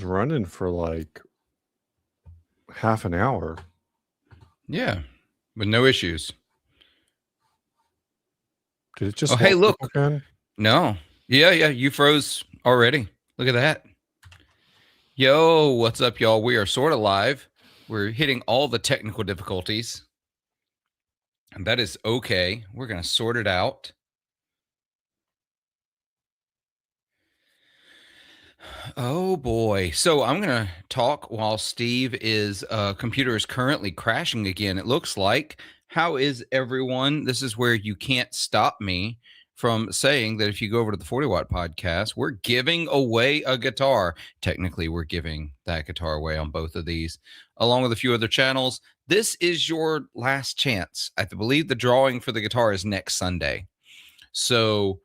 running for like half an hour. Yeah, with no issues. Did it just? Oh, hey, look. Again? No. Yeah, you froze already. Look at that. Yo, what's up, y'all? We are sort of live. We're hitting all the technical difficulties. And that is okay. We're going to sort it out. Oh boy. So I'm going to talk while Steve is computer is currently crashing again. It looks like. How is everyone? This is where you can't stop me from saying that if you go over to the 40 Watt podcast, we're giving away a guitar. Technically, we're giving that guitar away on both of these, along with a few other channels. This is your last chance. I believe the drawing for the guitar is next Sunday. So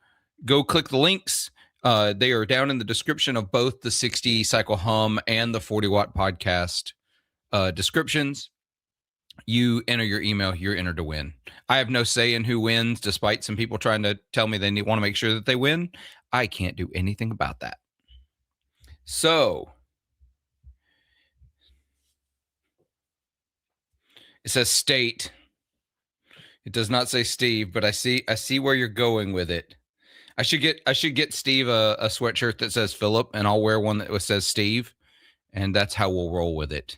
go click the links. They are down in the description of both the 60 cycle hum and the 40 watt podcast descriptions. You enter your email, you're entered to win. I have no say in who wins, despite some people trying to tell me they want to make sure that they win. I can't do anything about that. So it says state. It does not say Steve, but I see where you're going with it. I should get Steve a sweatshirt that says Philip, and I'll wear one that says Steve, and that's how we'll roll with it.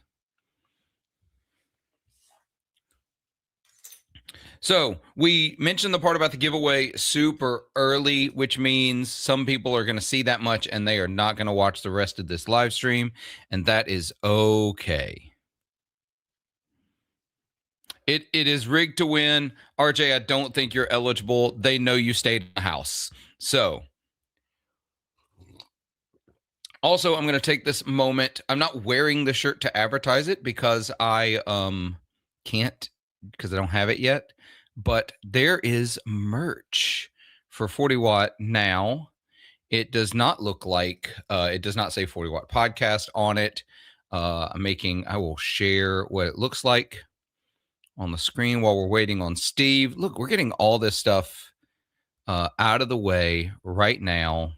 So we mentioned the part about the giveaway super early, which means some people are going to see that much and they are not going to watch the rest of this live stream, and that is okay. It is rigged to win. RJ, I don't think you're eligible. They know you stayed in the house. So also, I'm going to take this moment. I'm not wearing the shirt to advertise it because I can't, because I don't have it yet. But there is merch for 40 Watt now. It does not look like, it does not say 40 Watt podcast on it. I will share what it looks like on the screen while we're waiting on Steve. Look, we're getting all this stuff out of the way right now.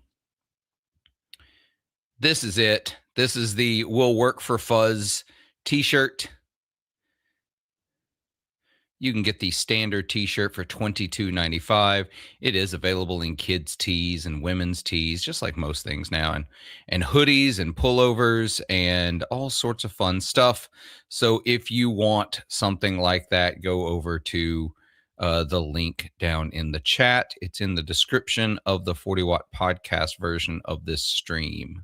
This is it. This is the Will Work for Fuzz t-shirt. You can get the standard t-shirt for $22.95. It is available in kids' tees and women's tees, just like most things now, and hoodies and pullovers and all sorts of fun stuff. So if you want something like that, go over to the link down in the chat. It's in the description of the 40 Watt podcast version of this stream.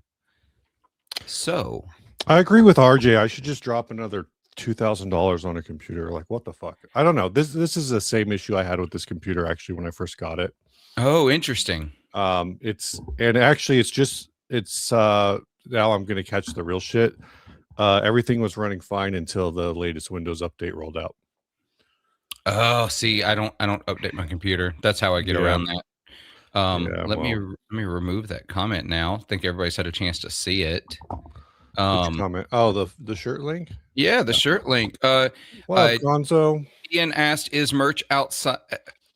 So I agree with RJ. I should just drop another $2,000 on a computer. Like, what the fuck? I don't know. This is the same issue I had with this computer actually when I first got it. Oh, interesting. Now I'm gonna catch the real shit. Everything was running fine until the latest Windows update rolled out. Oh, see, I don't update my computer. That's how I get around that. Let me remove that comment now. I think everybody's had a chance to see it. Comment. Oh, the shirt link? Yeah, the shirt link. What up, Gonzo? Ian asked, is merch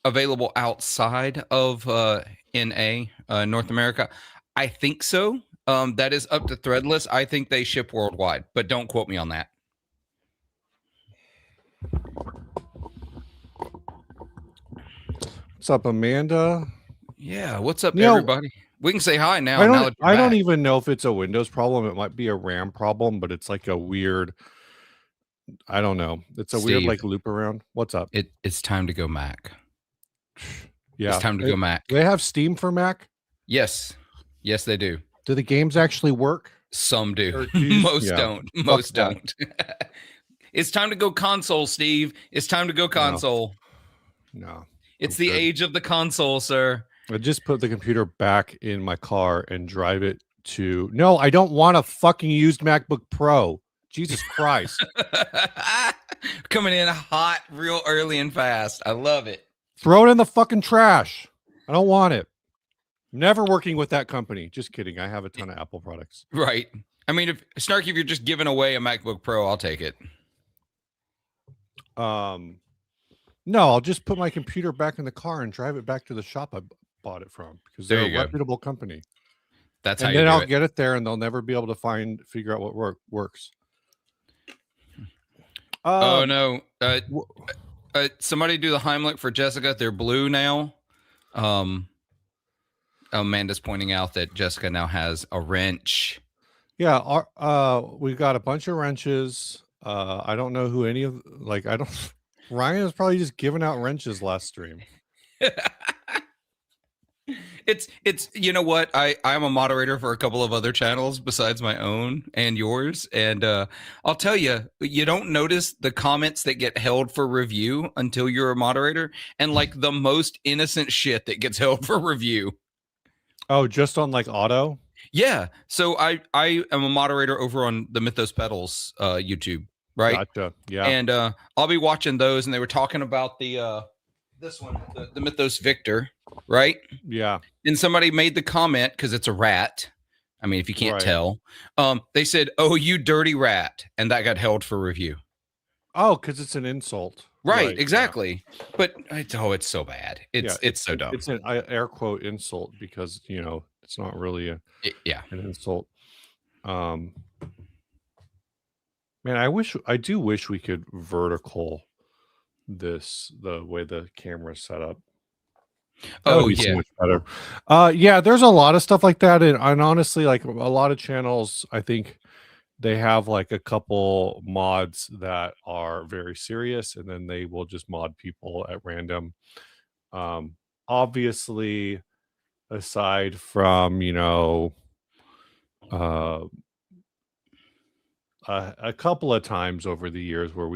available outside of NA, North America? I think so. That is up to Threadless. I think they ship worldwide, but don't quote me on that. What's up, Amanda? Yeah, what's up, everybody? We can say hi now. I don't even know if it's a Windows problem. It might be a RAM problem, but it's like a weird, I don't know. It's a weird like loop around. What's up? It's time to go Mac. Yeah. It's time to go Mac. Do they have Steam for Mac? Yes. Yes, they do. Do the games actually work? Some do. Most don't. Most don't. It's time to go console, Steve. It's time to go console. No. It's the age of the console, sir. I just put the computer back in my car and drive it to... No, I don't want a fucking used MacBook Pro. Jesus Christ. Coming in hot, real early and fast. I love it. Throw it in the fucking trash. I don't want it. Never working with that company. Just kidding. I have a ton of Apple products. Right. I mean, if you're just giving away a MacBook Pro, I'll take it. No, I'll just put my computer back in the car and drive it back to the shop I bought it from, because they're a reputable company. That's how And you then do I'll it. get it there, and they'll never be able to figure out what works. Oh Um, no. w- Somebody do the Heimlich for Jessica. They're blue now. Amanda's pointing out that Jessica now has a wrench. yeah, we've got a bunch of wrenches. I don't know who any of like I don't. Ryan was probably just giving out wrenches last stream. It's you know what, I'm a moderator for a couple of other channels besides my own and yours, and I'll tell you, you don't notice the comments that get held for review until you're a moderator, and like the most innocent shit that gets held for review. Oh, just on like auto. Yeah, so I am a moderator over on the Mythos Pedals YouTube, right? Gotcha. Yeah. And I'll be watching those, and they were talking about the this one, the Mythos Victor, right? Yeah. And somebody made the comment because it's a rat. I mean, if you can't Right. tell, they said, "Oh, you dirty rat," and that got held for review. Oh, because it's an insult. Right, Yeah. exactly. But it's so bad. Yeah. It's so dumb. It's an air quote insult because it's not really an Yeah. insult. Man, I do wish we could vertical the way the camera's set up. That would Oh be so yeah. much better. Yeah, there's a lot of stuff like that, and honestly, like a lot of channels, I think they have like a couple mods that are very serious, and then they will just mod people at random. Obviously, aside from uh, a couple of times over the years where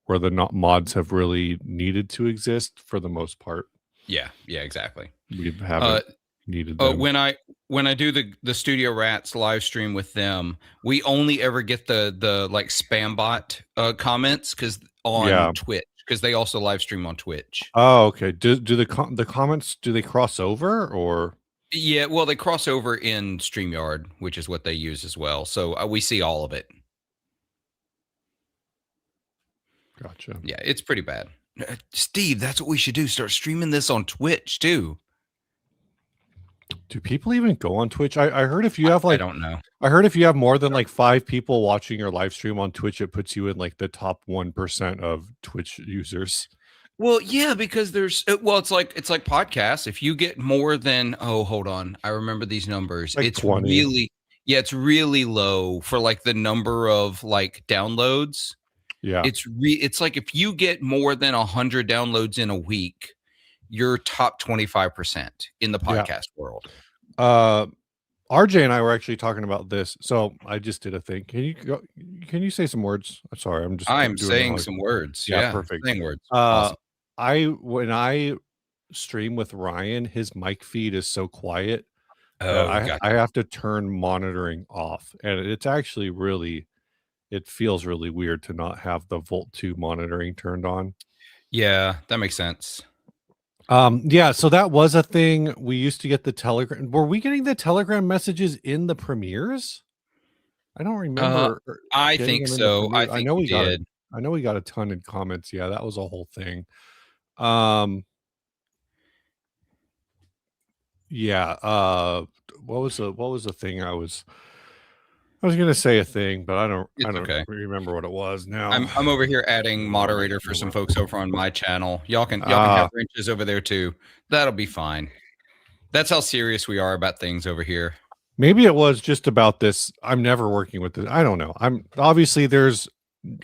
where the mods have really needed to exist, for the most part, Yeah, exactly. we haven't needed them. When I do the Studio Rats live stream with them, we only ever get the like spam bot comments on Twitch, because they also live stream on Twitch. Oh, okay. Do the comments, do they cross over, or? Yeah, well, they cross over in StreamYard, which is what they use as well. So we see all of it. Gotcha. Yeah, it's pretty bad. Steve, that's what we should do. Start streaming this on Twitch too. Do people even go on Twitch? I heard if you have I don't know. I heard if you have more than like 5 people watching your live stream on Twitch, it puts you in like the top 1% of Twitch users. Well, yeah, because it's like podcasts. If you get more than hold on, I remember these numbers. Like it's 20. it's really low for like the number of like downloads. Yeah. It's like if you get more than 100 downloads in a week, you're top 25% in the podcast world. RJ and I were actually talking about this. So I just did a thing. Can you say some words? I'm sorry. I'm saying some words. Yeah, perfect. Saying words. Awesome. When I stream with Ryan, his mic feed is so quiet that I have to turn monitoring off, and it's actually it feels really weird to not have the Volt 2 monitoring turned on. Yeah, that makes sense. Yeah, so that was a thing. We used to get the Telegram. Were we getting the Telegram messages in the premieres? I don't remember. I think so. I know we did. I know we got a ton in comments. Yeah, that was a whole thing. Yeah. What was the thing I was gonna say a thing, but I don't remember what it was now. I'm over here adding moderator for some folks over on my channel. Y'all can have wrenches over there too. That'll be fine. That's how serious we are about things over here. Maybe it was just about this. I'm never working with this. I don't know. Obviously there's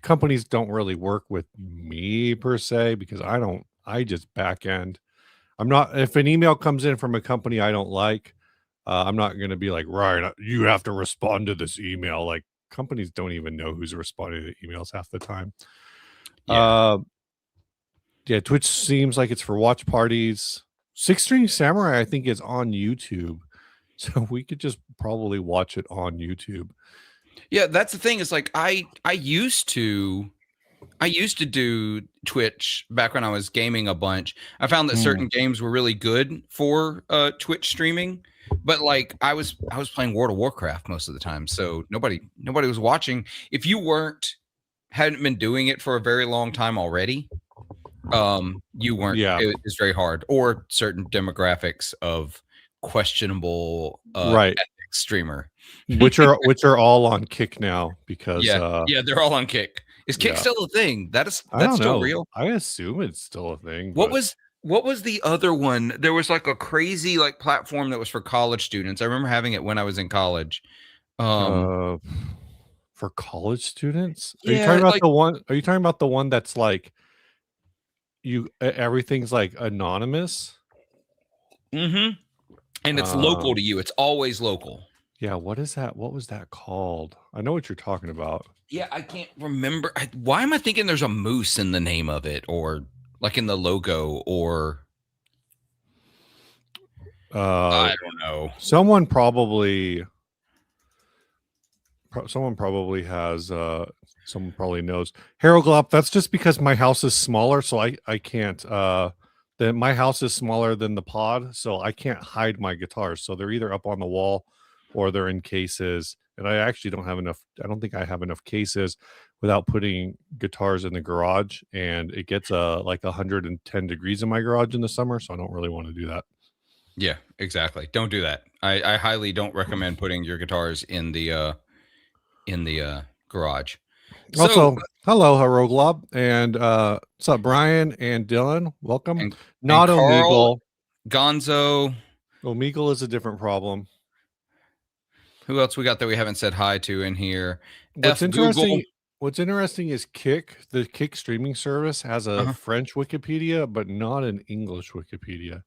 companies don't really work with me per se, because I just back end. I'm not, if an email comes in from a company I don't like, I'm not going to be like, Ryan, you have to respond to this email. Like, companies don't even know who's responding to emails half the time. Yeah. Twitch seems like it's for watch parties. Six String Samurai, I think, is on YouTube. So we could just probably watch it on YouTube. Yeah, that's the thing. Is like I used to do Twitch back when I was gaming a bunch. I found that certain games were really good for Twitch streaming, but like I was playing World of Warcraft most of the time, so nobody was watching. If you hadn't been doing it for a very long time already, you weren't. Yeah, it was very hard, or certain demographics of questionable Right. ethics streamer. Which are all on Kick now because Yeah, yeah, they're all on Kick. Is Kick yeah. still a thing? I That's don't still know. real? I assume it's still a thing, What but was what was the other one? There was like a crazy like platform that was for college students. I remember having it when I was in college. Um, uh for college students? yeah, like Are you talking about the one that's like everything's like anonymous? mhm. And it's local Um to you. It's always local. yeah, what is that? What was that called? I know what you're talking about. Yeah, I can't remember. Why am I thinking there's a moose in the name of it or like in the logo or Uh I don't know. someone probably someone probably has someone probably knows. Harold Glop, that's just because my house is smaller, so I can't my house is smaller than the pod, so I can't hide my guitars. So they're either up on the wall or they're in cases. And I actually don't have enough, I don't think I have enough cases without putting guitars in the garage, and it gets like 110 degrees in my garage in the summer, so I don't really want to do that. Yeah, exactly. Don't do that. I highly don't recommend putting your guitars in the garage. So Also, hello, Haroglob, and what's up, Brian and Dylan? Welcome. and Not Carl Omegle. Gonzo, Omegle is a different problem. who else we got that we haven't said hi to in here? What's F Google. interesting, what's interesting is Kick. The Kick streaming service has a Uh-huh. French Wikipedia, but not an English Wikipedia.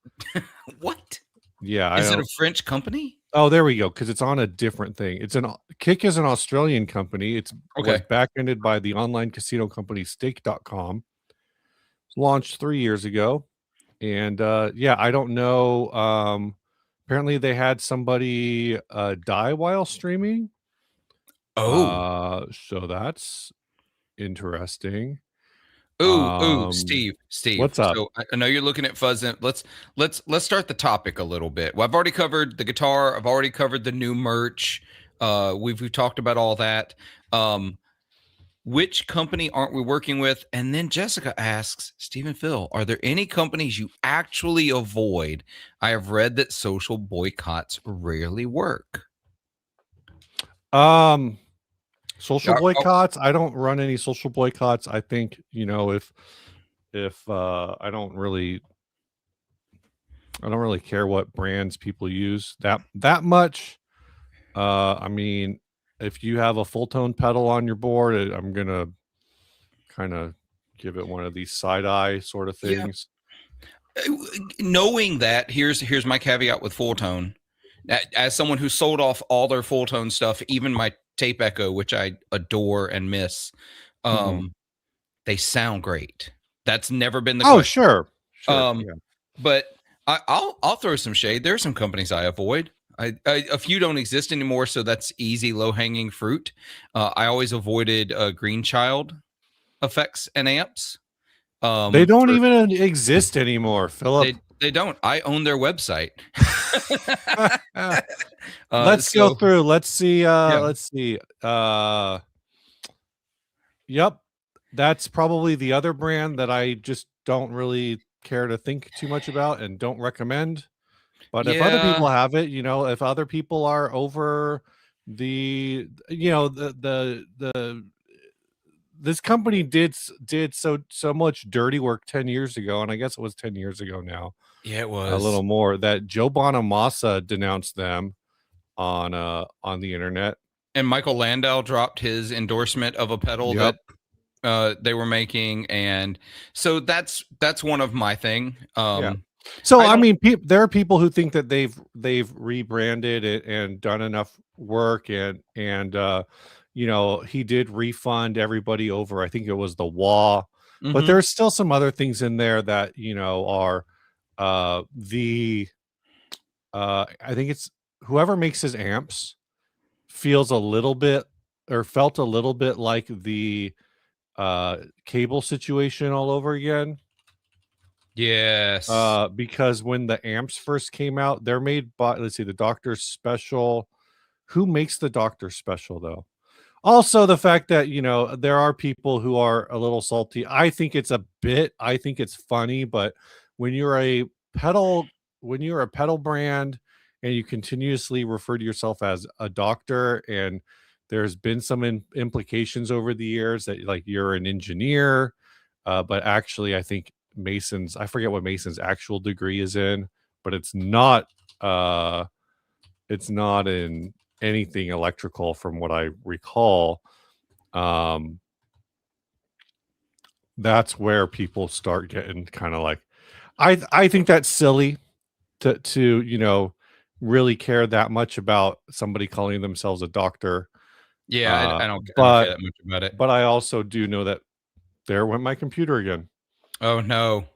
What? Yeah, I Is it a don't. French company? Oh, there we go. Because it's on a different thing. Kick is an Australian company. It was Okay. back-ended by the online casino company Stake.com. Launched 3 years ago. And yeah, I don't know. Apparently they had somebody die while streaming. Oh. So that's interesting. Ooh, Um, Steve. what's up? So I know you're looking at fuzz. Let's start the topic a little bit. Well, I've already covered the guitar. I've already covered the new merch. We've talked about all that. Which company aren't we working with? And then Jessica asks, Stephen Phil, are there any companies you actually avoid? I have read that social boycotts rarely work. Social boycotts. I don't run any social boycotts. I think, if I don't really care what brands people use that much. I mean, if you have a full tone pedal on your board, I'm gonna kind of give it one of these side eye sort of Yeah. things. Knowing that, here's my caveat with full tone. As someone who sold off all their full tone stuff, even my tape echo, which I adore and miss, they sound great. That's never been the Oh, question. sure. Yeah. But I'll throw some shade. There are some companies I avoid. A few don't exist anymore, so that's easy, low hanging fruit. I always avoided Green Child effects and amps. They don't even exist anymore, Philip. They don't. I own their website. Let's go through. Let's see. Yeah. Let's see. Yep. That's probably the other brand that I just don't really care to think too much about and don't recommend. But if other people have it, if other people are over the, this company did so much dirty work 10 years ago, and I guess it was 10 years ago now. Yeah, it was A little more, that Joe Bonamassa denounced them on the internet. And Michael Landau dropped his endorsement of a pedal that they were making, and so that's one of my thing. Yeah. So I mean, there are people who think that they've rebranded it and done enough work, and he did refund everybody over, I think it was the WA, but there's still some other things in there that are I think it's whoever makes his amps feels a little bit, or felt a little bit like the cable situation all over again. Yes. Because when the amps first came out, they're made by, let's see, the Doctor Special. Who makes the Doctor Special though? Also, the fact that there are people who are a little salty. I think it's a bit. I think it's funny, but when you're a pedal brand and you continuously refer to yourself as a doctor, and there's been some implications over the years that like you're an engineer, but actually I think Mason's, I forget what Mason's actual degree is in, but uh it's not in anything electrical from what I recall. Um that's where people start getting kind of like, I think that's silly to really care that much about somebody calling themselves a doctor. Yeah, Uh, I don't care but that much about it. but I also do know that there went my computer again. Oh no.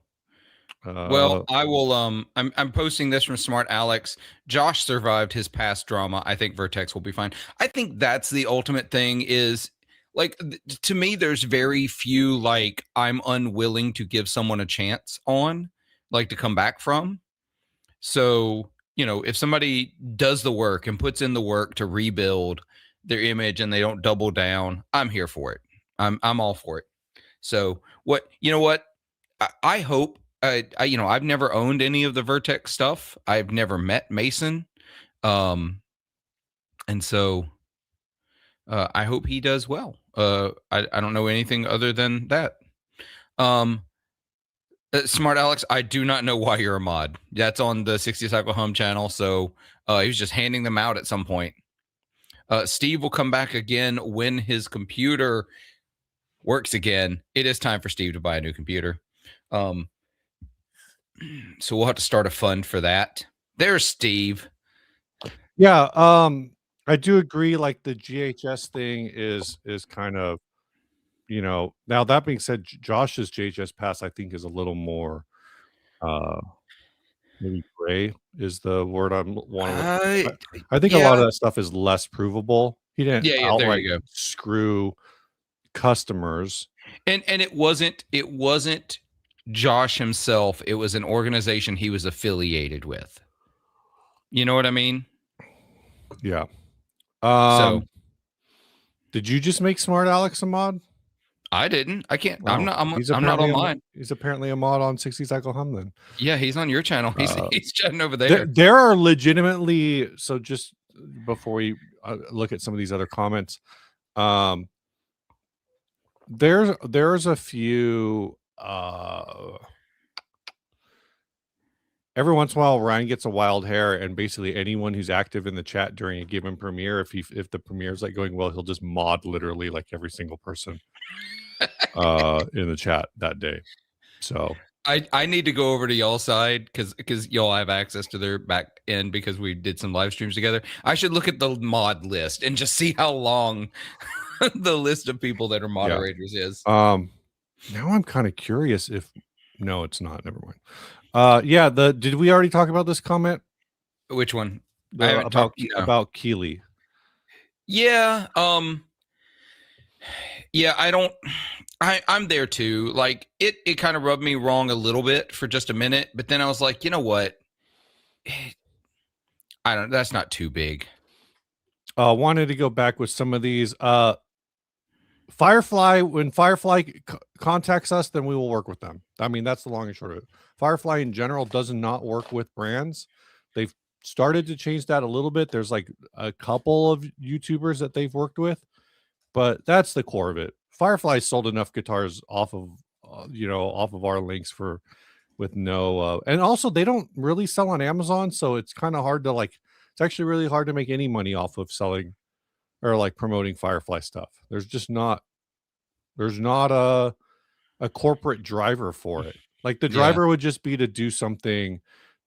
Well, Uh, I will. I'm posting this from Smart Alex. Josh survived his past drama. I think Vertex will be fine. I think that's the ultimate thing. Is like to me, there's very few like I'm unwilling to give someone a chance on, like to come back from. So if somebody does the work and puts in the work to rebuild their image and they don't double down, I'm here for it. I'm all for it. So what I hope I've never owned any of the Vertex stuff. I've never met Mason, um, and so I hope he does well. I don't know anything other than that. Um, Smart Alex, I do not know why you're a mod. That's on the 60 Cycle Home channel. So he was just handing them out at some point. Steve will come back again when his computer works again. It is time for Steve to buy a new computer. So we'll have to start a fund for that. There's Steve. yeah, I do agree. Like the GHS thing is kind of, now that being said, Josh's JHS pass I think is a little more uh maybe gray is the word I'm want to look. Uh, I think a lot of yeah, that stuff is less provable. He didn't yeah. There outright you go. screw customers. And it wasn't Josh himself. It was an organization he was affiliated with. You know what I mean? Yeah. So Did you just make Smart Alex a mod? I didn't. I can't. I'm Oh, not. I'm not on mine. he's apparently a mod on 60 Cycle Hum then. Yeah, he's on your channel. He's Uh, he's chatting over there. there are legitimately, so just before we look at some of these other comments, there's a few every once in a while Ryan gets a wild hair, and basically anyone who's active in the chat during a given premiere, if the premiere's like going well, he'll just mod literally like every single person in the chat that day. So I need to go over to y'all side because y'all have access to their back end because we did some live streams together. I should look at the mod list and just see how long the list of people that are moderators is. Now I'm kind of curious if no, it's not. Never mind. Yeah, did we already talk about this comment? Which one? I The, haven't talked about Keeley. Yeah. Yeah, I'm there too. Like it kind of rubbed me wrong a little bit for just a minute, but then I was like, you know what? That's not too big. Wanted to go back with some of these. Firefly, when Firefly contacts us, then we will work with them. I mean, that's the long and short of it. Firefly in general does not work with brands. They've started to change that a little bit. There's like a couple of YouTubers that they've worked with, but that's the core of it. Firefly sold enough guitars off of off of our links for with no and also they don't really sell on Amazon, so it's kind of hard to like, it's actually really hard to make any money off of selling or like promoting Firefly stuff. There's not a corporate driver for it. Like the driver would just be to do something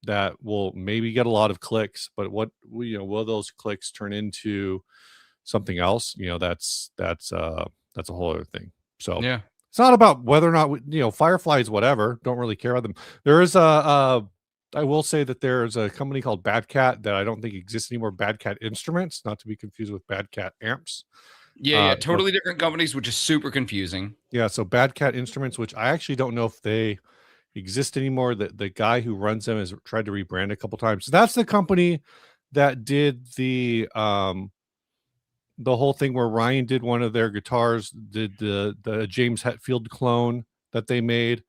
that will maybe get a lot of clicks, but will those clicks turn into something else? That's a whole other thing. So Yeah. it's not about whether or not Fireflies, whatever. Don't really care about them. There is I will say that there's a company called Bad Cat that I don't think exists anymore. Bad Cat Instruments, not to be confused with Bad Cat Amps. Yeah. Totally different companies, which is super confusing. Yeah, so Bad Cat Instruments, which I actually don't know if they exist anymore. The guy who runs them has tried to rebrand a couple times. So that's the company that did the whole thing where Ryan did one of their guitars, did the James Hetfield clone that they made,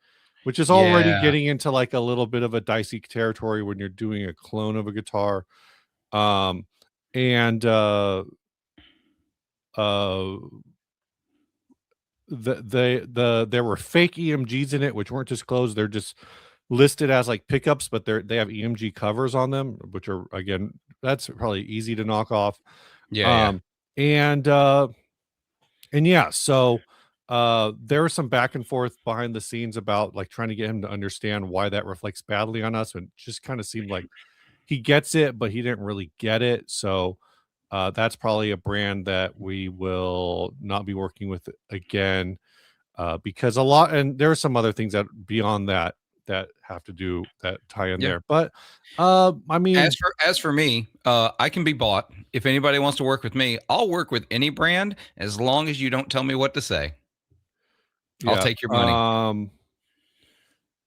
which is already getting into like a little bit of a dicey territory when you're doing a clone of a guitar. Um, and uh, there were fake EMGs in it, which weren't disclosed. They're just listed as like pickups, but they have EMG covers on them, which are again that's probably easy to knock off. Yeah, yeah, Um, and yeah, so there was some back and forth behind the scenes about like trying to get him to understand why that reflects badly on us, and it just kind of seemed like he gets it, but he didn't really get it. So that's probably a brand that we will not be working with again, because a lot, and there are some other things that beyond that that have to do that tie in yeah. there. But I mean, As for me, I can be bought. If anybody wants to work with me, I'll work with any brand as long as you don't tell me what to say. I'll yeah. take your money.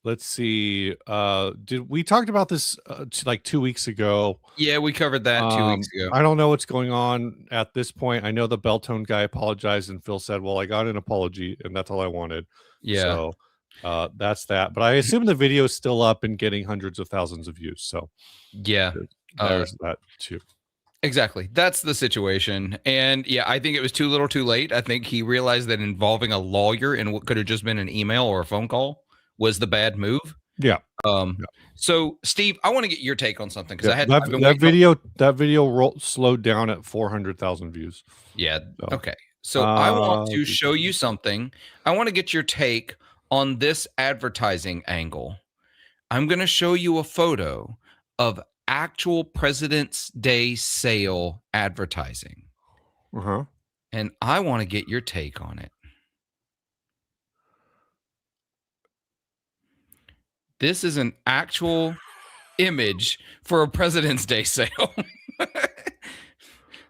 Let's see. Did we talked about this like 2 weeks ago? Yeah, we covered that 2 weeks ago. I don't know what's going on at this point. I know the Beltone guy apologized, and Phil said, "Well, I got an apology, and that's all I wanted." Yeah, So that's that. But I assume the video is still up and getting hundreds of thousands of views. So yeah. there's that too. Exactly. That's the situation. And yeah, I think it was too little too late. I think he realized that involving a lawyer in what could have just been an email or a phone call was the bad move. Yeah. Um, Yeah. so Steve, I want to get your take on something because Yeah. I've been That waiting on, video slowed down at 400,000 views. yeah. So Okay. So I want to do, show you something. I want to get your take on this advertising angle. I'm going to show you a photo of actual President's Day sale advertising. uh-huh. And I want to get your take on it. This is an actual image for a President's Day sale.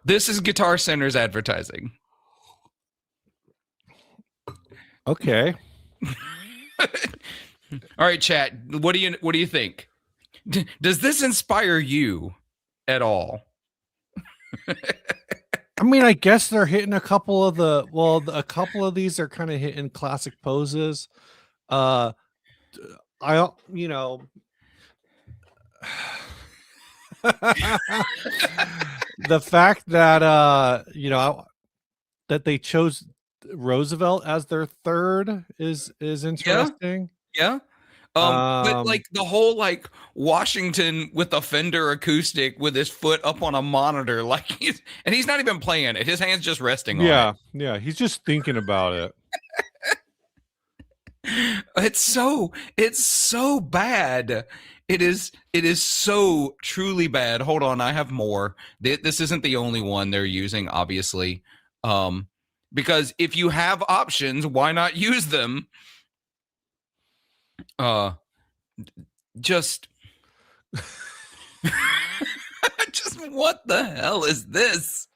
This is Guitar Center's advertising. Okay. All right, chat. What do you think? Does this inspire you at all? I mean, I guess they're hitting a couple of a couple of these are kind of hitting classic poses. Uh, I, you know, the fact that, that they chose Roosevelt as their third is Yeah, interesting. yeah. But like the whole like Washington with a Fender acoustic with his foot up on a monitor, like he's not even playing it. His hand's just resting on it. Yeah, he's just thinking about it. It's so bad. It is so truly bad. Hold on, I have more. This isn't the only one they're using, obviously. Because if you have options, why not use them? Just just what the hell is this?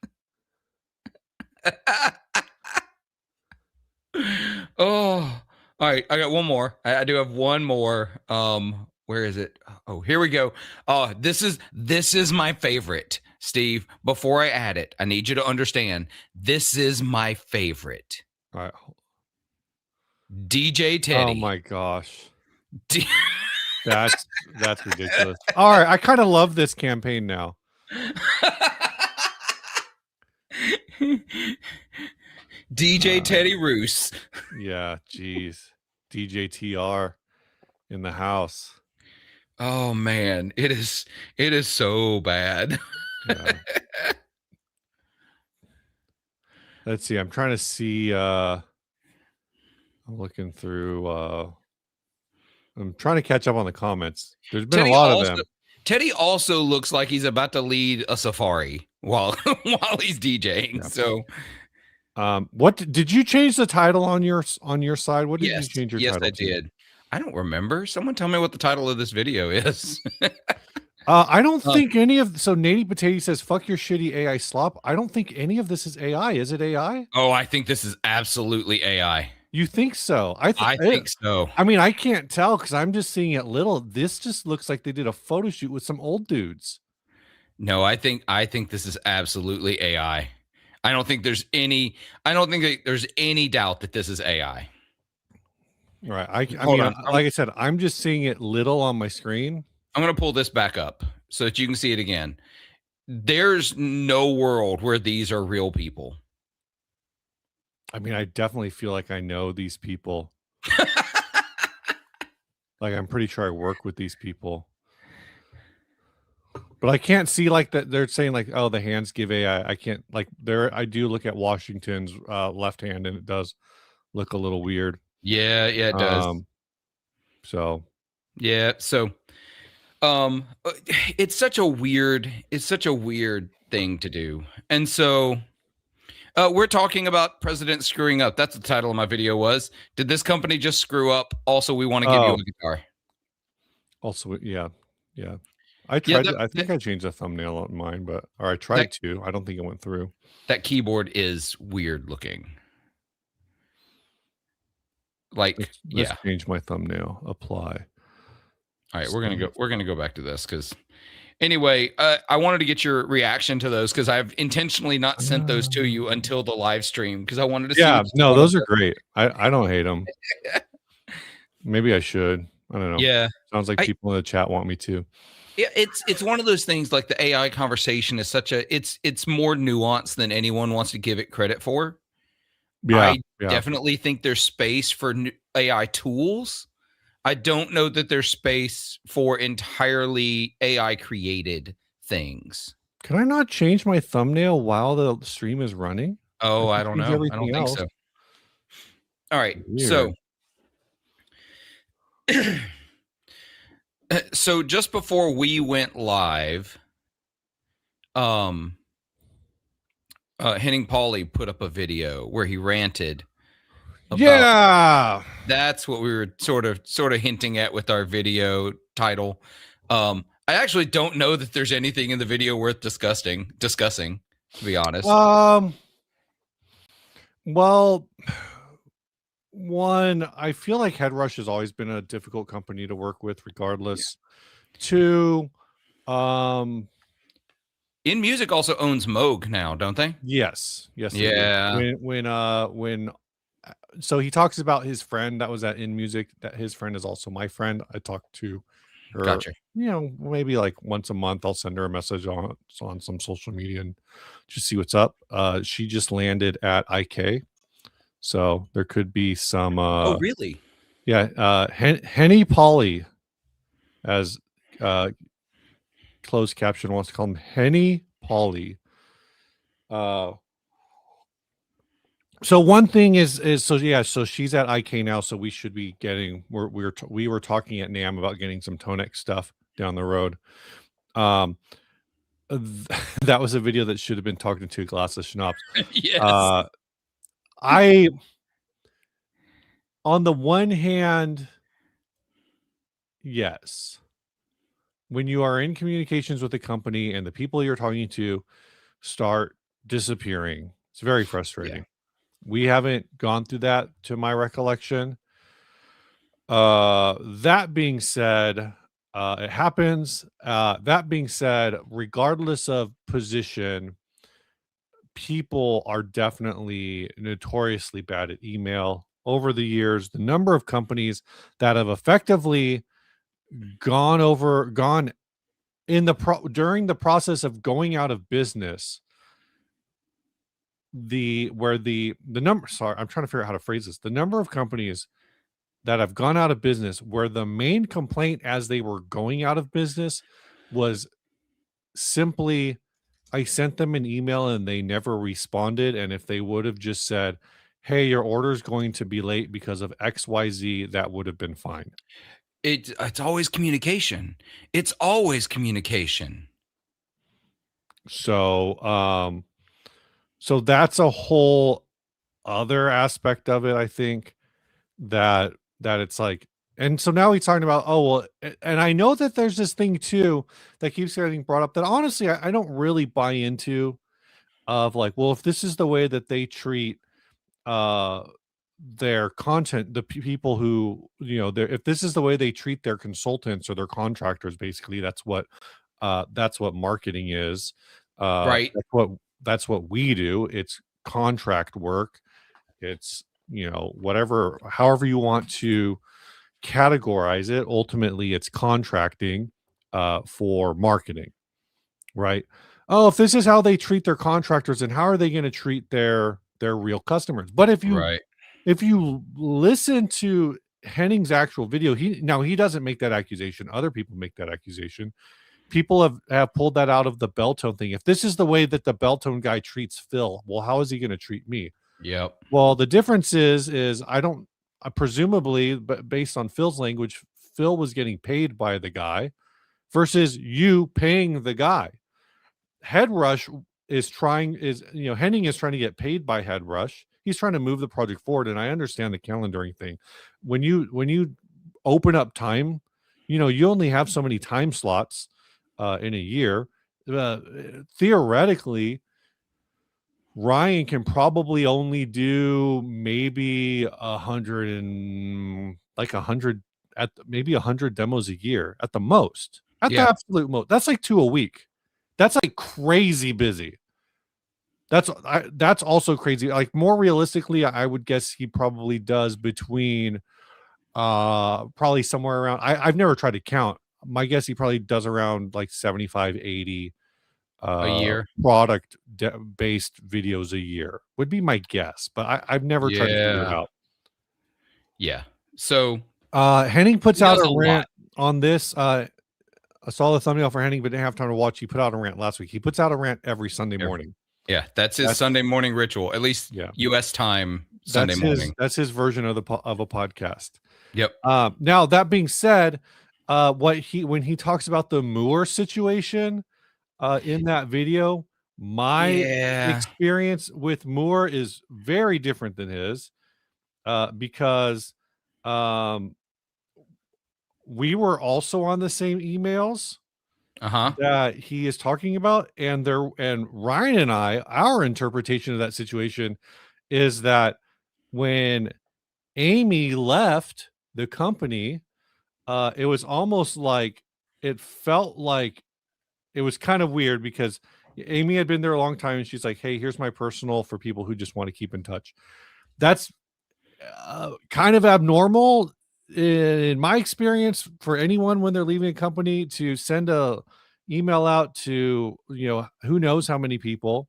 Oh, all right. I got one more. I do have one more. Where is it? Oh, here we go. Oh, this is my favorite, Steve. Before I add it, I need you to understand. This is my favorite. All right. DJ Teddy. Oh my gosh. That's ridiculous. All right, I kind of love this campaign now. DJ Teddy Roos. Yeah, geez. DJ TR in the house. Oh man, it is so bad. Yeah. Let's see. I'm trying to see. I'm looking through. I'm trying to catch up on the comments. There's been a lot of them. Teddy also looks like he's about to lead a safari while he's DJing. Yeah. So, what did you change the title on your side? What did you change your title? Yes, I did. I don't remember. Someone tell me what the title of this video is. I don't think any of so Nady Potato says fuck your shitty AI slop. I don't think any of this is AI. Is it AI? Oh, I think this is absolutely AI. You think so? I think so. I mean, I can't tell because I'm just seeing it little. This just looks like they did a photo shoot with some old dudes. No, I think this is absolutely AI. I don't think there's any doubt that this is AI. Right. I mean, like I said, I'm just seeing it little on my screen. I'm going to pull this back up so that you can see it again. There's no world where these are real people. I mean, I definitely feel like I know these people. Like, I'm pretty sure I work with these people. But I can't see like that they're saying like, oh, the hands give AI. I can't like there I do look at Washington's left hand and it does look a little weird. Yeah, it does. Um so Yeah, so it's such a weird thing to do. And so we're talking about president screwing up. That's the title of my video was. Did this company just screw up? Also, we want to give you a oh guitar. also yeah. Yeah. I Yeah, tried to, I think I changed the thumbnail on mine, but or I that tried to. I don't think it went through. that keyboard is weird looking. Like, Let's yeah. change my thumbnail. Apply. All right, we're gonna go back to this because anyway, I wanted to get your reaction to those because I've intentionally not sent those to you until the live stream because I wanted to see Yeah, what you no, thought of those are great. I don't hate them. Maybe I should. I don't know. Yeah. Sounds like I people in the chat want me to. Yeah, it's one of those things like the AI conversation is such a it's more nuanced than anyone wants to give it credit for. Yeah, I yeah. definitely think there's space for AI tools. I don't know that there's space for entirely AI created things. Can I not change my thumbnail while the stream is running? I Oh, can I don't change know. I don't everything think else. so. All right. So Weird. so just before we went live, Henning Pauly put up a video where he ranted about Yeah. that's what we were sort of hinting at with our video title. I actually don't know that there's anything in the video worth discussing, to be honest. Well, one, I feel like Headrush has always been a difficult company to work with regardless. Yeah. Two, In Music also owns Moog now, don't they? yes. Yes, they Yeah. do. When so he talks about his friend that was at In Music, that his friend is also my friend. I talked to her, Gotcha. maybe like once a month. I'll send her a message on some social media and just see what's up. She just landed at IK, so there could be some. Oh, really? Yeah, Henny Polly, as closed caption wants to call him, Henny Polly. So one thing is so yeah, so she's at IK now, so we should be getting we were talking at NAM about getting some Tonex stuff down the road. That was a video that should have been talking to a glass of schnapps. Yes. I on the one hand, yes. When you are in communications with a company and the people you're talking to start disappearing, it's very frustrating. Yeah. We haven't gone through that to my recollection. That being said, it happens. That being said, regardless of position, people are definitely notoriously bad at email. Over the years, the number of companies that have effectively gone in during the process of going out of business, the number, sorry, I'm trying to figure out how to phrase this. The number of companies that have gone out of business where the main complaint as they were going out of business was simply, I sent them an email and they never responded, and if they would have just said, hey, your order is going to be late because of XYZ, that would have been fine. It's always communication. It's always communication. So so that's a whole other aspect of it, I think, that it's like, and so now he's talking about, oh well, and I know that there's this thing too that keeps getting brought up that honestly I don't really buy into, of like, well, if this is the way that they treat uh their content, the people who, if this is the way they treat their consultants or their contractors, basically that's what marketing is. Right. That's what we do. It's contract work. It's, whatever, however you want to categorize it. Ultimately, it's contracting for marketing, right? oh, if this is how they treat their contractors, then how are they going to treat their real customers? But Right. if you listen to Henning's actual video, he doesn't make that accusation. Other people make that accusation. People have pulled that out of the Belltone thing. If this is the way that the Belltone guy treats Phil, well, how is he going to treat me? Yep. Well, the difference is I don't presumably, but based on Phil's language, Phil was getting paid by the guy versus you paying the guy. Headrush Henning is trying to get paid by Headrush. He's trying to move the project forward, and I understand the calendaring thing. When you open up time, you only have so many time slots in a year. Theoretically, Ryan can probably only do maybe 100 at maybe 100 demos a year at the most, at the Yeah. absolute most. That's like 2 a week. That's like crazy busy. That's also crazy. Like, more realistically, I would guess he probably does between probably somewhere around, I've never tried to count. My guess, he probably does around like 75, 80 A year. product based videos a year would be my guess, but I've never tried to figure it Yeah. out. Yeah. So Henning puts he out does a a lot. rant on this. I saw the thumbnail for Henning, but didn't have time to watch. He put out a rant last week. He puts out a rant every Sunday morning. Yeah, that's his That's Sunday morning ritual, at least Yeah. US time Sunday morning. That's his version of a podcast. Yep. Now, that being said, when he talks about the Moore situation in that video, my Yeah. experience with Moore is very different than his, because we were also on the same emails Uh-huh. that he is talking about, and Ryan and our interpretation of that situation is that when Amy left the company, it was almost like, it felt like it was kind of weird because Amy had been there a long time, and she's like, "Hey, here's my personal for people who just want to keep in touch." That's kind of abnormal in my experience for anyone when they're leaving a company to send a email out to, who knows how many people,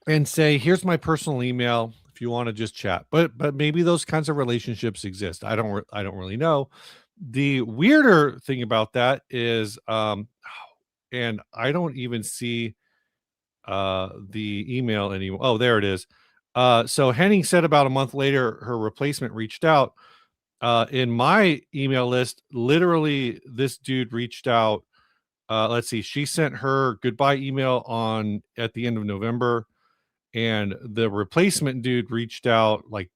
and say, "Here's my personal email if you want to just chat." But maybe those kinds of relationships exist. I don't really know. The weirder thing about that is, and I don't even see the email anymore. Oh, there it is. So Henning said about a month later her replacement reached out. In my email list, literally this dude reached out. Let's see, she sent her goodbye email on at the end of November, and the replacement dude reached out like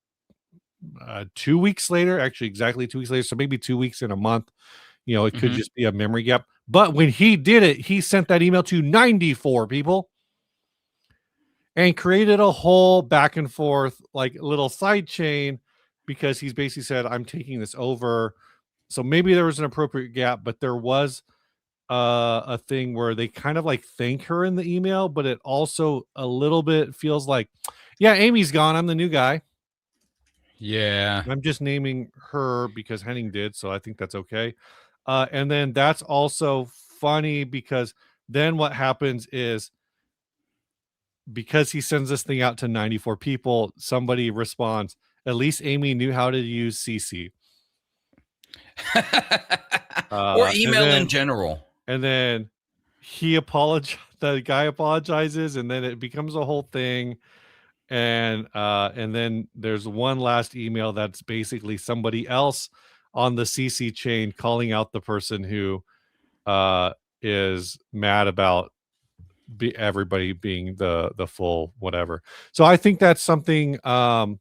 2 weeks later, actually exactly 2 weeks later, so maybe 2 weeks in a month. It could Mhm. just be a memory gap. But when he did it, he sent that email to 94 people and created a whole back and forth, like, little side chain, because he's basically said, "I'm taking this over." So maybe there was an appropriate gap, but there was a thing where they kind of like thank her in the email, but it also a little bit feels like, "Yeah, Amy's gone. I'm the new guy." Yeah. I'm just naming her because Henning did, so I think that's okay. And then that's also funny because then what happens is, because he sends this thing out to 94 people, somebody responds, "At least Amy knew how to use CC." Or And email in then general. the guy apologizes, and then it becomes a whole thing. And then there's one last email that's basically somebody else on the CC chain calling out the person who is mad about everybody being the full whatever. So I think that's something kind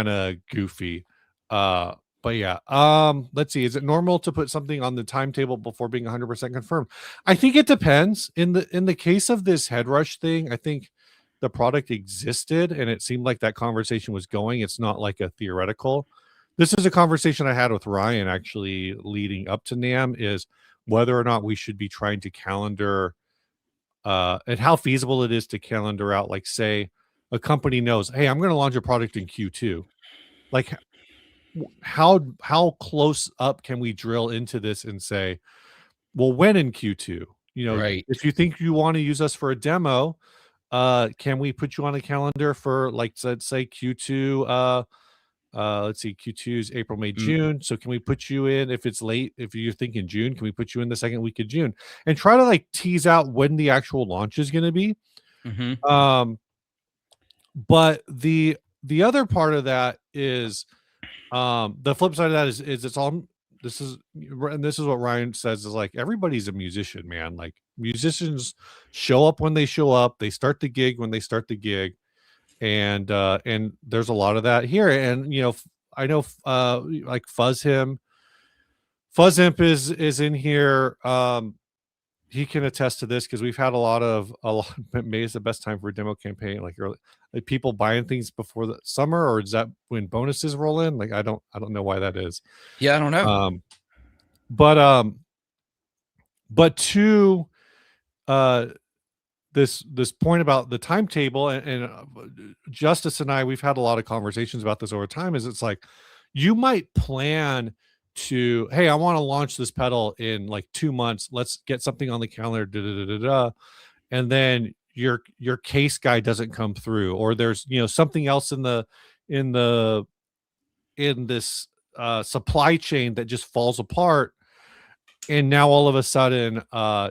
of goofy. But yeah, let's see. Is it normal to put something on the timetable before being 100% confirmed? I think it depends. In the case of this head rush thing, I think the product existed and it seemed like that conversation was going. It's not like a theoretical. This is a conversation I had with Ryan actually leading up to NAM, is whether or not we should be trying to calendar, and how feasible it is to calendar out, like, say a company knows, "Hey, I'm going to launch a product in Q2." Like, how close up can we drill into this and say, well, when in Q2? You know, Right. if you think you want to use us for a demo, can we put you on a calendar for like let's say Q2? Let's see, Q2 is April, May, Mm, June. So can we put you in if it's late? If you're thinking June, can we put you in the second week of June and try to like tease out when the actual launch is going to be? mhm. Um, but the other part of that is the flip side of that is it's all this is and this is what Ryan says is like everybody's a musician, man. Like musicians show up when they show up, they start the gig when they start the gig, and there's a lot of that here. And you know, I know like Fuzzimp is in here. He can attest to this because we've had a lot. May is the best time for a demo campaign, like early, like people buying things before the summer, or is that when bonuses roll in? Like I don't know why that is. Yeah, I don't know. Um, but but to uh this point about the timetable and Justice and I, we've had a lot of conversations about this over time. Is it's like you might plan to, hey, I want to launch this pedal in like 2 months. Let's get something on the calendar, da, da, da, da, da. And then your case guy doesn't come through, or there's something else in the in this supply chain that just falls apart, and now all of a sudden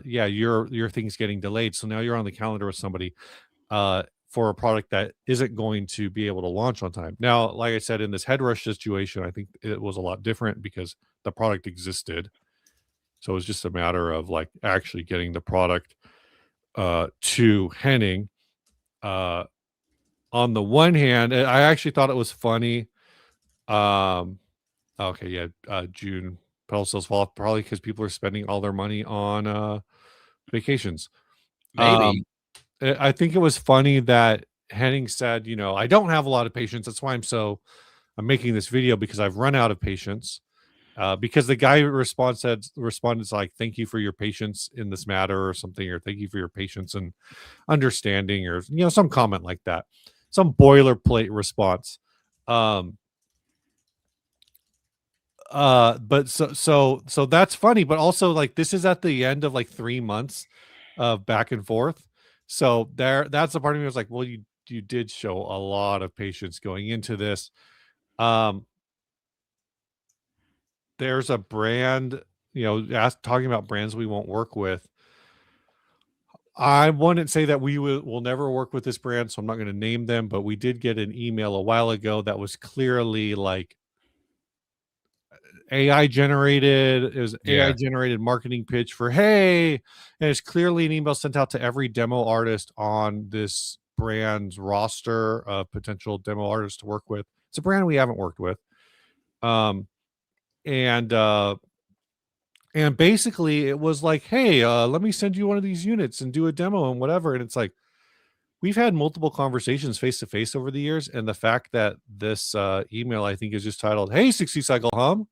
yeah, your thing's getting delayed, so now you're on the calendar with somebody for a product that isn't going to be able to launch on time. Now, like I said, in this head rush situation, I think it was a lot different because the product existed, so it was just a matter of like actually getting the product to Henning. uh on the one hand, I actually thought it was funny. um okay, yeah, June pedal sales fall off probably because people are spending all their money on vacations. Maybe. Um, I think it was funny that Henning said, I don't have a lot of patience. That's why I'm making this video because I've run out of patience. Because the guy responded like, "Thank you for your patience in this matter," or something, or "Thank you for your patience and understanding," or some comment like that, some boilerplate response. Um, but so that's funny, but also like this is at the end of like 3 months of back and forth. So that's the part of me was like, well, you did show a lot of patience going into this. um there's a brand, talking about brands we won't work with. I wouldn't say that we will never work with this brand, so I'm not going to name them, but we did get an email a while ago that was clearly like AI generated. It was AI Yeah. generated marketing pitch for, hey, and it's clearly an email sent out to every demo artist on this brand's roster of potential demo artists to work with. It's a brand we haven't worked with. Um, and basically it was like, hey, let me send you one of these units and do a demo and whatever. And it's like, we've had multiple conversations face to face over the years, and the fact that this email I think is just titled, "Hey, 60 cycle hum,"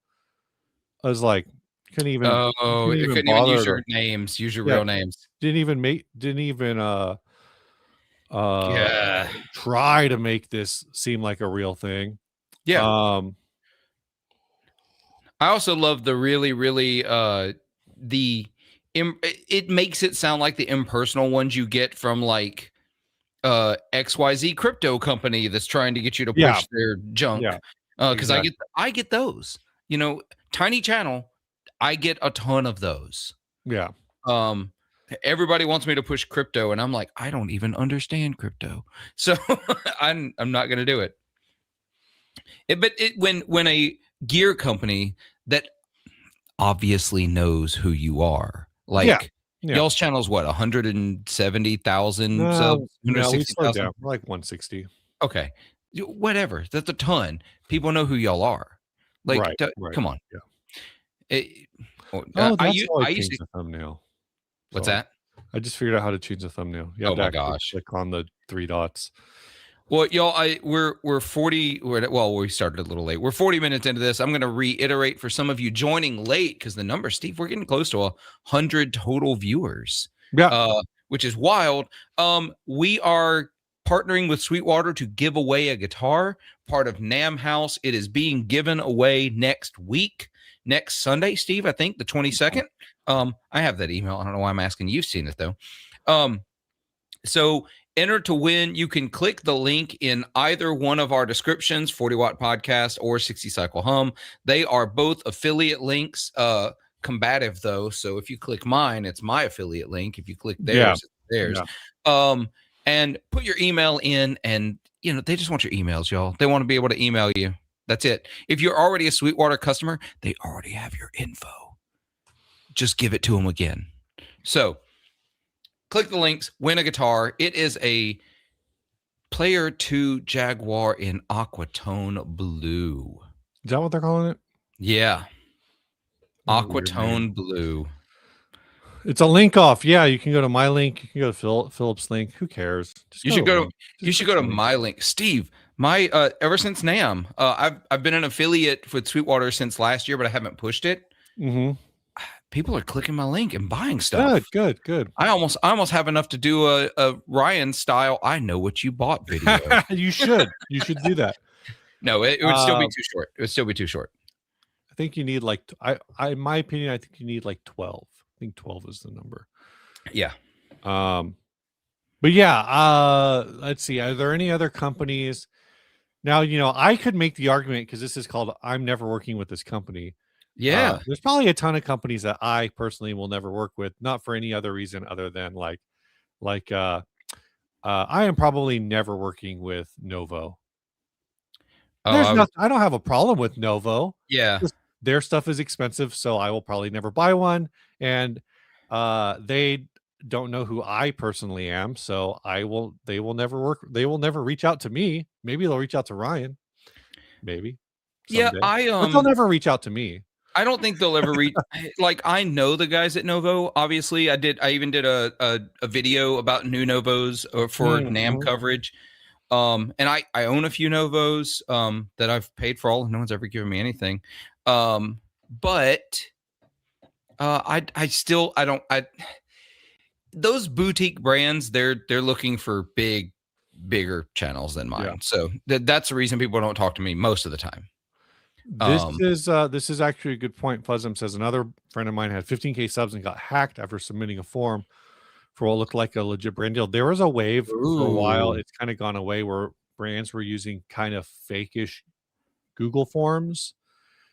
I was like, Oh, couldn't it even couldn't even use bother your to, names, use your yeah, real names. didn't even uh Yeah. try to make this seem like a real thing. Yeah. Um I also love the really, really the it makes it sound like the impersonal ones you get from like XYZ crypto company that's trying to get you to yeah, push their junk. yeah, Because exactly. I get those. You know, tiny channel, I get a ton of those. Yeah. Um everybody wants me to push crypto and I'm like, I don't even understand crypto. So I'm not going to do it. But when a gear company that obviously knows who you are. Yeah. Like Yeah. y'all's channel is what, 170,000 No, subs, no, we slowed 160,000. down. We're like 160. Okay, whatever. That's a ton. People know who y'all are. Like, Right, right. come on. Yeah. It, Oh, that's how I I used changed to. the thumbnail. What's Sorry. that? I just figured out how to change the thumbnail. You have Oh to my actually gosh. click on the 3 dots. Well, y'all, we're 40. Well, we started a little late. We're 40 minutes into this. I'm going to reiterate for some of you joining late because the number, Steve, we're getting close to 100 total viewers, Yeah. which is wild. We are partnering with Sweetwater to give away a guitar, part of Nam House. It is being given away next week. next Sunday, Steve, I think the 22nd. I have that email. I don't know why I'm asking. You've seen it though. So enter to win. You can click the link in either one of our descriptions, 40 Watt Podcast or 60 Cycle Hum. They are both affiliate links, combative though. So if you click mine, it's my affiliate link. If you click theirs, it's theirs. Yeah. And put your email in, and they just want your emails, y'all. They want to be able to email you. That's it. If you're already a Sweetwater customer, they already have your info. Just give it to them again. So click the links, win a guitar. It is a Player 2 Jaguar in Aquatone Blue. Is that what they're calling it? Yeah. Aquatone Blue. It's a link off. Yeah, you can go to my link. You can go to Philip's link. Who cares? You should go to my link. Steve, my ever since NAMM, I've been an affiliate with Sweetwater since last year, but I haven't pushed it. Mm-hmm. People are clicking my link and buying stuff. Good. I almost have enough to do a Ryan style I know what you bought video. You should do that. No, it would still be too short. It would still be too short. I think you need like in my opinion, I think you need like 12. I think 12 is the number. Yeah. But yeah, let's see. Are there any other companies? Now, I could make the argument because this is called I'm never working with this company. Yeah. There's probably a ton of companies that I personally will never work with, not for any other reason other than like I am probably never working with Novo. I don't have a problem with Novo. Yeah. Their stuff is expensive, so I will probably never buy one. And they don't know who I personally am, so they will never reach out to me. Maybe they'll reach out to Ryan. Maybe. Someday. Yeah, but they'll never reach out to me. I don't think they'll ever reach. Like, I know the guys at Novo. Obviously, I even did a video about new Novos for NAMM coverage. And I own a few Novos that I've paid for all. No one's ever given me anything. But those boutique brands, they're looking for bigger channels than mine. Yeah. So that's the reason people don't talk to me most of the time. This is actually a good point. Fuzzum says another friend of mine had 15K subs and got hacked after submitting a form for what looked like a legit brand deal. There was a wave for a while. It's kind of gone away where brands were using kind of fake-ish Google forms.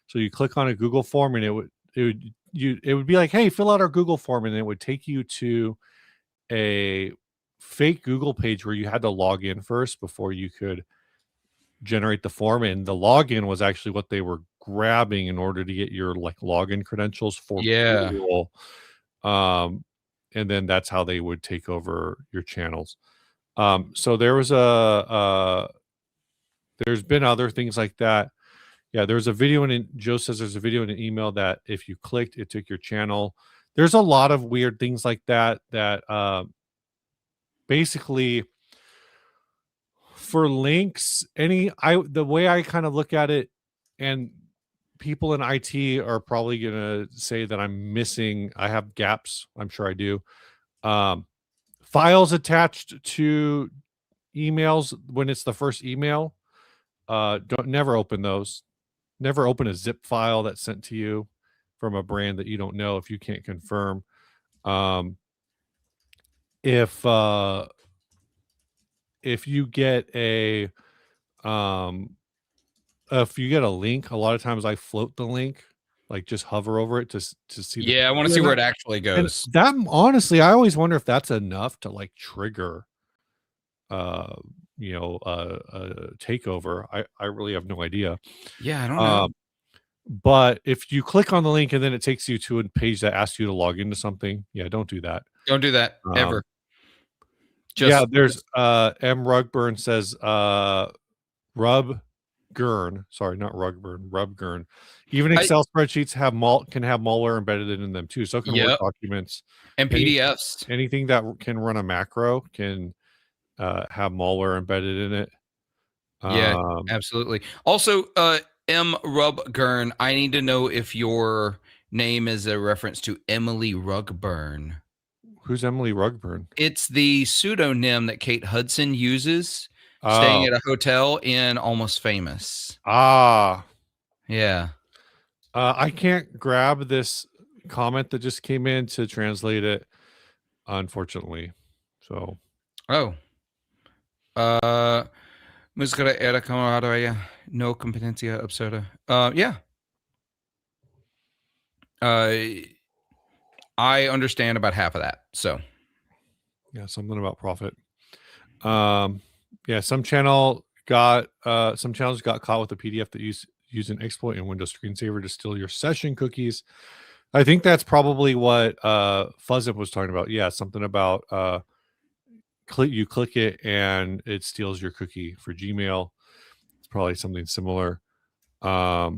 So you click on a Google form and it would be like, hey, fill out our Google form, and it would take you to a fake Google page where you had to log in first before you could generate the form, and the login was actually what they were grabbing in order to get your like login credentials for Google. And then that's how they would take over your channels. So there was there's been other things like that. Yeah, there's a video and Joe says there's a video in an email that if you clicked, it took your channel. There's a lot of weird things like that basically for links, the way I kind of look at it, and people in IT are probably gonna say that I have gaps. I'm sure I do. Files attached to emails when it's the first email, never open those. Never open a zip file that's sent to you from a brand that you don't know if you can't confirm. If you get a link, a lot of times I float the link, like just hover over it to see. Yeah, I want to see where it actually goes. And that honestly, I always wonder if that's enough to like trigger a takeover. I really have no idea. Yeah, I don't know. But if you click on the link and then it takes you to a page that asks you to log into something, yeah, don't do that. Don't do that ever. There's M. Rugburn says Rubgurn. Sorry, not Rugburn. Rubgurn. Even Excel spreadsheets can have malware embedded in them too. So can Word documents and PDFs. Anything that can run a macro can have malware embedded in it. Yeah, absolutely. Also, M. Rubgurn, I need to know if your name is a reference to Emily Rugburn. Who's Emily Rugburn? It's the pseudonym that Kate Hudson uses, staying at a hotel in Almost Famous. Yeah. I can't grab this comment that just came in to translate it, unfortunately. So Oh. Música era camaradería, no competencia absurda. Yeah. I understand about half of that. So yeah, something about profit. Yeah, some channels got caught with a PDF that use an exploit in Windows Screensaver to steal your session cookies. I think that's probably what Fuzzip was talking about. Yeah, something about you click it and it steals your cookie for Gmail. It's probably something similar. Yeah,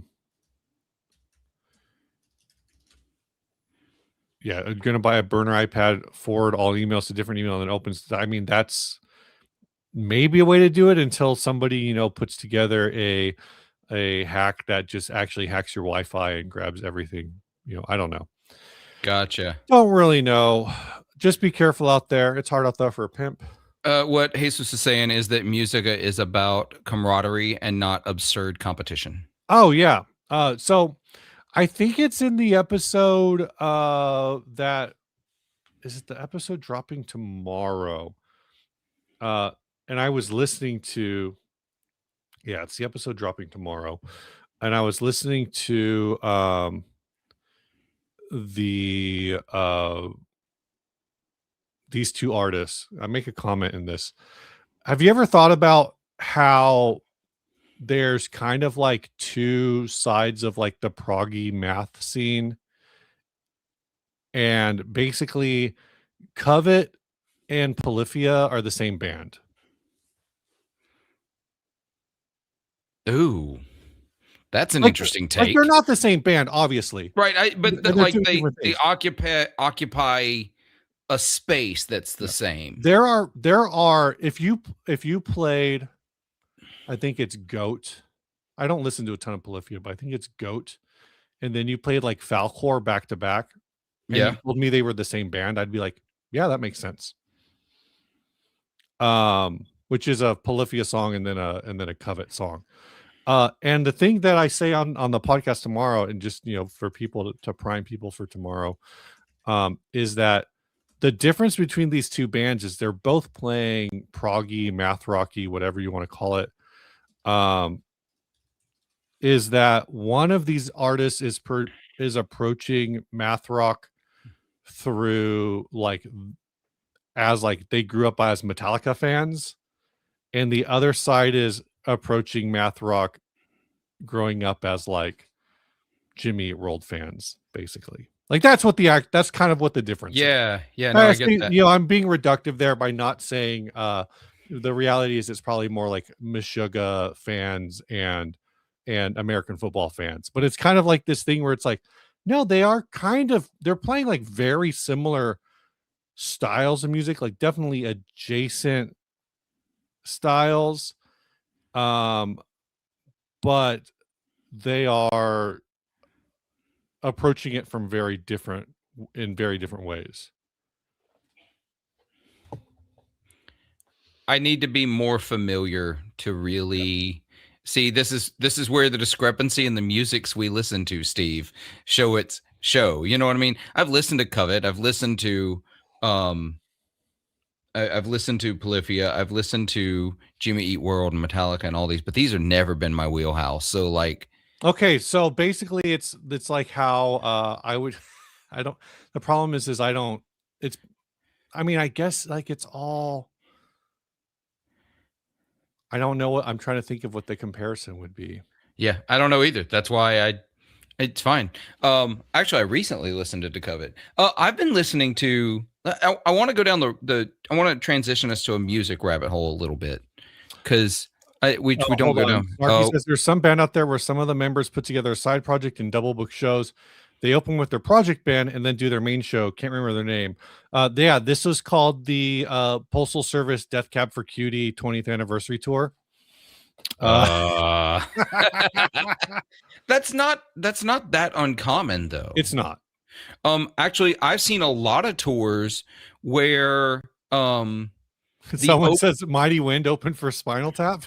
gonna buy a burner iPad, forward all emails to different email, and it opens. I mean, that's maybe a way to do it until somebody puts together a hack that just actually hacks your Wi-Fi and grabs everything. I don't know. gotcha. Don't really know. Just be careful out there. It's hard out there for a pimp. What Jesus is saying is that Musica is about camaraderie and not absurd competition. Oh yeah. So I think it's in the episode that is it the episode dropping tomorrow. And I was listening to it's the episode dropping tomorrow. And I was listening to the these two artists. I make a comment in this. Have you ever thought about how there's kind of like two sides of like the proggy math scene? And basically Covet and Polyphia are the same band. Ooh, that's an Like, interesting like take. they're not the same band, obviously. Right. But And they're like doing they different they things. occupy a space that's the Yeah. same. There are if you played, I think it's Goat. I don't listen to a ton of Polyphia, but I think it's Goat. And then you played like Falcor back to back, and you Yeah. told me they were the same band, I'd be like, yeah, that makes sense. Which is a Polyphia song and then a Covet song. And the thing that I say on the podcast tomorrow, and just for people to prime people for tomorrow, is that the difference between these two bands is they're both playing proggy, math rocky, whatever you want to call it. Is that one of these artists is approaching math rock through as they grew up as Metallica fans, and the other side is approaching math rock growing up as Jimmy Eat World fans, basically. That's that's kind of what the difference is. Yeah. No, I get that. I'm being reductive there by not saying the reality is it's probably more like Meshuggah fans and American football fans. But it's kind of like this thing where it's like, no, they're playing very similar styles of music, definitely adjacent styles. But they are approaching it from in very different ways. I need to be more familiar to really see. This is where the discrepancy in the musics we listen to, Steve, show. You know what I mean? I've listened to Covet. I've listened to I've listened to Polyphia. I've listened to Jimmy Eat World and Metallica and all these, but these have never been my wheelhouse. So okay, so basically it's like how I would I don't the problem is I don't it's I mean, I guess it's all I don't know what I'm trying to think of what the comparison would be. yeah, I don't know either. That's why it's fine. Actually, I recently listened to Covet. I've been listening to. I want to go down I want to transition us to a music rabbit hole a little bit because we don't go down. Marky says there's some band out there where some of the members put together a side project and double book shows. They open with their project band and then do their main show. Can't remember their name. Yeah, this was called the Postal Service Death Cab for Cutie 20th anniversary tour. That's not that uncommon though. It's not. Actually, I've seen a lot of tours where someone says Mighty Wind open for Spinal Tap.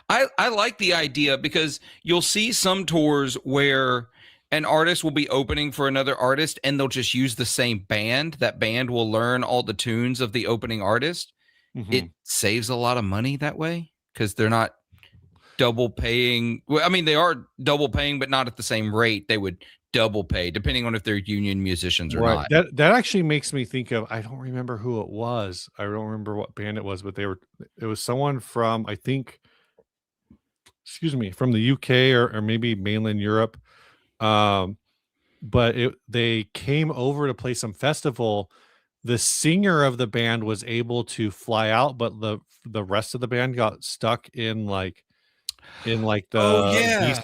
I like the idea because you'll see some tours where an artist will be opening for another artist and they'll just use the same band. That band will learn all the tunes of the opening artist. It Mhm. saves a lot of money that way because they're not double paying. Well, I mean, they are double paying, but not at the same rate they would double pay, depending on if they're union musicians or Right. not. That actually makes me think of, I don't remember who it was. I don't remember what band it was, but it was someone from, I think, excuse me, from the UK, or maybe mainland Europe. Um, but they came over to play some festival. The singer of the band was able to fly out, but the rest of the band got stuck in Oh the yeah,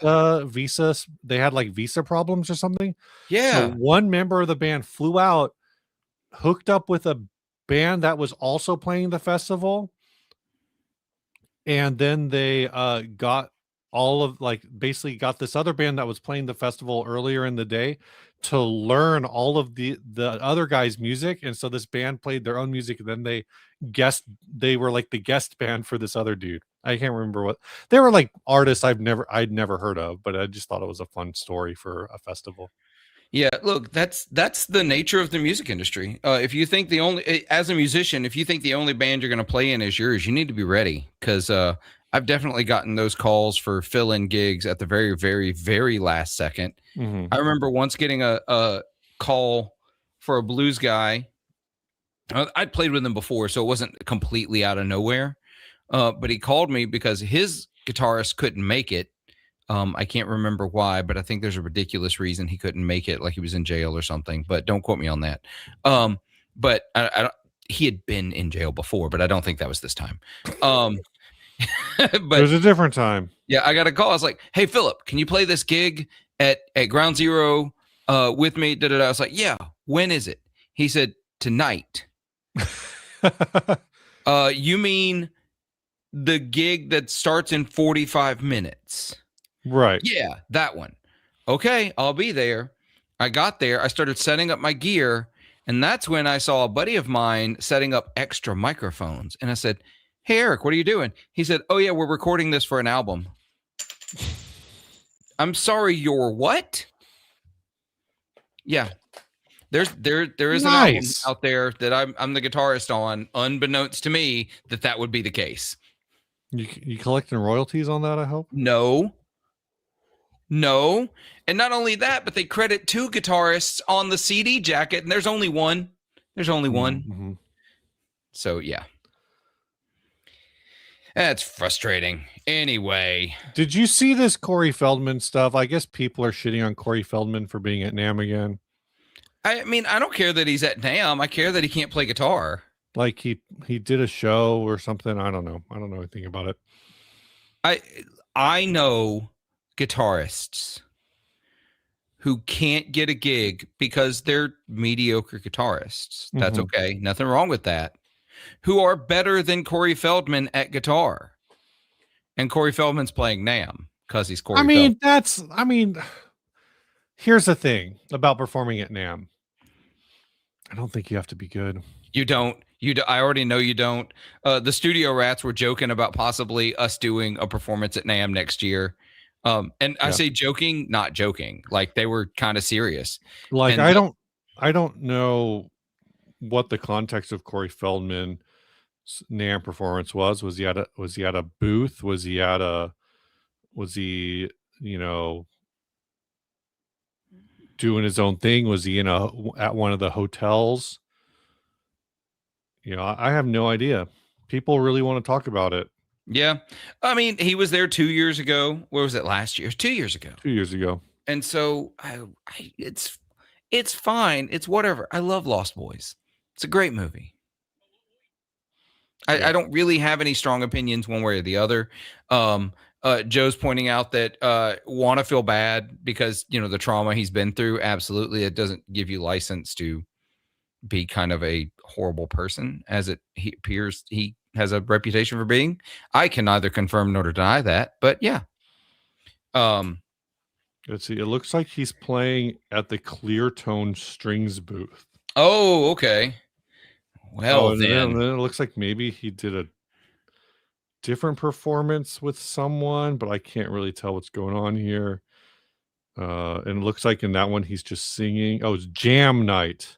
they had like visa problems or something. So yeah. one member of the band flew out, hooked up with a band that was also playing the festival, and then they got all of, like, basically got this other band that was playing the festival earlier in the day to learn all of the other guy's music. And so this band played their own music, and then they were like the guest band for this other dude. I can't remember what they were, like artists I'd never heard of, but I just thought it was a fun story for a festival. Yeah, look, that's the nature of the music industry. If you think the only, as a musician, if you think the only band you're going to play in is yours, you need to be ready because I've definitely gotten those calls for fill-in gigs at the very, very, very last second. Mhm. I remember once getting a call for a blues guy. I'd played with him before, so it wasn't completely out of nowhere. But he called me because his guitarist couldn't make it. I can't remember why, but I think there's a ridiculous reason he couldn't make it, like he was in jail or something. But don't quote me on that. But I don't, he had been in jail before, but I don't think that was this time. It But was a different time. yeah, I got a call. I was like, "Hey, Philip, can you play this gig at Ground Zero with me?" Da, da, da. I was like, "Yeah, when is it?" He said, "Tonight." You mean the gig that starts in 45 minutes? Right. Yeah, that one. Okay, I'll be there. I got there. I started setting up my gear. And that's when I saw a buddy of mine setting up extra microphones. And I said, "Hey, Eric, what are you doing?" He said, "Oh, yeah, we're recording this for an album." I'm sorry, you're what? Yeah. There is an album Nice. out there that I'm the guitarist on, unbeknownst to me that would be the case. You collecting royalties on that, I hope? No, no. And not only that, but they credit two guitarists on the CD jacket, and there's only one. There's only one. Mhm. So yeah. That's frustrating. Anyway, Did you see this Corey Feldman stuff? I guess people are shitting on Corey Feldman for being at NAMM again. I mean, I don't care that he's at NAMM. I care that he can't play guitar. Like he did a show or something. I don't know. I don't know anything about it. I I know guitarists who can't get a gig because they're mediocre guitarists. That's Mhm. okay. Nothing wrong with that. Who are better than Corey Feldman at guitar. And Corey Feldman's playing NAMM because he's I Corey Feldman. mean, here's the thing about performing at NAMM. I don't think you have to be good. You don't. I already know you don't. The Studio Rats were joking about possibly us doing a performance at NAMM next year. And I Yeah. say joking, not joking. Like they were kind of serious. Like And I don't know what the context of Corey Feldman's NAMM performance was. Was he at a booth? Was he, you know, doing his own thing? Was he at one of the hotels? I have no idea. People really want to talk about it. yeah, I mean, he was there 2 years ago. Where was it last year? 2 years ago. 2 years ago. And so it's fine. It's whatever. I love Lost Boys. It's a great movie. Yeah. I don't really have any strong opinions one way or the other. Joe's pointing out that want to feel bad because the trauma he's been through. Absolutely, it doesn't give you license to be kind of a horrible person, as he appears he has a reputation for being. I can neither confirm nor deny that, but yeah. Let's see. It looks like he's playing at the Clear Tone Strings booth. Oh, okay. Oh, Well and then then, it looks like maybe he did different performance with someone, but I can't really tell what's going on here. And it looks like in that one he's just singing. Oh, it's Jam Night,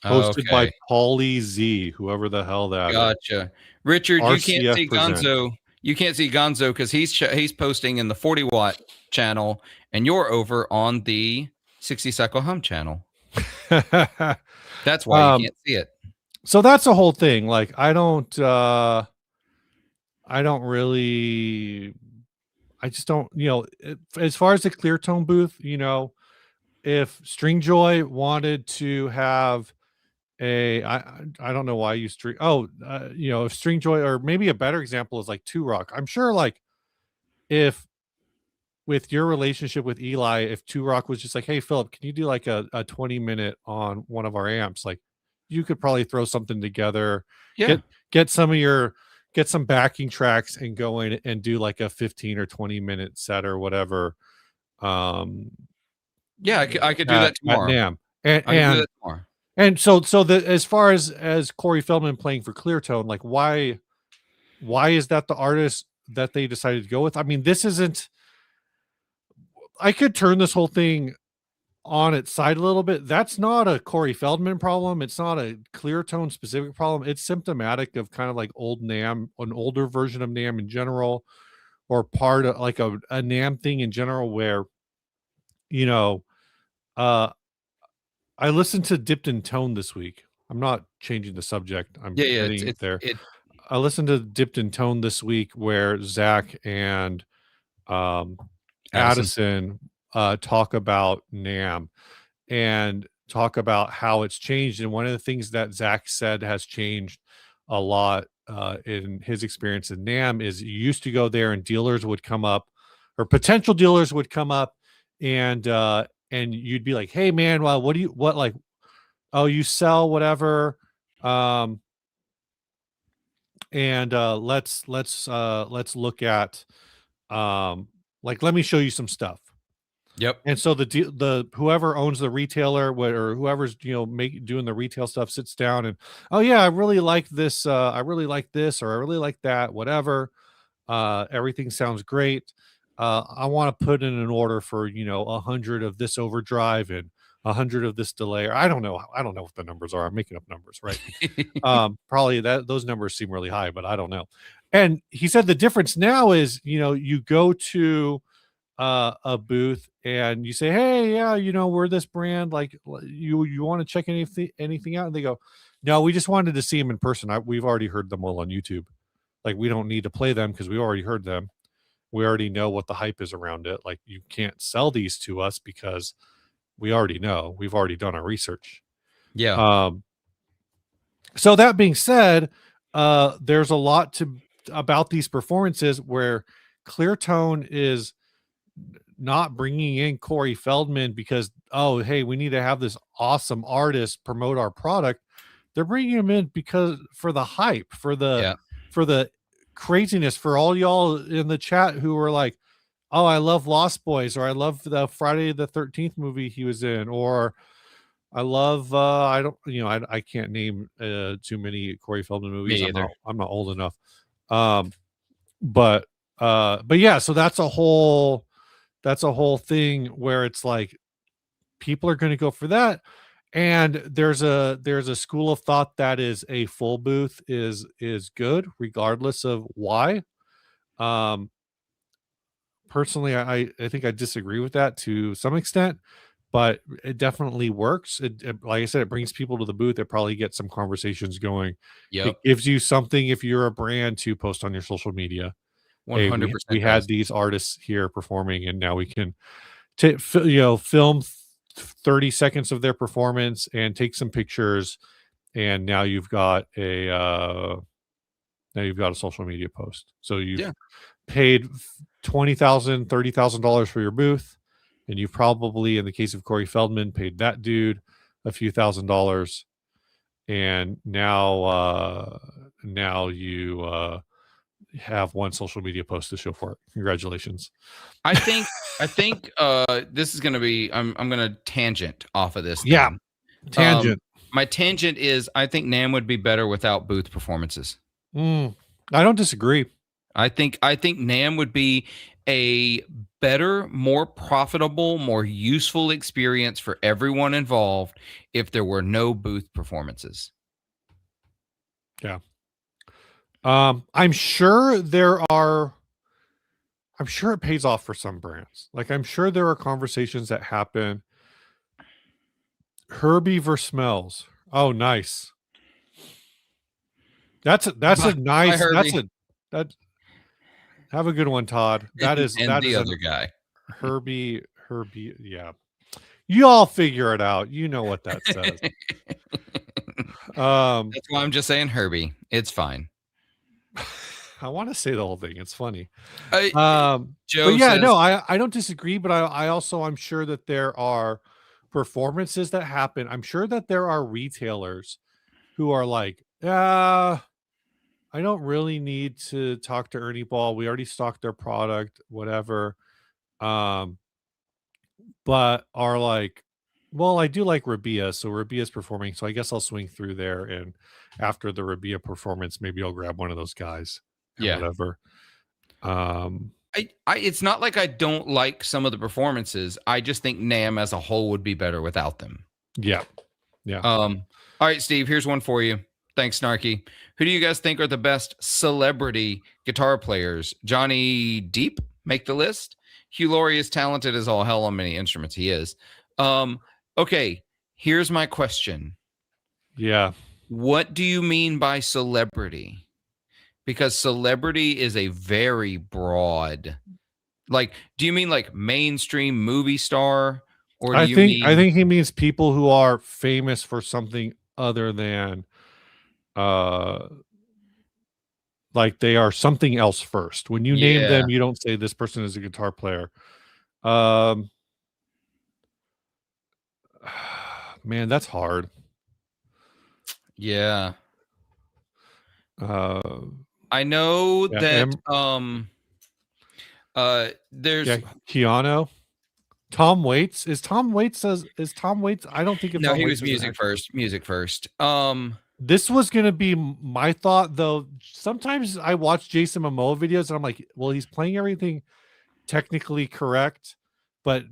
hosted by Okay. Paulie Z, whoever the hell that is. Gotcha. Richard, you can't RCF see presents. Gonzo. You can't see Gonzo because he's posting in the 40-watt channel, and you're over on the 60 cycle hum channel. That's why you can't see it. So that's the whole thing. Like, I don't really, I just don't, as far as the clear tone booth, if Stringjoy wanted to have I don't know why you string, if Stringjoy, or maybe a better example is like Two Rock. I'm sure, like, if with your relationship with Eli, if Two Rock was just like, hey, Philip, can you do like a 20-minute on one of our amps? Like, you could probably throw something together, Yeah. get some backing tracks and go in and do like a 15 or 20-minute set or whatever. Yeah, I could do that At tomorrow. NAMM. I could do that tomorrow. And so the, as far as Corey Feldman playing for Cleartone, like, why is that the artist that they decided to go with? I mean, this isn't, I could turn this whole thing on its side a little bit. That's not a Corey Feldman problem. It's not a Cleartone specific problem. It's symptomatic of kind of like old NAMM, an older version of NAMM in general, or part of like a NAMM thing in general, where, uh, I listened to Dipped in Tone this week. I'm not changing the subject. I'm Yeah. putting it there. I listened to Dipped in Tone this week where Zach and Addison talk about NAMM and talk about how it's changed. And one of the things that Zach said has changed a lot in his experience in NAMM is you used to go there and dealers would come up, or potential dealers would come up, and you'd be like, hey man, well, what like, oh, you sell whatever, and let's look at, like, let me show you some stuff. Yep. And so the whoever owns the retailer, or whoever's doing the retail stuff, sits down and, oh yeah, I really like this, I really like this, or I really like that, whatever. Everything sounds great. I want to put in an order for 100 of this overdrive and 100 of this delay. Or I don't know what the numbers are. I'm making up numbers, right? Probably those numbers seem really high, but I don't know. And he said the difference now is, you go to a booth and you say, hey, yeah, we're this brand, like, you want to check anything out? And they go, no, we just wanted to see them in person. We've already heard them all on YouTube. Like, we don't need to play them because we already heard them. We already know what the hype is around it. Like, you can't sell these to us because we already know. We've already done our research. Yeah. So that being said, there's a lot about these performances where Cleartone is not bringing in Corey Feldman because, oh, hey, we need to have this awesome artist promote our product. They're bringing him in because for the hype, for the craziness, for all y'all in the chat who were like, oh, I love Lost Boys, or I love the Friday the 13th movie he was in, or I love I can't name too many Corey Feldman movies. I'm not old enough. But yeah, so that's a whole thing where it's like people are going to go for that. And there's a school of thought that is a full booth is good regardless of why. Personally, I think I disagree with that to some extent, but it definitely works. It, like I said, it brings people to the booth. It probably gets some conversations going. Yep. It gives you something, if you're a brand, to post on your social media. 100%. Hey, we had these artists here performing, and now we can film 30 seconds of their performance and take some pictures, and now you've got a social media post. So you've paid $20,000, $30,000 for your booth, and you've probably, in the case of Corey Feldman, paid that dude a few $1,000s, and now you have one social media post to show for it. Congratulations. I think this is going to be, I'm going to tangent off of this. Yeah. Tangent. My tangent is, I think NAMM would be better without booth performances. I don't disagree. I think NAMM would be a better, more profitable, more useful experience for everyone involved if there were no booth performances. Yeah. I'm sure I'm sure it pays off for some brands. Like I'm sure there are conversations that happen. Herbie versus Smells. Oh, nice. That's a Bye, bye, nice. Herbie, That have a good one, Todd. and That the is other an guy. Herbie. Yeah, you all figure it out. You know what that says. Um, That's why I'm just saying Herbie. It's fine. I want to say the whole thing. It's funny. I, But Joe yeah, says, no, I don't disagree. But I also I'm sure that there are performances that happen. I'm sure that there are retailers who are like, I don't really need to talk to Ernie Ball. We already stocked their product, whatever. Um, but are like, well, I do like Rabia, so Rabia's performing, so I guess I'll swing through there, and after the Rabia performance, maybe I'll grab one of those guys and yeah. whatever. Um, It's not like I don't like some of the performances. I just think NAMM as a whole would be better without them. yeah, yeah. All right, Steve, here's one for you. Thanks, Snarky. Who do you guys think are the best celebrity guitar players? Johnny Deep make the list. Hugh Laurie is talented as all hell on many instruments. He is. Okay, here's my question. Yeah. What do you mean by celebrity? Because celebrity is a very broad. Like, do you mean like mainstream movie star, or do you I mean think he means people who are famous for something other than uh like they are something else first. When you name yeah, them, you don't say this person is a guitar player. Um man, that's hard. yeah. Uh I know yeah, that yeah, there's Keanu. Tom Waits. Is Tom Waits? I don't think of no, Tom he Waits was as an music actor. first, music first. This was gonna be my thought though. Sometimes I watch Jason Momoa videos and I'm like, well, he's playing everything technically correct, but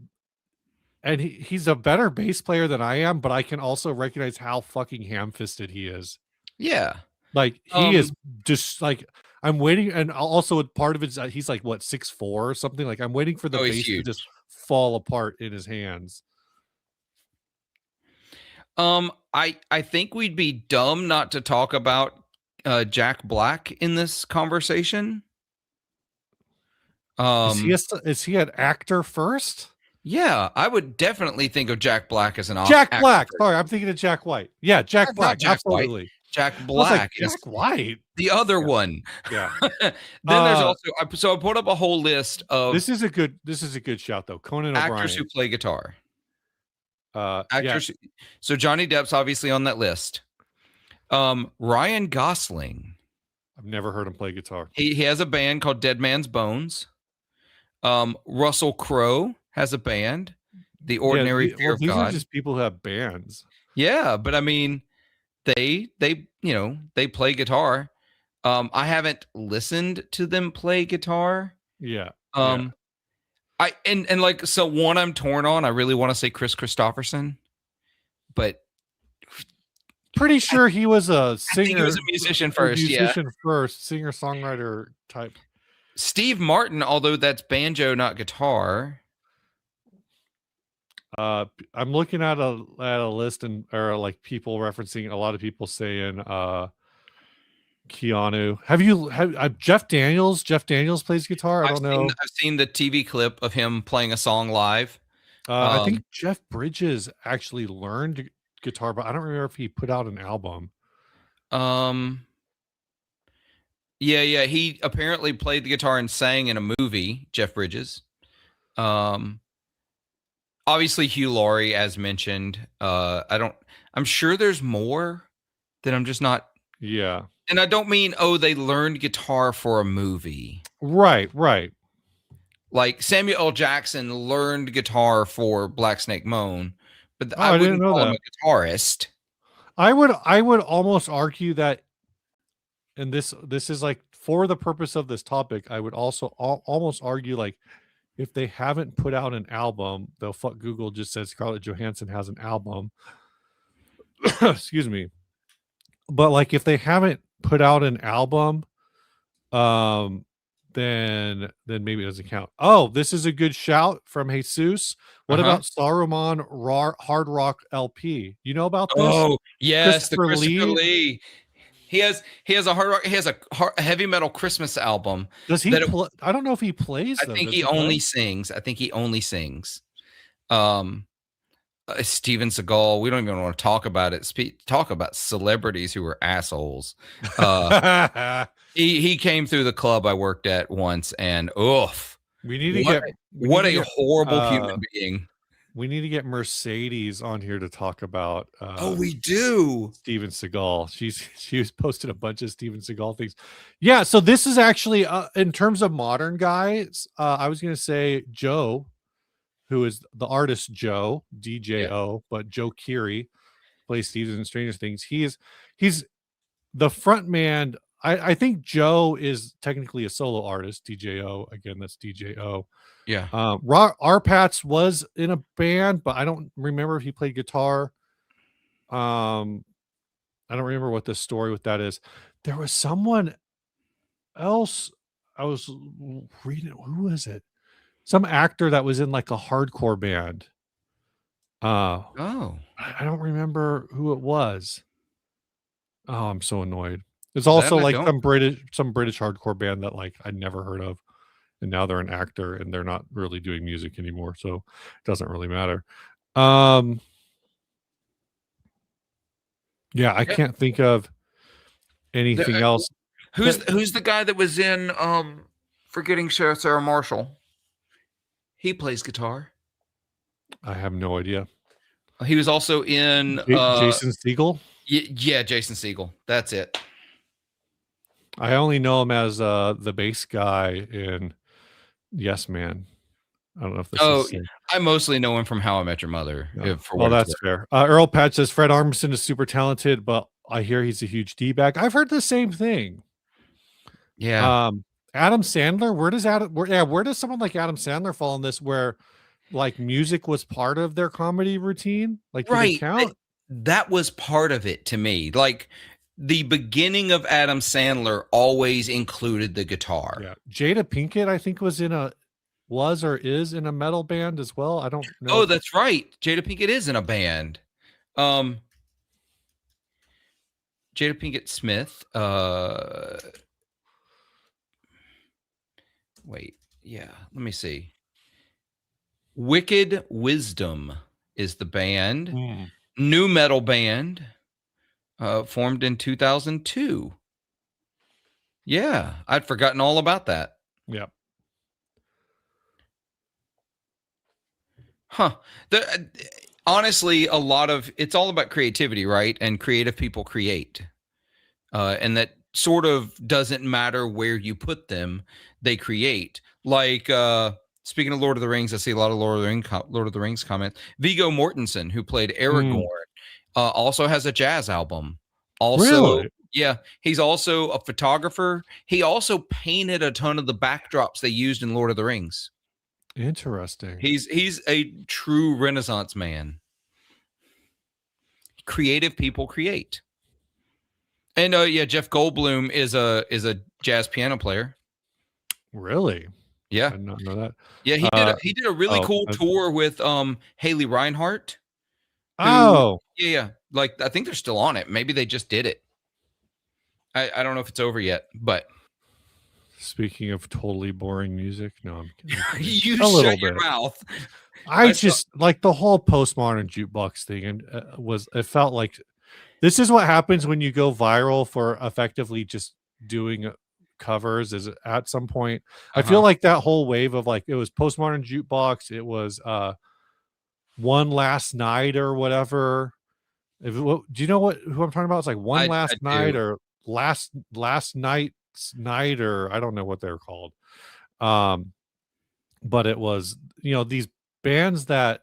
and he's a better bass player than I am, but I can also recognize how fucking ham-fisted he is. Yeah. Like he is Um just like I'm waiting, and also part of it is he's like what 6'4" or something. Like I'm waiting for the oh, he's bass to just huge. fall apart in his hands. I think we'd be dumb not to talk about Jack Black in this conversation. Um Is he an actor first? yeah, I would definitely think of Jack Black as an Jack actor Black. Sorry, I'm thinking of Jack White. Yeah, Jack Not Black. Jack White. Absolutely. Jack I was like, Black Jack is White. the other Yeah, one. yeah. Then there's also so I put up a whole list of This is a good shout though. Conan actors who O'Brien. play guitar. Yeah, Actors. So Johnny Depp's obviously on that list. Ryan Gosling. I've never heard him play guitar. He has a band called Dead Man's Bones. Russell Crowe has a band, The Yeah, Ordinary Fear well, of these are God. just people who have bands. Yeah, but I mean, they play guitar. I haven't listened to them play guitar. Yeah, yeah. Um, I and like so one I'm torn on. I really want to say Chris Christopherson, but Pretty I, sure he was a I think he was singer, a musician first. Yeah, singer songwriter type. Steve Martin, although that's banjo, not guitar. I'm looking at a list and or like people referencing a lot of people saying Keanu. Have Jeff Daniels? Jeff Daniels plays guitar. I don't know. I've seen the TV clip of him playing a song live. I think Jeff Bridges actually learned guitar, but I don't remember if he put out an album. Um, yeah. He apparently played the guitar and sang in a movie. Jeff Bridges. Um, obviously Hugh Laurie, as mentioned. I'm sure there's more that I'm just not. Yeah. And I don't mean they learned guitar for a movie. Right. Like Samuel L. Jackson learned guitar for Black Snake Moan, but Oh, I I didn't wouldn't know call him that. a guitarist. I would almost argue that, and this is like for the purpose of this topic, I would also almost argue like if they haven't put out an album, they'll fuck Google just says Scarlett Johansson has an album. Excuse me. But like if they haven't put out an album, um, then maybe it doesn't count. Oh, this is a good shout from Jesus. What Uh-huh. about Saruman Hard Rock LP? You know about this? Oh, yes, the Christopher Christopher Lee. Lee. He has a hard rock, he has a heavy metal Christmas album Does he that play? I don't know if he plays I though. think Does he he play? only sings. I think he only sings. Um, Steven Seagal. We don't even want to talk about it. Talk about celebrities who are assholes. He came through the club I worked at once, and oof, we need to what get we need what to a get horrible human being. we need to get Mercedes on here to talk about Oh, we do. Steven Seagal. She was posted a bunch of Steven Seagal things. Yeah, so this is actually in terms of modern guys, I was gonna say Joe, who is the artist Joe, Yeah, DJO, but Joe Keery plays Steven in Stranger Things. He's the front man. I think Joe is technically a solo artist, DJO. Again, that's DJO. yeah. Arpats was in a band, but I don't remember if he played guitar. I don't remember what the story with that is. There was someone else I was reading. Who was it? Some actor that was in like a hardcore band. Oh, I don't remember who it was. Oh, I'm so annoyed. It's that also I like don't. some British hardcore band that like I'd never heard of, and now they're an actor and they're not really doing music anymore, so it doesn't really matter. Um, yeah, I Yeah. can't think of anything else. Who's the guy that was in forgetting Sarah Marshall? He plays guitar. I have no idea. He was also in Jason Segel. yeah, Jason Segel. That's it. I only know him as the bass guy in Yes Man. I don't know if this Oh, is the same. I mostly know him from How I Met Your Mother, No. for Well, what it's that's worth. fair. Earl Patch says Fred Armisen is super talented, but I hear he's a huge D-bag. I've heard the same thing. Yeah. Adam Sandler, where does someone like Adam Sandler fall in this where like music was part of their comedy routine? Like, did it Right. count? That was part of it to me. Like the beginning of Adam Sandler always included the guitar. Yeah. Jada Pinkett, I think, was or is in a metal band as well. I don't know. Oh, that's right. Jada Pinkett is in a band. Jada Pinkett Smith. Wait. Yeah. Let me see. Wicked Wisdom is the band. New metal band. Formed in 2002. Yeah, I'd forgotten all about that. Yeah. Huh. Honestly, a lot of it's all about creativity, right? And creative people create. And that sort of doesn't matter where you put them, they create. Like speaking of Lord of the Rings, I see a lot of Lord of the Rings comments. Viggo Mortensen, who played Aragorn, also has a jazz album. Also, Really? yeah, he's also a photographer. He also painted a ton of the backdrops they used in Lord of the Rings. Interesting. He's a true Renaissance man. Creative people create. And yeah, Jeff Goldblum is a jazz piano player. Really? Yeah, I did not know that. yeah. He did a really cool tour with Haley Reinhart. Oh, yeah. Like I think they're still on it. Maybe they just did it. I don't know if it's over yet, but speaking of totally boring music, no, I'm kidding. you A little shut your bit. mouth. I just like the whole postmodern jukebox thing, and it felt like this is what happens when you go viral for effectively just doing covers. Is at some point, I feel like that whole wave of like it was postmodern jukebox, it was One Last Night or whatever. Do you know who I'm talking about? It's like One Last Night or last night's night, or I don't know what they're called. But it was, these bands that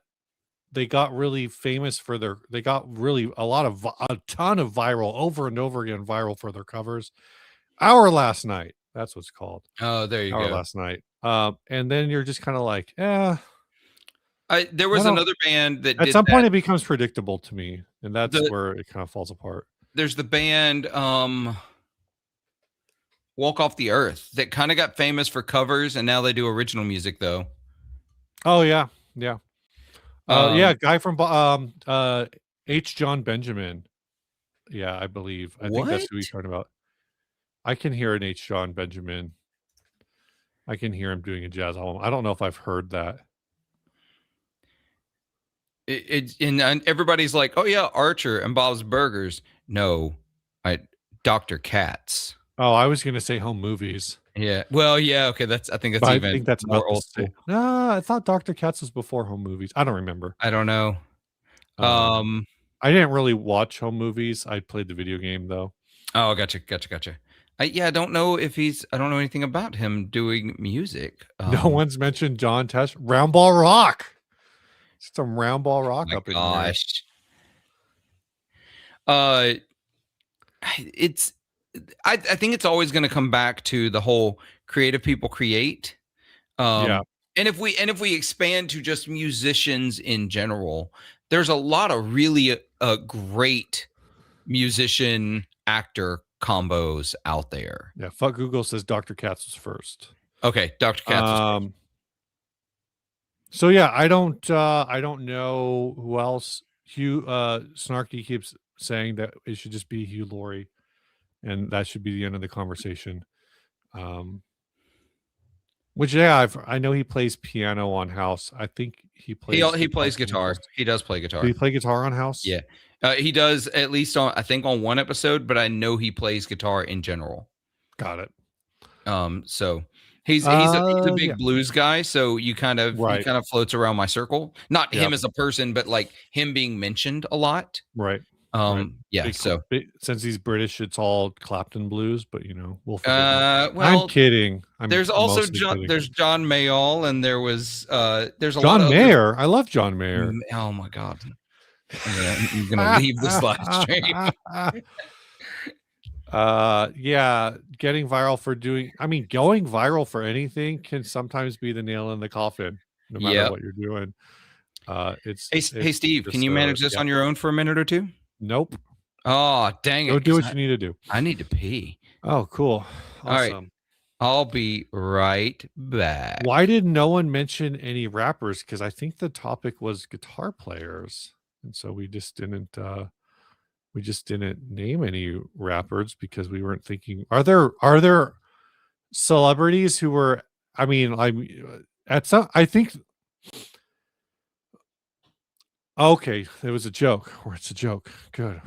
they got really famous for they got really a ton of viral over and over again viral for their covers. Our Last Night, That's what's called. Oh, there you Hour go. last night. And then you're just kind of like, There I was don't. another band that At did some that. point, it becomes predictable to me, and that's The where it kind of falls apart. There's the band Walk Off the Earth that kind of got famous for covers, and now they do original music though. Oh yeah, yeah, yeah. Um, Guy from H. John Benjamin. Yeah, I believe. I think that's what? who you're talking about. I can hear an H. John Benjamin. I can hear him doing a jazz album. I don't know if I've heard that. And everybody's like, "Oh yeah, Archer and Bob's Burgers." No, I Dr. Katz. Oh, I was gonna say Home Movies, Yeah. Well, yeah. Okay. I think that's but I even think that's more about the old same. school. I thought Dr. Katz was before Home Movies. I don't remember. I don't know. Um, Um. I didn't really watch Home Movies. I played the video game though. Oh, gotcha. I don't know if he's. I don't know anything about him doing music. No one's mentioned John Tesh. Round Ball Rock. Some round ball rock My up in here. gosh. Uh, it's. I think it's always going to come back to the whole creative people create. Yeah. And if we expand to just musicians in general, there's a lot of really great musician actor combos out there. Yeah. Fuck Google says Dr. Katz was first. Okay, Dr. Katz was first. So yeah, I don't know who else. Hugh Snarky keeps saying that it should just be Hugh Laurie, and that should be the end of the conversation. Which yeah, I know he plays piano on House. I think he plays He plays guitar. He does play guitar. Do he play guitar on House? Yeah. He does, at least on, I think, on one episode, but I know he plays guitar in general. Got it. So he's a big blues guy, so he kind of floats around my circle. Not him as a person, but like him being mentioned a lot. Right. Yeah. Since he's British, it's all Clapton blues, but we'll forget. Well, I'm kidding. There's also there's John Mayall, and there's a John lot of Mayer. I love John Mayer. Oh my god. Yeah, I'm gonna leave this live stream. Yeah, getting viral for going viral for anything can sometimes be the nail in the coffin, no matter what you're doing. Hey Steve, can you manage this on your own for a minute or two? Nope. Oh, dang it. Go do what you need to do. I need to pee. Oh, cool. Awesome. All right. I'll be right back. Why did no one mention any rappers? Because I think the topic was guitar players. And so we just didn't name any rappers because we weren't thinking. Are there celebrities who were? I think. Okay, it was a joke, or it's a joke. Good.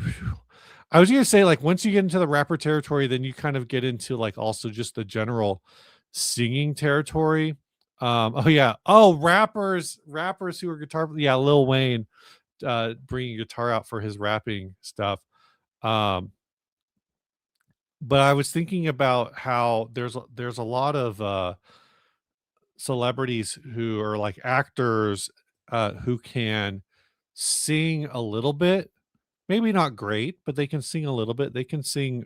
I was gonna say, like, once you get into the rapper territory, then you kind of get into like also just the general singing territory. Rappers who are guitar. Yeah, Lil Wayne. Bringing guitar out for his rapping stuff. But I was thinking about how there's a lot of celebrities who are like actors who can sing a little bit, maybe not great, but they can sing a little bit. They can sing,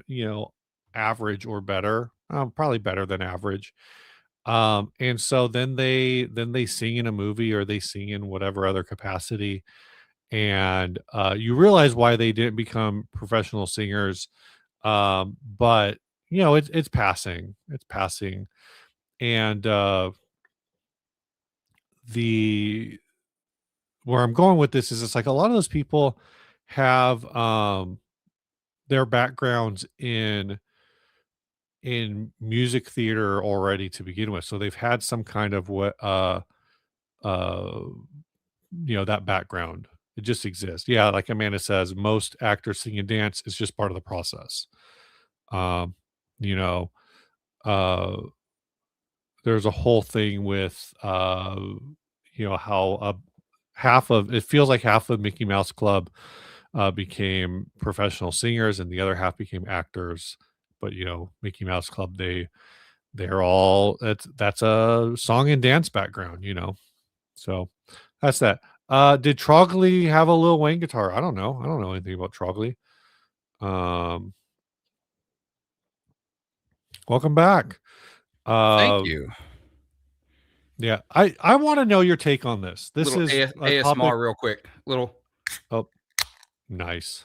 average or better, probably better than average. And so then they sing in a movie or they sing in whatever other capacity, and you realize why they didn't become professional singers. But it's passing, and the where I'm going with this is it's like a lot of those people have their backgrounds in music theater already to begin with, so they've had some kind of that background. It just exists. Yeah, like Amanda says, most actors sing and dance is just part of the process. You know, there's a whole thing with how it feels like half of Mickey Mouse Club became professional singers and the other half became actors. But Mickey Mouse Club, they're all that's a song and dance background, So that's that. Did Trogley have a Lil Wayne guitar? I don't know. I don't know anything about Trogley. Welcome back. Thank Uh, you. yeah, I want to know your take on this. This Little is a topic. ASMR real quick. Little. Oh, nice.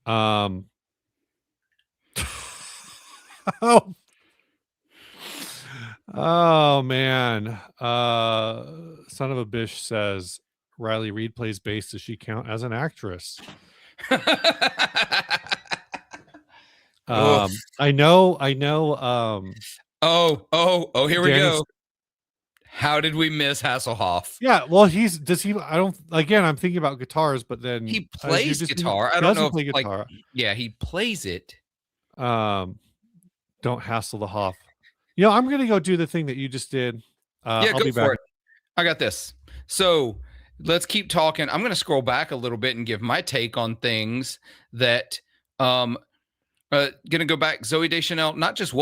Um, oh, oh man. Son of a bitch says Riley Reed plays bass. Does she count as an actress? Oh, I know. here we Danny. go. How did we miss Hasselhoff? Yeah, well, does he? I don't. Again, I'm thinking about guitars, but then He as you plays just guitar. I don't does know he if play like, guitar? yeah, he plays it. Um, don't hassle the Hoff. You know, I'm gonna go do the thing that you just did. Yeah, I'll go be back. for it. I got this. So let's keep talking. I'm going to scroll back a little bit and give my take on things that gonna go back. Zoe Deschanel not just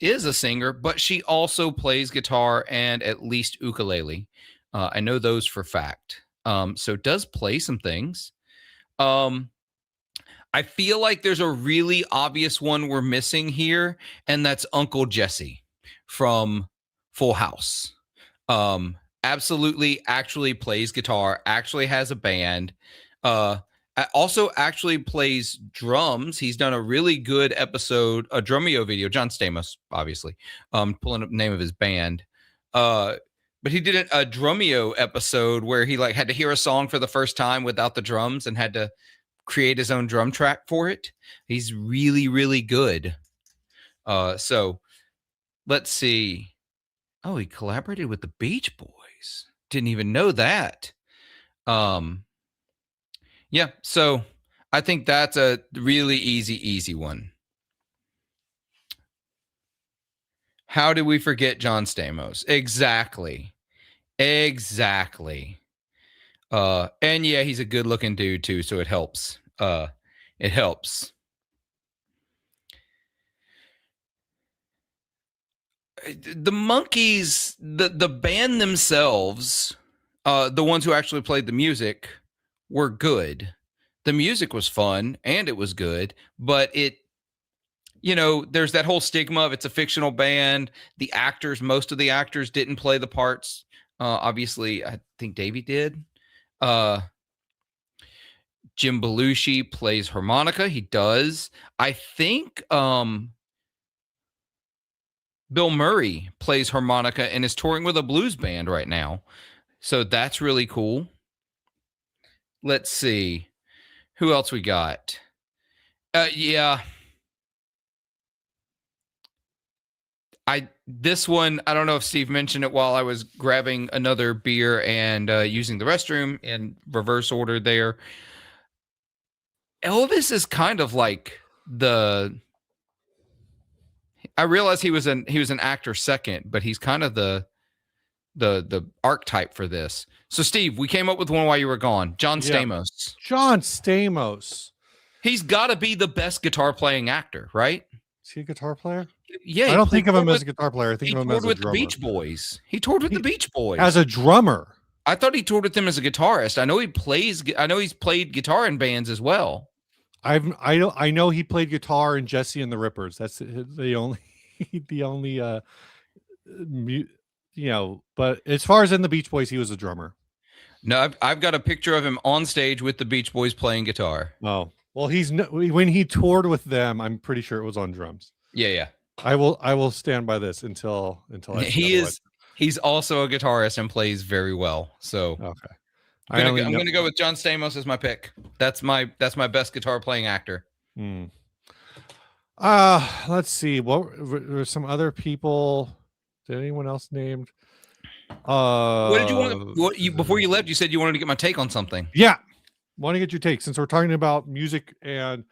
is a singer, but she also plays guitar and at least ukulele. I know those for fact. So does play some things. Um, I feel like there's a really obvious one we're missing here, and that's Uncle Jesse from Full House. Absolutely actually plays guitar, actually has a band. Also actually plays drums. He's done a really good episode, a Drumeo video, John Stamos, obviously. Pulling up the name of his band. But he did a Drumeo episode where he like had to hear a song for the first time without the drums and had to create his own drum track for it. He's really, really good. So let's see. Oh, he collaborated with the Beach Boys. Didn't even know that. Yeah, so I think that's a really easy one. How did we forget John Stamos? Exactly. And yeah, he's a good looking dude too, so it helps. It helps. The Monkees, the band themselves, the ones who actually played the music, were good. The music was fun and it was good, but there's that whole stigma of it's a fictional band. Most of the actors didn't play the parts. Obviously, I think Davey did. Jim Belushi plays harmonica. He does. I think Bill Murray plays harmonica and is touring with a blues band right now. So that's really cool. Let's see. Who else we got? Yeah. This one, I don't know if Steve mentioned it while I was grabbing another beer and using the restroom in reverse order there. Elvis is kind of like I realize he was an actor second, but he's kind of the archetype for this. So Steve, we came up with one while you were gone. John Stamos. John Stamos. He's got to be the best guitar playing actor, right? Is he a guitar player? Yeah, I don't think of him as a guitar player. I think he of him toured as a with the drummer. Beach Boys. He toured with the Beach Boys as a drummer. I thought he toured with them as a guitarist. I know he's played guitar in bands as well. I know he played guitar in Jesse and the Rippers. That's the only but as far as in the Beach Boys, he was a drummer. No, I've got a picture of him on stage with the Beach Boys playing guitar. Oh, well, when he toured with them, I'm pretty sure it was on drums. Yeah. I will stand by this until he's also a guitarist and plays very well. So okay. I'm gonna go with John Stamos as my pick. That's my best guitar playing actor. Let's see. What were some other people? Did anyone else named? What did you want? Before you left, you said you wanted to get my take on something. Yeah, want to get your take since we're talking about music and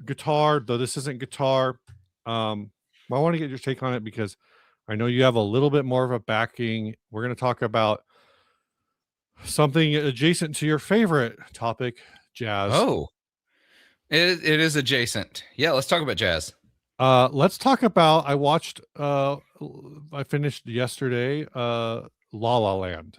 guitar. Though this isn't guitar, I want to get your take on it because I know you have a little bit more of a backing. We're going to talk about something adjacent to your favorite topic, jazz. Oh, it is adjacent. Yeah, let's talk about jazz. Let's talk about. I finished yesterday. La La Land.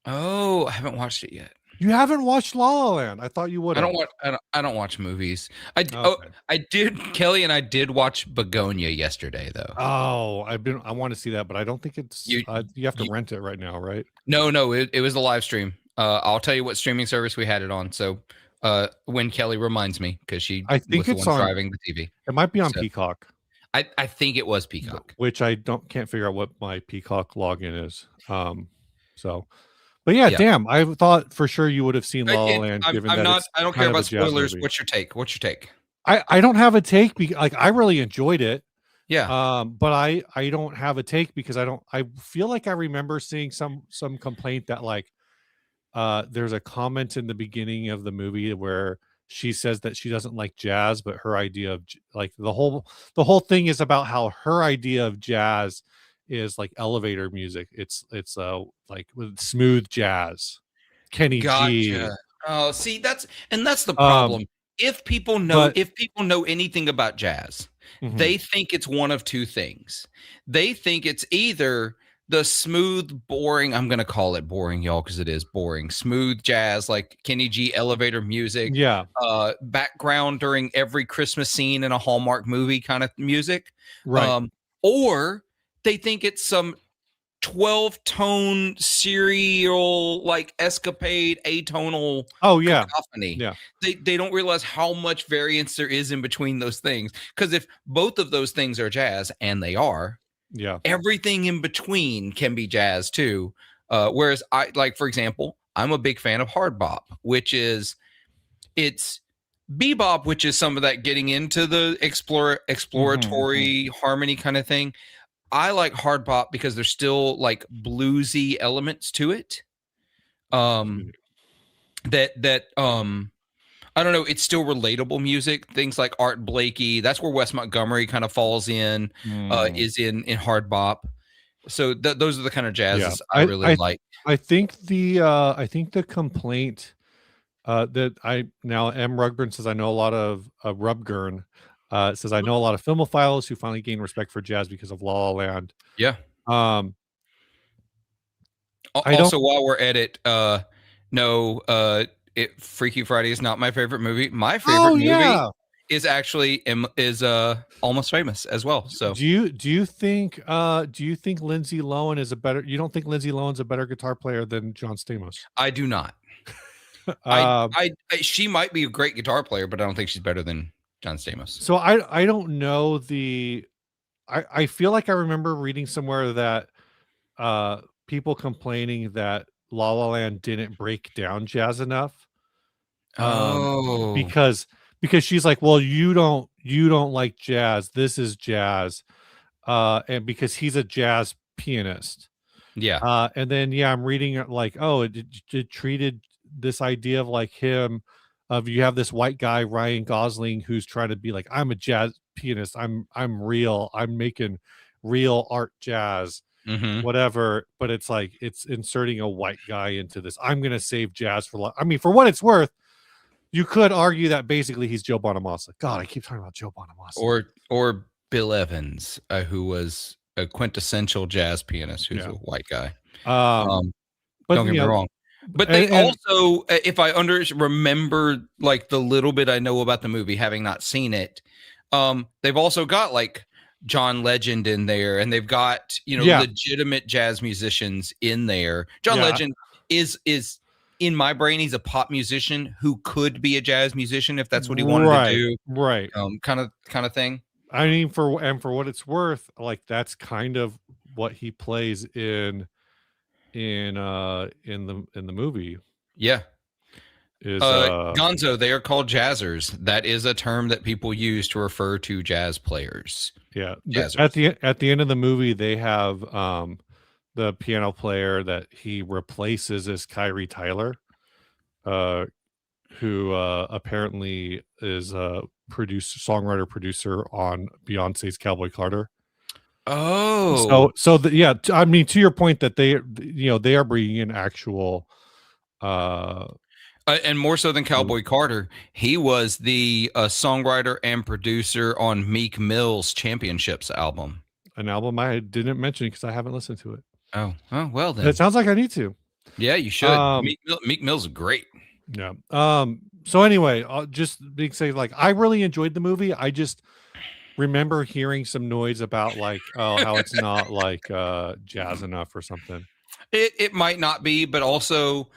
Oh, I haven't watched it yet. You haven't watched La La Land. I thought you would I don't have. watch. I don't watch movies. Okay. I did. Kelly and I did watch Begonia yesterday, though. Oh, I want to see that, but I don't think it's You, you have to you rent it right now, right? no, it was a live stream. I'll tell you what streaming service we had it on. So, when Kelly reminds me, because she I think was the it's one on driving the TV. it might be on So Peacock, I think it was Peacock. which I can't figure out what my Peacock login is. So but yeah, Yeah. damn, I thought for sure you would have seen La La Land given I'm that not. it's I don't care kind of a about jazz spoilers. movie. What's your take? What's your take? I don't have a take like I really enjoyed it. Yeah. But I don't have a take because I feel like I remember seeing some complaint that like there's a comment in the beginning of the movie where she says that she doesn't like jazz, but her idea of like the whole thing is about how her idea of jazz is like elevator music. It's like with smooth jazz, Kenny G. Gotcha. Oh, see, that's the Um, problem. but If people know anything about jazz, mhm, they think it's one of two things. They think it's either the smooth, boring, I'm going to call it boring, y'all, because it is boring, smooth jazz, like Kenny G elevator music, yeah, background during every Christmas scene in a Hallmark movie kind of music. right. Um, or they think it's some 12 tone serial like escapade atonal Oh yeah, cacophony. yeah, They don't realize how much variance there is in between those things, because if both of those things are jazz, and they are, yeah. everything in between can be jazz too. Whereas I, like, for example, I'm a big fan of hard bop, which is, it's bebop, which is some of that getting into the Mhm, mhm. exploratory harmony kind of thing. I like hard bop because there's still like bluesy elements to it. Um, that I don't know, it's still relatable music. Things like Art Blakey, that's where Wes Montgomery kind of falls in, Mm. is in hard bop. So those are the kind of Yeah. jazzes I really like. I think the complaint that I now M. Rugburn says I know a lot of Rubgurn says I know a lot of filmophiles who finally gained respect for jazz because of La La Land. Yeah. Um, I don't. Also, while we're at it, no, Freaky Friday is not my favorite movie. My favorite Oh movie yeah. is actually Almost Famous as well. So Do you think Lindsay Lohan is a better? You don't think Lindsay Lohan's a better guitar player than John Stamos? I do not. Um, She might be a great guitar player, but I don't think she's better than John Stamos. so I don't know the. I feel like I remember reading somewhere that people complaining that La La Land didn't break down jazz enough. Um, Oh, because she's like, "Well, you don't like jazz. This is jazz." And because he's a jazz pianist. yeah. And then yeah, I'm reading it like, oh, it treated this idea of like him of you have this white guy, Ryan Gosling, who's trying to be like, I'm a jazz pianist. I'm real. I'm making real art jazz Hmm. whatever, but it's like it's inserting a white guy into this. I'm gonna save jazz for I mean, for what it's worth, you could argue that basically he's Joe Bonamassa. God, I keep talking about Joe Bonamassa. Or Bill Evans, who was a quintessential jazz pianist, who's Yeah. a white guy. Um, Um, but don't get you me know, wrong. But they and also, if I remember like the little bit I know about the movie, having not seen it, they've also got like John Legend in there, and they've got, yeah, legitimate jazz musicians in there. John yeah, Legend is in my brain, he's a pop musician who could be a jazz musician if that's what he wanted to right, do, right. kind of thing. I mean, for what it's worth, like that's kind of what he plays in the movie Yeah. is Gonzo, they are called jazzers. That is a term that people use to refer to jazz players. yeah. Jazzers. At the end of the movie, they have the piano player that he replaces is Kyrie Tyler, uh, who apparently is a songwriter producer on Beyonce's Cowboy Carter. Oh, Yeah, I mean, to your point that they are bringing in actual uh and more so than Cowboy Carter, he was the songwriter and producer on Meek Mill's Championships album. an album I didn't mention because I haven't listened to it. Oh, well It then. sounds like I need to. Yeah, you should. Um, Meek Mill's great. yeah. So anyway, I'll just big say like I really enjoyed the movie. I just remember hearing some noise about like, oh, how it's not like jazz enough or something. It might not be, but also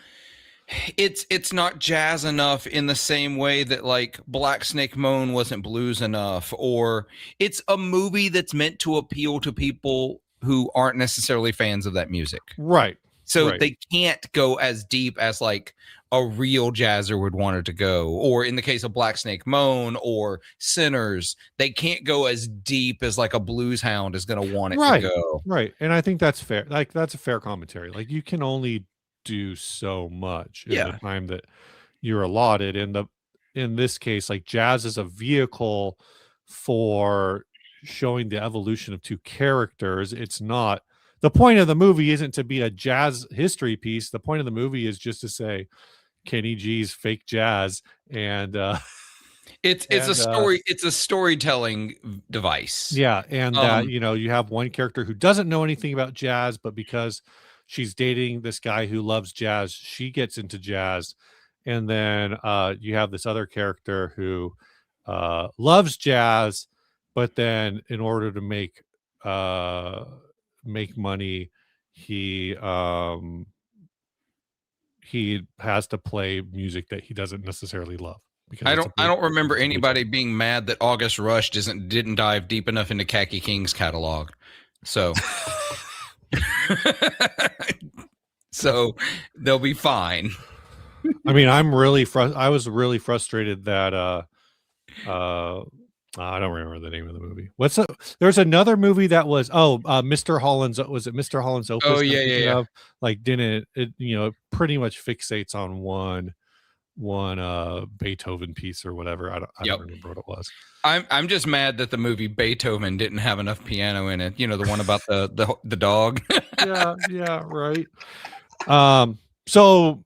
it's not jazz enough in the same way that like Black Snake Moan wasn't blues enough, or it's a movie that's meant to appeal to people who aren't necessarily fans of that music. Right. So Right. they can't go as deep as like a real jazzer would want it to go. Or in the case of Black Snake Moan or Sinners, they can't go as deep as like a blues hound is going to want it to Right. go. Right. And I think that's fair. Like that's a fair commentary. Like you can only do so much in the Yeah. time that you're allotted. And the in this case, like jazz is a vehicle for showing the evolution of two characters. It's not the point of the movie isn't to be a jazz history piece. The point of the movie is just to say Kenny G's fake jazz and It's a and story. It's a storytelling device. yeah, and that, Um, you know, you have one character who doesn't know anything about jazz, but because she's dating this guy who loves jazz, she gets into jazz. And then you have this other character who loves jazz, but then in order to uh make money, he he has to play music that he doesn't necessarily love because it's a I big don't remember it's a big anybody being mad that August Rush didn't dive deep enough into Khaki King's catalog. So so they'll be fine. I mean, I was really frustrated that uh I don't remember the name of the movie. There's another movie that was Mr. Holland's was it Mr. Holland's Oh Opus I'm yeah, yeah, thinking yeah. of? Like didn't it, you know, it pretty much fixates on one Beethoven piece or whatever. I don't Yep. remember what it was. I'm just mad that the movie Beethoven didn't have enough piano in it. You know, the one about the dog. Yeah, yeah, right. Um so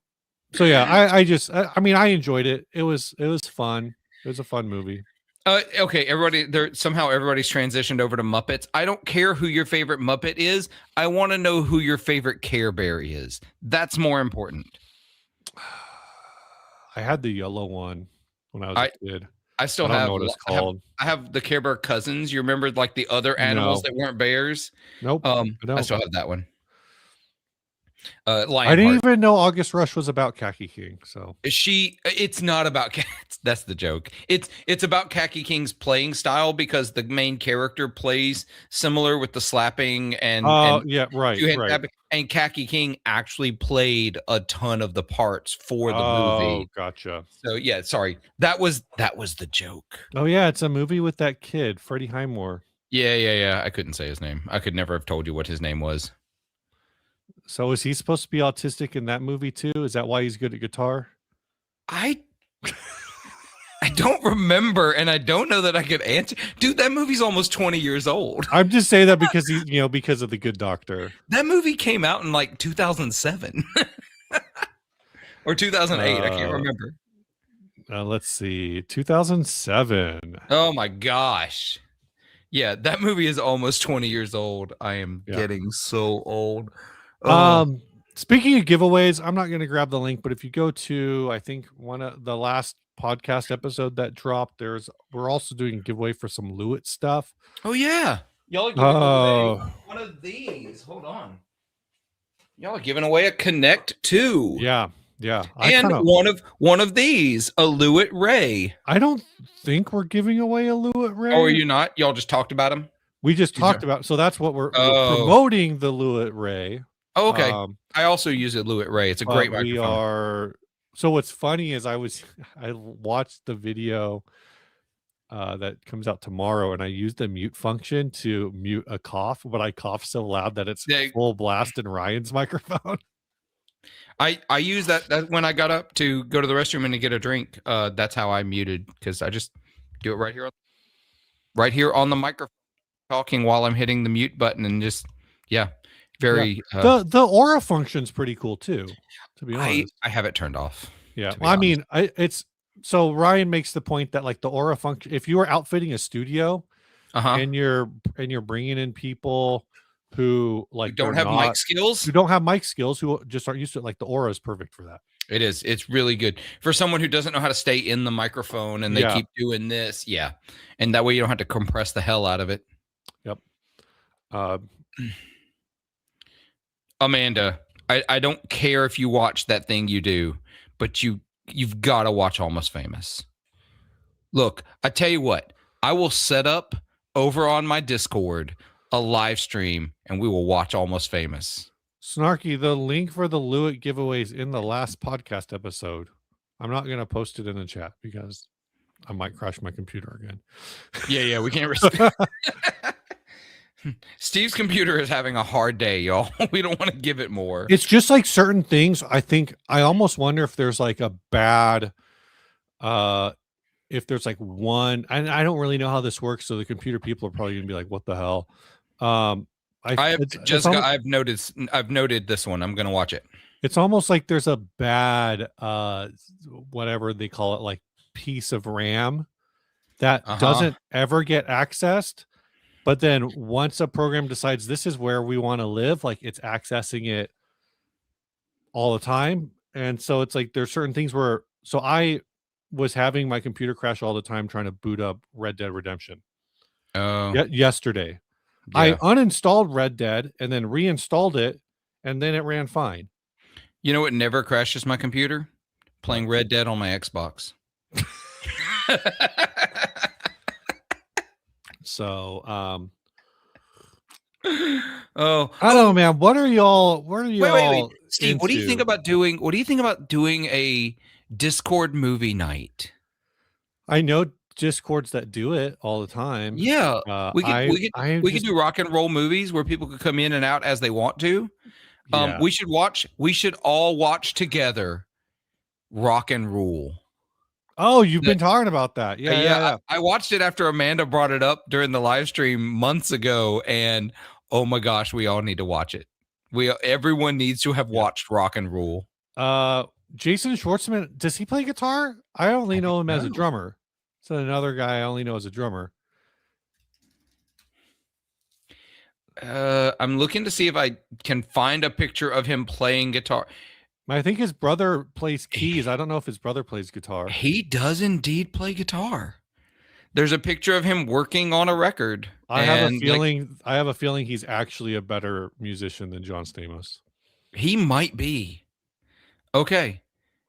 so yeah, I mean I enjoyed it. It was fun. It was a fun movie. Okay, everybody. Somehow everybody's transitioned over to Muppets. I don't care who your favorite Muppet is. I want to know who your favorite Care Bear is. That's more important. I had the yellow one when I was a I kid. I I still don't know have what it's I have called. I have the Care Bear cousins. You remember like the other animals No. that weren't bears? Nope. I I don't. still have that one. I didn't Lionheart. even know August Rush was about Khaki King, so It's not about cats. That's the joke. It's about Khaki King's playing style because the main character plays similar with the slapping oh, and yeah, right, two-hand right. tapping, and Khaki King actually played a ton of the parts for the Oh, movie. gotcha. So yeah, sorry. That was the joke. Oh, yeah, it's a movie with that kid, Freddie Highmore. Yeah, yeah, yeah. I couldn't say his name. I could never have told you what his name was. So is he supposed to be autistic in that movie too? Is that why he's good at guitar? I I don't remember, and I don't know that I could answer. Dude, that movie's almost 20 years old. I'm just saying that because he's, you know, because of The Good Doctor. That movie came out in like 2007 or 2008. I can't Uh, remember. let's see, 2007. Oh my gosh. Yeah, that movie is almost 20 years old. I am Yeah. getting so old. Oh, Speaking of giveaways, I'm not going to grab the link, but if you go to, I think one of the last podcast episode that dropped, we're also doing a giveaway for some Lewitt stuff. oh yeah. Y'all are giving away one of these. Hold on. Y'all are giving away a Connect 2. Yeah, yeah. And one of these, a Lewitt Ray. I don't think we're giving away a Lewitt Ray. Oh, are you not? Y'all just talked about him? We just These talked are- about, so that's what we're Oh. promoting the Lewitt Ray. Oh, okay. I also use a Lewitt Ray. It's a great We microphone. are. So what's funny is I watched the video that comes out tomorrow, and I used the mute function to mute a cough, but I cough so loud that it's Yeah. full blast in Ryan's microphone. I use that when I got up to go to the restroom and to get a drink. That's how I muted, because I just do it right here on the microphone, talking while I'm hitting the mute button, and just very. The aura function's pretty cool too, to be honest. I have it turned off. Yeah, well, I mean, it's so Ryan makes the point that like the aura function, if you are outfitting a studio and you're bringing in people who You like don't have mic skills. who don't have mic skills, who just aren't used to it. Like the Aura is perfect for that. It is. It's really good for someone who doesn't know how to stay in the microphone and they Yeah. keep doing this. Yeah. And that way you don't have to compress the hell out of it. Yep. Amanda, I don't care if you watch that thing you do, but you've got to watch Almost Famous. Look, I tell you what, I will set up over on my Discord a live stream and we will watch Almost Famous. Snarky, the link for the Lewitt giveaways in the last podcast episode. I'm not going to post it in the chat because I might crash my computer again. Yeah, we can't respect. Steve's computer is having a hard day, y'all. We don't want to give it more. It's just like certain things. I think I almost wonder if there's like a bad, if there's like one, and I don't really know how this works. So the computer people are probably gonna be like, "What the hell?" I've noted this one. I'm gonna watch it. It's almost like there's a bad, whatever they call it, like piece of RAM that doesn't ever get accessed. But then once a program decides this is where we want to live, like it's accessing it all the time. And so it's like there's certain things where, so I was having my computer crash all the time trying to boot up Red Dead Redemption. Yesterday. Yeah. I uninstalled Red Dead and then reinstalled it, and then it ran fine. You know what never crashes my computer? Playing Red Dead on my Xbox. So, I don't know, man. What are y'all? Wait. Steve, what do you think about doing a Discord movie night? I know Discords that do it all the time. Yeah, we could do rock and roll movies where people could come in and out as they want to. Yeah. We should all watch together Rock and Rule. Oh, you've been talking about that. Yeah. I watched it after Amanda brought it up during the live stream months ago, and oh my gosh, we all need to watch it. Everyone needs to have watched Rock and Rule. Jason Schwartzman, does he play guitar? I only know him as a drummer. So another guy I only know as a drummer. I'm looking to see if I can find a picture of him playing guitar. I think his brother plays keys. I don't know if his brother plays guitar. He does indeed play guitar. There's a picture of him working on a record. I have a feeling he's actually a better musician than John Stamos. He might be. Okay.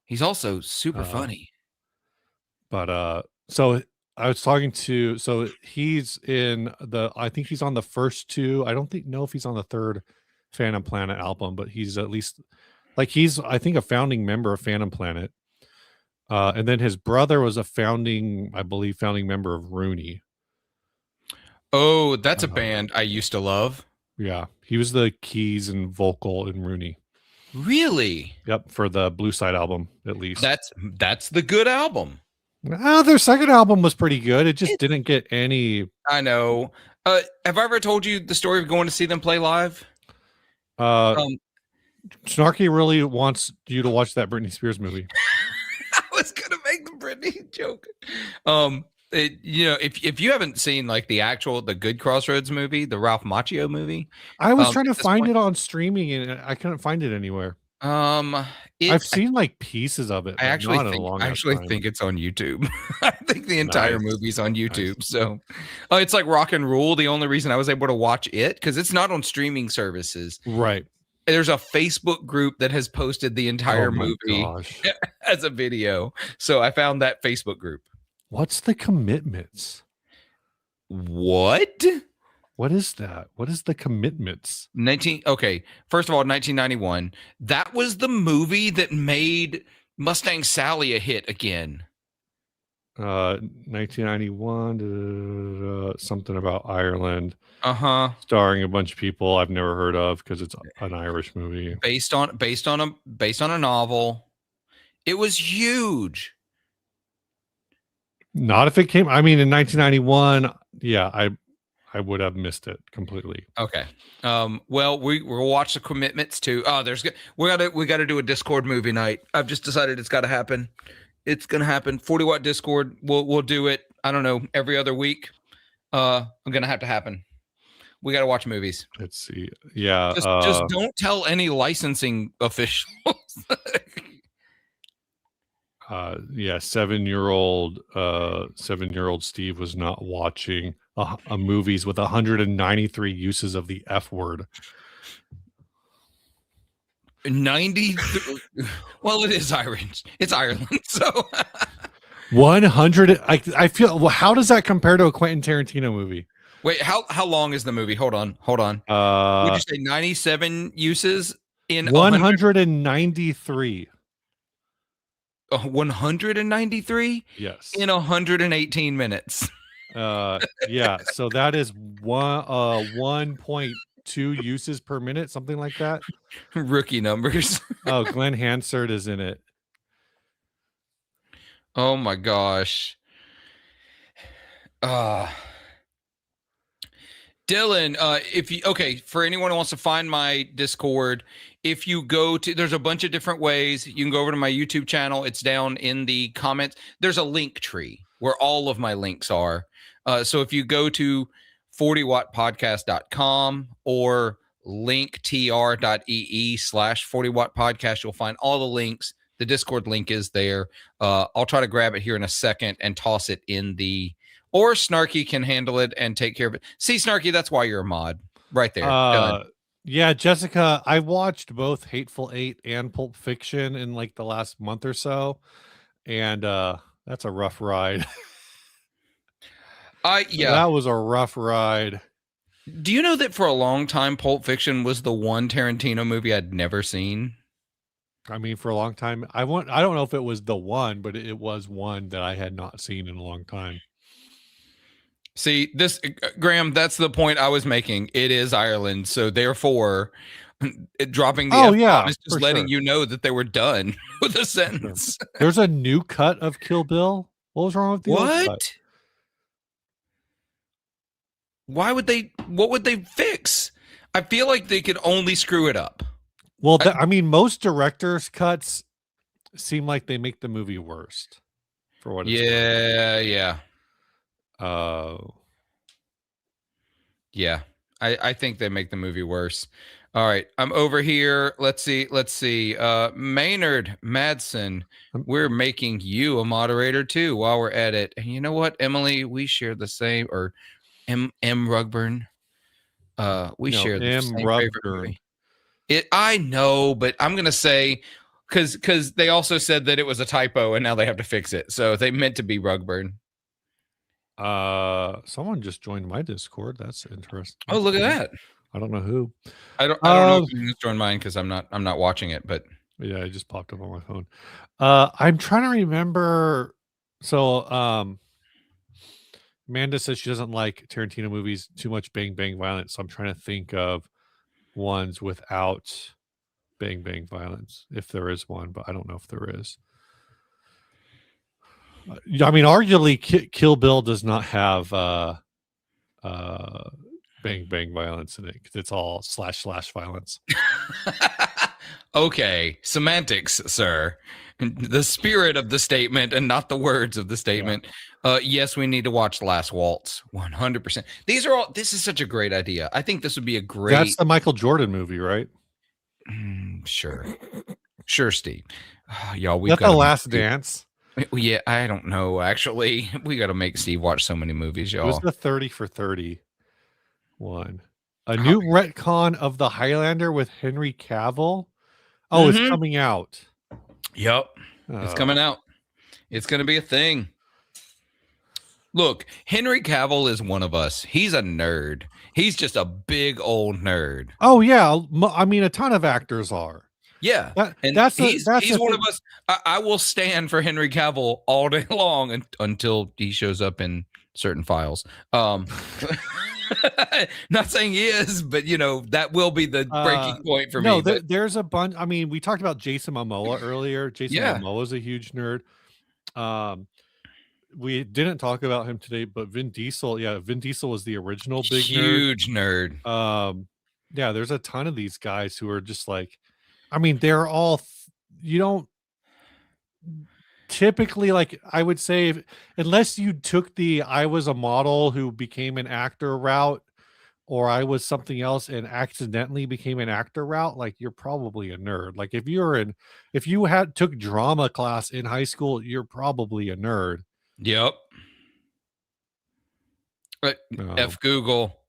He's also super funny. But so I was talking to, so he's in I think he's on the first two. I don't know if he's on the third Phantom Planet album, but he's at least like he's, I think, a founding member of Phantom Planet. And then his brother was a founding member of Rooney. Oh, that's a band I used to love. Yeah. He was the keys and vocal in Rooney. Really? Yep. For the Blue Side album, at least. That's the good album. Their second album was pretty good. It just didn't get any. I know. Have I ever told you the story of going to see them play live? Snarky really wants you to watch that Britney Spears movie. I was gonna make the Britney joke. If you haven't seen like the Good Crossroads movie, the Ralph Macchio movie, I was trying to find it on streaming and I couldn't find it anywhere. I've seen like pieces of it. I actually think it's on YouTube. I think the entire movie's on YouTube. Nice. So it's like Rock and Rule. The only reason I was able to watch it because it's not on streaming services. Right. There's a Facebook group that has posted the entire movie as a video. So I found that Facebook group. What's the Commitments? What? What is that? What is the Commitments? First of all, 1991. That was the movie that made Mustang Sally a hit again. 1991, something about Ireland. Starring a bunch of people I've never heard of because it's an Irish movie. Based on a novel. It was huge. Not if it came. I mean, in 1991, yeah, I would have missed it completely. Okay. Well, we'll watch the Commitments too. We got to do a Discord movie night. I've just decided it's got to happen. It's gonna happen. 40 Watt Discord. We'll do it. I don't know, every other week. I'm gonna have to happen. We got to watch movies. Let's see. Yeah. Just don't tell any licensing officials. Yeah. 7-year-old Steve was not watching a movies with 193 uses of the F word. 90. Well, it is Irish. It's Ireland. So 100. I feel. Well, how does that compare to a Quentin Tarantino movie? wait, how long is the movie? Hold on. Would you say 97 uses in 193? 193 Yes. in 118 minutes. Yeah. So that is 1.2 uses per minute, something like that. Rookie numbers. Oh, Glenn Hansard is in it. Oh my gosh. Dylan, if you for anyone who wants to find my Discord, if you go to, there's a bunch of different ways. You can go over to my YouTube channel. It's down in the comments. There's a link tree where all of my links are. So if you go to 40wattpodcast.com or linktr.ee/40wattpodcast, you'll find all the links. The Discord link is there. I'll try to grab it here in a second and toss it in the, or Snarky can handle it and take care of it. See, Snarky, that's why you're a mod. Right there. Done. Yeah, Jessica, I watched both Hateful Eight and Pulp Fiction in like the last month or so. And that's a rough ride. Yeah. That was a rough ride. Do you know that for a long time, Pulp Fiction was the one Tarantino movie I'd never seen? I mean, for a long time, I don't know if it was the one, but it was one that I had not seen in a long time. See, this, Graham, that's the point I was making. It is Ireland. So therefore, dropping the F-bomb is just letting you know that they were done with a sentence. Sure. There's a new cut of Kill Bill. What was wrong with the old cut? What would they fix? I feel like they could only screw it up. Well, I mean, most directors' cuts seem like they make the movie worse for what it's worth. Yeah. Yeah. I think they make the movie worse. All right. I'm over here. Let's see. Maynard Madsen, we're making you a moderator too while we're at it. And you know what, Emily? We share the same, or M. Rugburn. We share the same favorite movie. I know, but I'm gonna say because they also said that it was a typo and now they have to fix it. So they meant to be Rugburn. Someone just joined my Discord. That's interesting. Oh, look at that. I don't know who. I don't know if you joined mine because I'm not watching it, but yeah, it just popped up on my phone. I'm trying to remember. So Amanda says she doesn't like Tarantino movies, too much bang bang violence. So I'm trying to think of ones without bang bang violence, if there is one, but I don't know if there is. I mean, arguably, Kill Bill does not have bang bang violence in it because it's all / violence. Okay, semantics, sir. The spirit of the statement and not the words of the statement. Yeah. Yes, we need to watch Last Waltz. 100%. This is such a great idea. I think this would be a great. That's the Michael Jordan movie, right? Sure, Steve. Y'all, we've got The Last Dance. Yeah, I don't know. Actually, we got to make Steve watch so many movies, y'all. It was the 30 for 30 one. A new retcon of The Highlander with Henry Cavill. Oh, it's coming out. Yep. It's coming out. It's going to be a thing. Look, Henry Cavill is one of us. He's a nerd. He's just a big old nerd. Oh, yeah. I mean, a ton of actors are. Yeah. He's one of us. I will stand for Henry Cavill all day long until he shows up in certain files. Not saying he is, but that will be the breaking point for me. No, there's a bunch. I mean, we talked about Jason Momoa earlier. Jason Momoa is a huge nerd. We didn't talk about him today, but Vin Diesel. Yeah, Vin Diesel was the original big huge nerd. Yeah, there's a ton of these guys who are just like, I mean, they're all. You don't typically, like, I would say, unless you took the I was a model who became an actor route, or I was something else and accidentally became an actor route, like you're probably a nerd. Like if you had took drama class in high school, you're probably a nerd. Yep. But Um, F Google.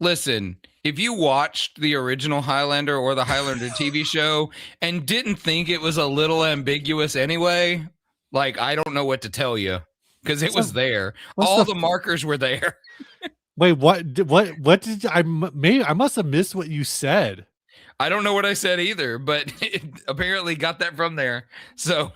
Listen, if you watched the original Highlander or the Highlander TV show and didn't think it was a little ambiguous anyway, like I don't know what to tell you because it was so there. what's All the the markers were there. wait? What did maybe I must have missed what you said. I don't know what I said either, but it apparently got that from there. So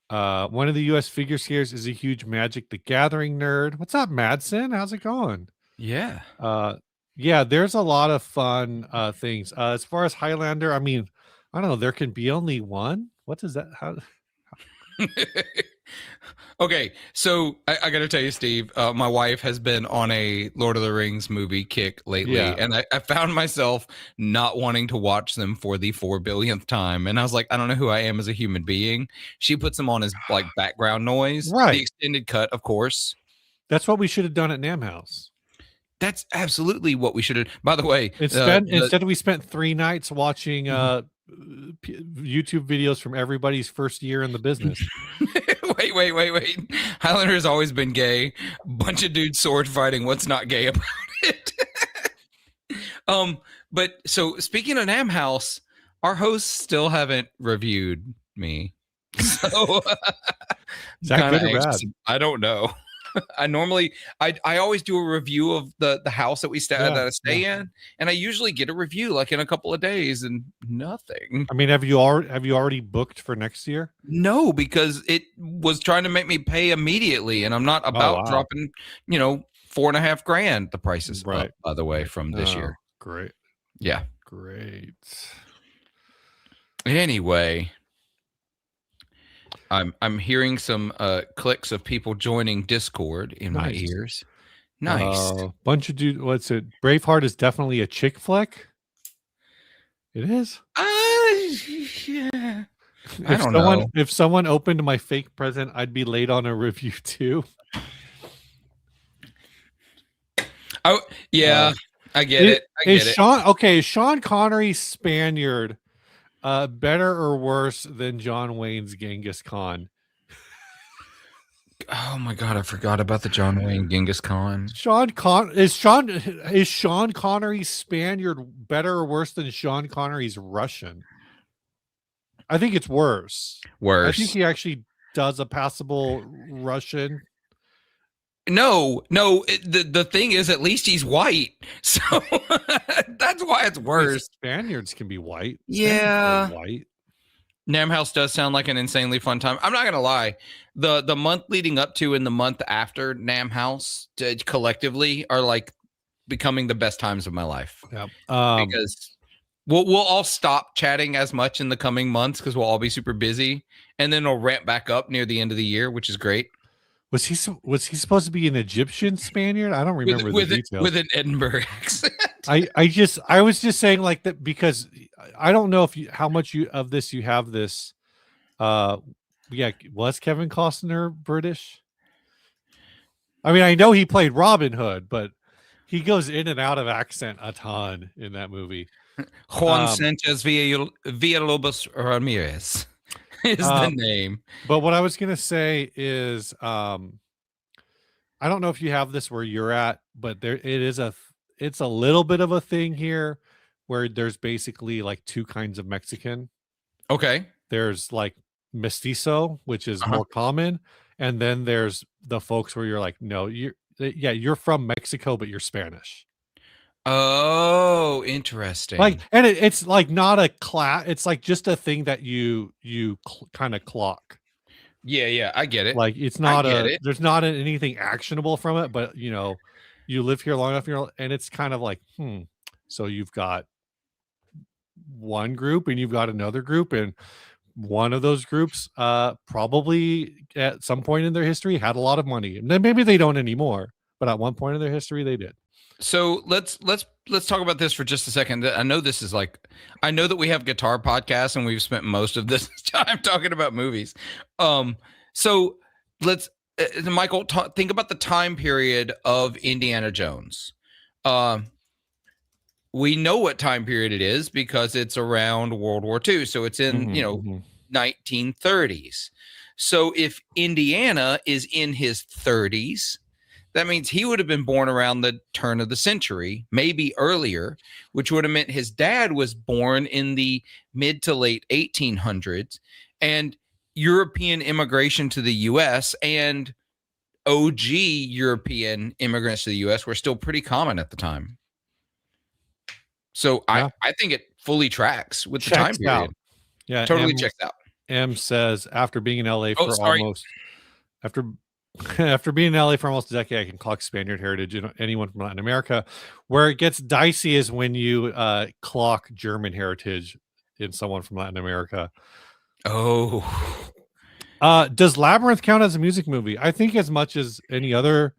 One of the U.S. figure skaters is a huge Magic the Gathering nerd. What's up, Madsen? How's it going? yeah. Uh, yeah, there's a lot of fun things. As far as Highlander, I mean, I don't know. There can be only one. What does that? How? Okay, so I got to tell you, Steve, my wife has been on a Lord of the Rings movie kick lately, Yeah, and I found myself not wanting to watch them for the 4 billionth time. And I was like, I don't know who I am as a human being. She puts them on as like background noise, the right. extended cut, of course. That's what we should have done at Nam House. That's absolutely what we should have. By the way, Instead we spent 3 nights watching YouTube videos from everybody's first year in the business. wait. Highlander's always been gay. Bunch of dudes sword fighting. What's not gay about it? But so speaking of Nam House, our hosts still haven't reviewed me. So Is that good or anxious. bad? I don't know. I always do a review of the house that that I stay in, and I usually get a review like in a couple of days, and nothing. I mean, have you already booked for next year? No, because it was trying to make me pay immediately, and I'm not about dropping, $4,500. The price is up, by the way, from this year. Great. Yeah. Great. Anyway, I'm hearing some clicks of people joining Discord in my ears. Nice. Bunch of dude. What's it? Braveheart is definitely a chick flick. It is. Yeah. I don't know. If someone opened my fake present, I'd be late on a review too. Oh yeah, I get it. Is Sean Connery's Spaniard better or worse than John Wayne's Genghis Khan? Oh my god, I forgot about the John Wayne Genghis Khan. Is Sean Connery's Spaniard better or worse than Sean Connery's Russian? I think it's worse. I think he actually does a passable Russian. No. The thing is, at least he's white, so that's why it's worse. Spaniards can be white. Yeah, white. Nam House does sound like an insanely fun time. I'm not gonna lie. The month leading up to and the month after Nam House collectively are like becoming the best times of my life. Yeah. Because we'll all stop chatting as much in the coming months because we'll all be super busy, and then it'll ramp back up near the end of the year, which is great. Was he supposed to be an Egyptian Spaniard? I don't remember the details. With an Edinburgh accent. I was just saying like that because I don't know how much of this you have this. Yeah, was Kevin Costner British? I mean, I know he played Robin Hood, but he goes in and out of accent a ton in that movie. Juan Sanchez Villalobos Ramirez is the name. But what I was gonna say is, I don't know if you have this where you're at, but it's a little bit of a thing here, where there's basically like two kinds of Mexican. Okay. There's like mestizo, which is more common, and then there's the folks where you're like, no, you're from Mexico, but you're Spanish. Oh, interesting. Like, and it's like not a class. It's like just a thing that you kind of clock. Yeah, I get it. Like it's not there's not anything actionable from it, but you live here long enough, and it's kind of like, so you've got one group and you've got another group, and one of those groups probably at some point in their history had a lot of money, and then maybe they don't anymore, but at one point in their history they did. So let's talk about this for just a second. I know this is I know that we have guitar podcasts and we've spent most of this time talking about movies. So Michael, think about the time period of Indiana Jones. We know what time period it is because it's around World War II. So it's in, 1930s. So if Indiana is in his 30s, that means he would have been born around the turn of the century, maybe earlier, which would have meant his dad was born in the mid to late 1800s. And European immigration to the US and OG European immigrants to the US were still pretty common at the time. So Yeah. I think it fully tracks with the Checks time period. out. Yeah, Totally checks out. M says after being in LA Oh, for sorry. almost after after being in LA for almost a decade, I can clock Spaniard heritage in anyone from Latin America. Where it gets dicey is when you clock German heritage in someone from Latin America. Oh. Does Labyrinth count as a music movie? I think as much as any other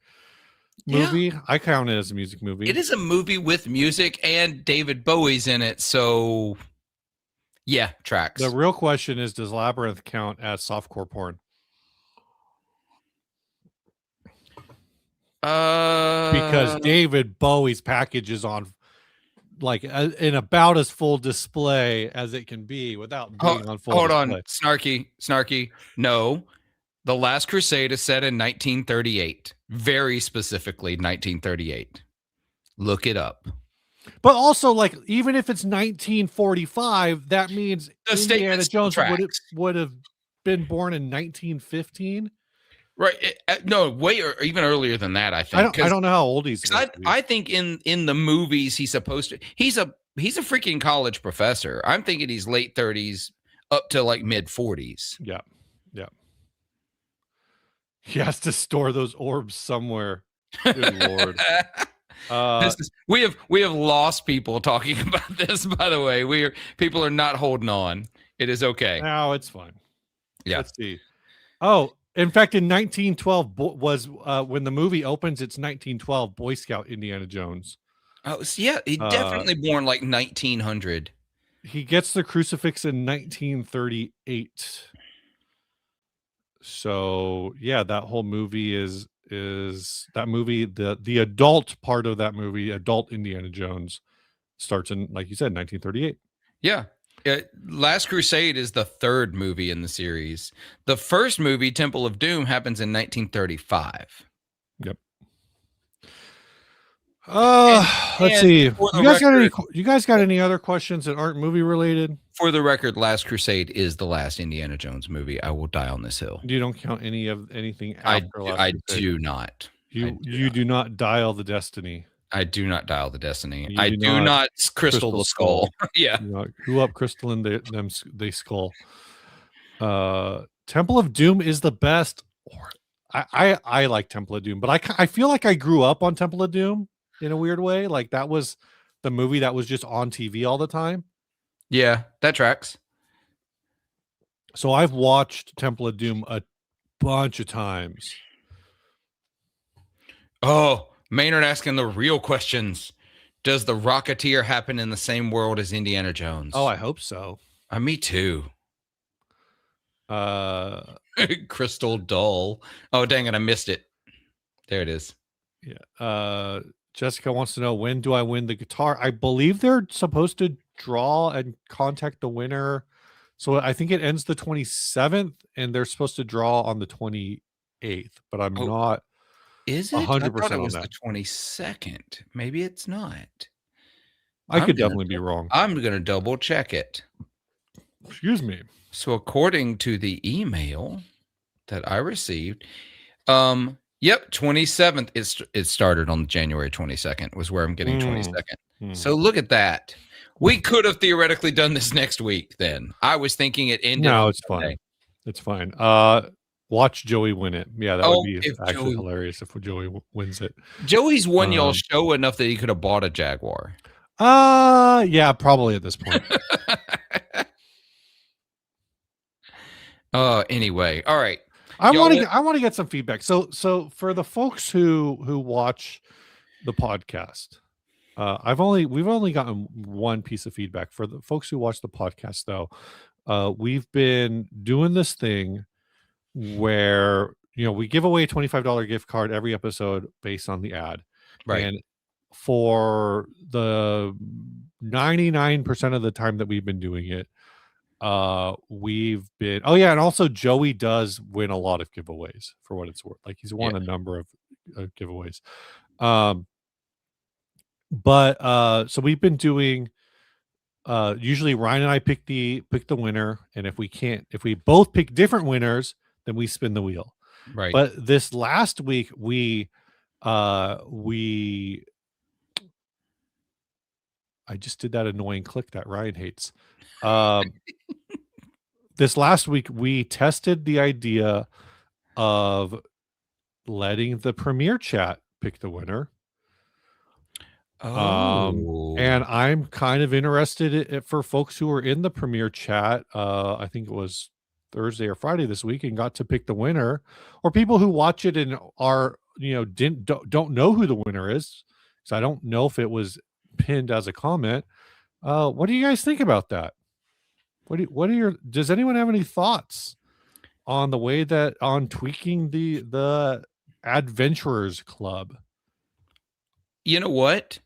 movie, I count it as a music movie. It is a movie with music and David Bowie's in it, so yeah, tracks. The real question is, does Labyrinth count as softcore porn? Because David Bowie's package is on like in about as full display as it can be without being on full display. Snarky. No, The Last Crusade is set in 1938, very specifically 1938. Look it up. But also, like, even if it's 1945, that means Indiana Jones would have been born in 1915. Right? No, way or even earlier than that. I think. I don't know how old he's. I think in the movies he's supposed to. He's a freaking college professor. I'm thinking he's late 30s up to like mid 40s. Yeah. He has to store those orbs somewhere. Good Lord. We have lost people talking about this. By the way, people are not holding on. It is okay. No, it's fine. Yeah. Let's see. Oh, in fact, in 1912 was when the movie opens. It's 1912 Boy Scout Indiana Jones. Oh, so yeah, he definitely born like 1900. He gets the crucifix in 1938. So yeah, that whole movie is that movie, the adult part of that movie, adult Indiana Jones, starts in, like you said, 1938. Yeah. Last Crusade is the third movie in the series. The first movie, Temple of Doom, happens in 1935. Yep. Let's see. You guys got any other questions that aren't movie related? For the record, Last Crusade is the last Indiana Jones movie. I will die on this hill. You don't count anything after Last Crusade? Do not. You do not dial the destiny. I do not dial the destiny. I do not crystal the skull. Yeah. Who up crystal in they skull. Temple of Doom is the best. I like Temple of Doom, but I feel like I grew up on Temple of Doom in a weird way. Like that was the movie that was just on TV all the time. Yeah, that tracks. So I've watched Temple of Doom a bunch of times. Oh, Maynard asking the real questions. Does the Rocketeer happen in the same world as Indiana Jones? Oh, I hope so. Me too. Crystal Doll. Oh, dang it. I missed it. There it is. Yeah. Jessica wants to know, when do I win the guitar? I believe they're supposed to draw and contact the winner. So I think it ends the 27th and they're supposed to draw on the 28th, but I'm not. Is it? 100% I thought it was the 22nd. Maybe it's not. I could definitely be wrong. I'm going to double check it. Excuse me. So according to the email that I received, yep, 27th. It started on January 22nd was where I'm getting 22nd. So look at that. We could have theoretically done this next week then. I was thinking it ended. No, it's fine. It's fine. Watch Joey win it. Yeah, that would be actually hilarious if Joey wins it. Joey's won y'all show enough that he could have bought a Jaguar. Yeah, probably at this point. Anyway, all right. I want to get some feedback. So for the folks who watch the podcast, we've only gotten one piece of feedback. For the folks who watch the podcast, though, we've been doing this thing where we give away a $25 gift card every episode based on the ad. Right. And for the 99% of the time that we've been doing it, we've been and also Joey does win a lot of giveaways for what it's worth. Like he's won Yeah. a number of giveaways. But so we've been doing usually Ryan and I pick the winner, and if we both pick different winners, then we spin the wheel. Right. But this last week I just did that annoying click that Ryan hates. This last week we tested the idea of letting the Premiere chat pick the winner. And I'm kind of interested for folks who are in the Premiere chat. I think it was Thursday or Friday this week and got to pick the winner, or people who watch it and are, don't know who the winner is. So I don't know if it was pinned as a comment. What do you guys think about that? Does anyone have any thoughts on the way that on tweaking the Adventurers Club? You know what?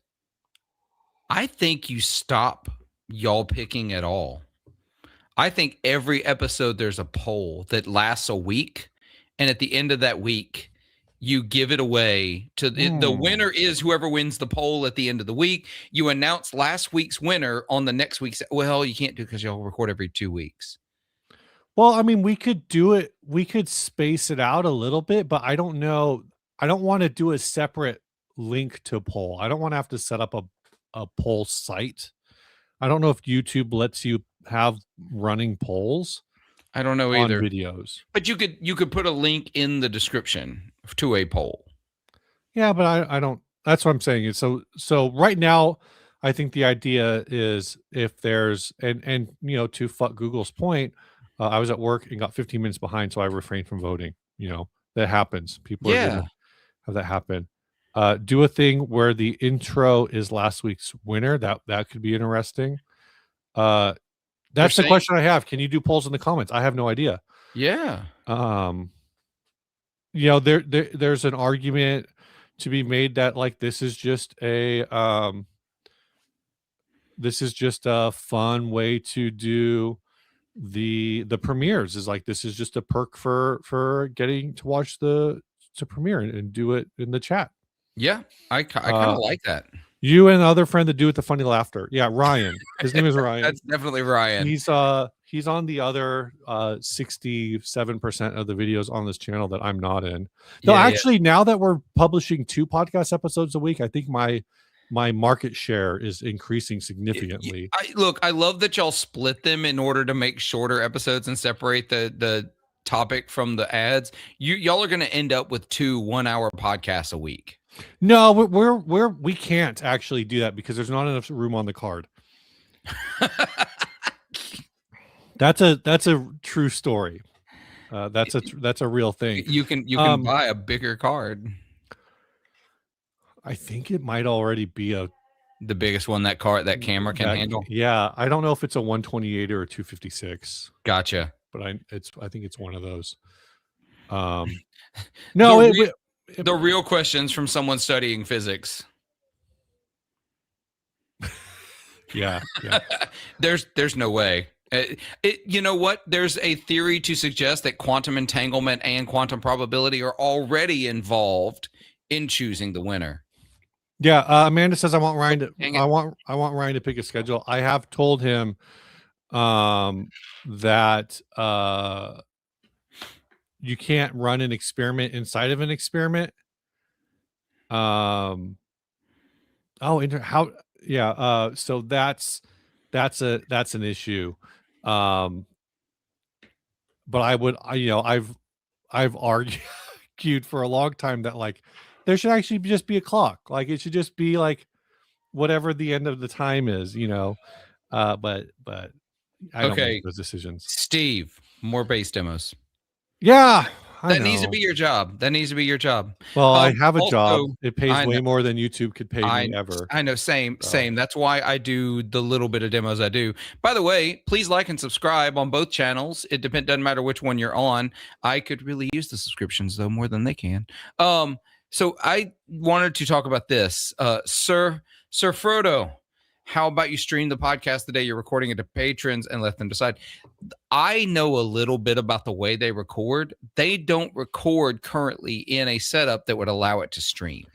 I think you stop y'all picking at all. I think every episode there's a poll that lasts a week, and at the end of that week, you give it away to the winner is whoever wins the poll at the end of the week. You announce last week's winner on the next week's. Well, you can't do because y'all record every 2 weeks. Well, I mean, we could do it. We could space it out a little bit, but I don't know. I don't want to do a separate link to poll. I don't want to have to set up a poll site. I don't know if YouTube lets you have running polls. I don't know on either. Videos. But you could put a link in the description to a poll. Yeah, but I don't. That's what I'm saying. So right now, I think the idea is if there's and to fuck Google's point, I was at work and got 15 minutes behind, so I refrained from voting. That happens. People are gonna have that happen. Do a thing where the intro is last week's winner. That could be interesting. That's the question I have. Can you do polls in the comments? I have no idea. Yeah. There's an argument to be made that like this is just a fun way to do the premieres. Is like this is just a perk for getting to watch the premiere and do it in the chat. Yeah, I kind of like that. You and the other friend that do it the funny laughter. Yeah, Ryan. His name is Ryan. That's definitely Ryan. He's on the other 67% of the videos on this channel that I'm not in. No, actually, now that we're publishing 2 podcast episodes a week, I think my market share is increasing significantly. I love that y'all split them in order to make shorter episodes and separate the topic from the ads. Y'all are going to end up with 2 1-hour podcasts a week. No, we can't actually do that because there's not enough room on the card. That's a true story. That's a real thing. You can buy a bigger card. I think it might already be the biggest one that camera can handle. Yeah, I don't know if it's a 128 or a 256. Gotcha. But I think it's one of those. No, the real questions from someone studying physics. Yeah. There's no way. You know what? There's a theory to suggest that quantum entanglement and quantum probability are already involved in choosing the winner. Yeah, Amanda says I want Ryan to pick a schedule. I have told him that you can't run an experiment inside of an experiment. So that's an issue. But I've argued for a long time that like there should actually just be a clock. Like it should just be like whatever the end of the time is, but I don't make those decisions. Steve, more bass demos. Yeah, I That needs to know. be your job. That needs to be your job. Well, I have a job. Also, It pays I know, way more than YouTube could pay me ever. I know, same, So same. That's why I do the little bit of demos I do. By the way, please like and subscribe on both channels. Doesn't matter which one you're on. I could really use the subscriptions though more than they can. So I wanted to talk about this, Sir Frodo. How about you stream the podcast the day you're recording it to patrons and let them decide? I know a little bit about the way they record. They don't record currently in a setup that would allow it to stream.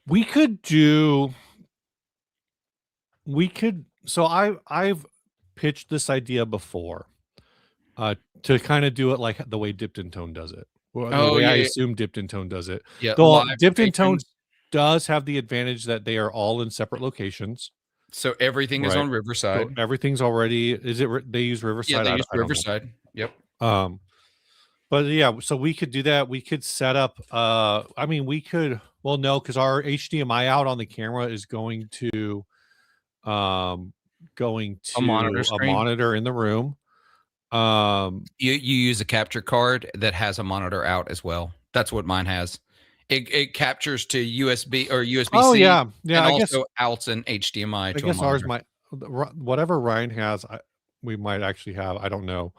we could do. We could. So I've pitched this idea before, to kind of do it like the way Dipped in Tone does it. Well, the Oh way I yeah, assume Dipped in Tone does it. yeah. Though Live for Dipped in Tone patrons. does have the advantage that they are all in separate locations, So everything is right? on Riverside. So everything's already. Is it? They use Yeah, Riverside. they use I don't know. Riverside. Yep. But yeah, so we could do that. We could set up. I mean, we could. Well, no, because our HDMI out on the camera is um, going A monitor to a screen. monitor in the room. You use a capture card that has a monitor out as well. That's what mine has. It captures to USB or USB-C. Oh yeah, yeah. And I guess also outs an HDMI I to a guess ours monitor. might. Whatever Ryan has, we might actually have. I don't know.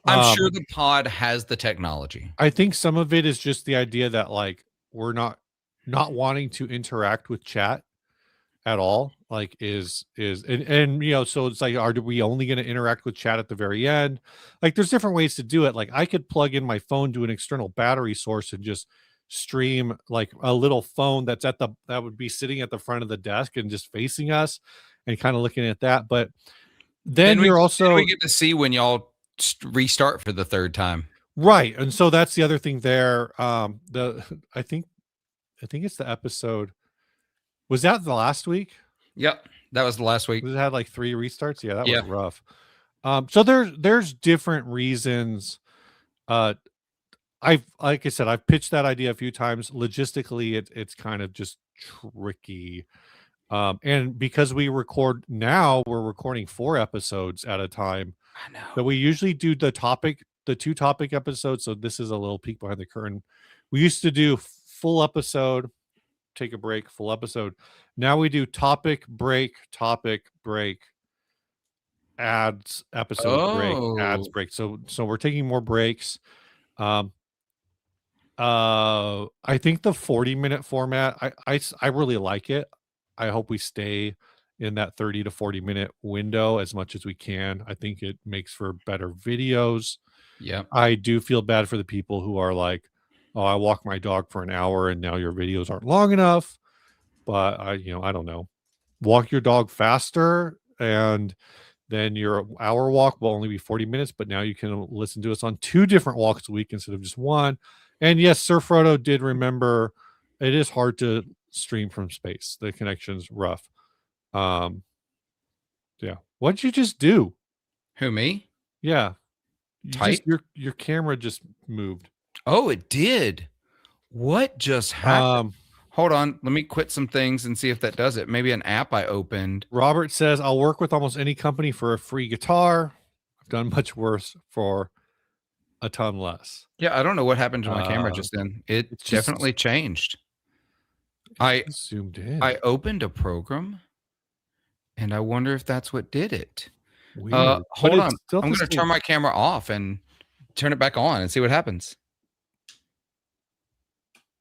I'm sure the pod has the technology. I think some of it is just the idea that like we're not wanting to interact with chat at all. Like and you know, so it's like, are we only going to interact with chat at the very end? Like, there's different ways to do it. Like, I could plug in my phone to an external battery source and just stream like a little phone that would be sitting at the front of the desk and just facing us and kind of looking at that. But then we you're also get to see when y'all restart for the third time. right, and so that's the other thing there. The I think it's the episode. Was that the last week? Yep, that was the last week. It had like 3 restarts. Yeah, that Yeah. was rough. So there's different reasons. Like I said, I've pitched that idea a few times. Logistically, it's kind of just tricky. And because we're recording 4 episodes at a time. I know. But we usually do the 2 topic episodes. So this is a little peek behind the curtain. We used to do full episode, take a break, full episode. Now we do topic, break, ads, episode, break, ads, break. So we're taking more breaks. I think the 40-minute format, I really like it. I hope we stay in that 30 to 40-minute window as much as we can. I think it makes for better videos. Yeah. I do feel bad for the people who are like, oh, I walk my dog for an hour and now your videos aren't long enough. But I don't know. Walk your dog faster and then your hour walk will only be 40 minutes, but now you can listen to us on 2 different walks a week instead of just one. And yes, Sir Frodo did remember it is hard to stream from space. The connection's rough. Yeah. What'd you just do? Who, me? Yeah. Tight? Your camera just moved. Oh, it did. What just happened? Hold on. Let me quit some things and see if that does it. Maybe an app I opened. Robert says, I'll work with almost any company for a free guitar. I've done much worse for a ton less. Yeah, I don't know what happened to my camera just then. It definitely changed. I zoomed in. I opened a program, and I wonder if that's what did it. Weird. Hold on. I'm going to turn my camera off and turn it back on and see what happens.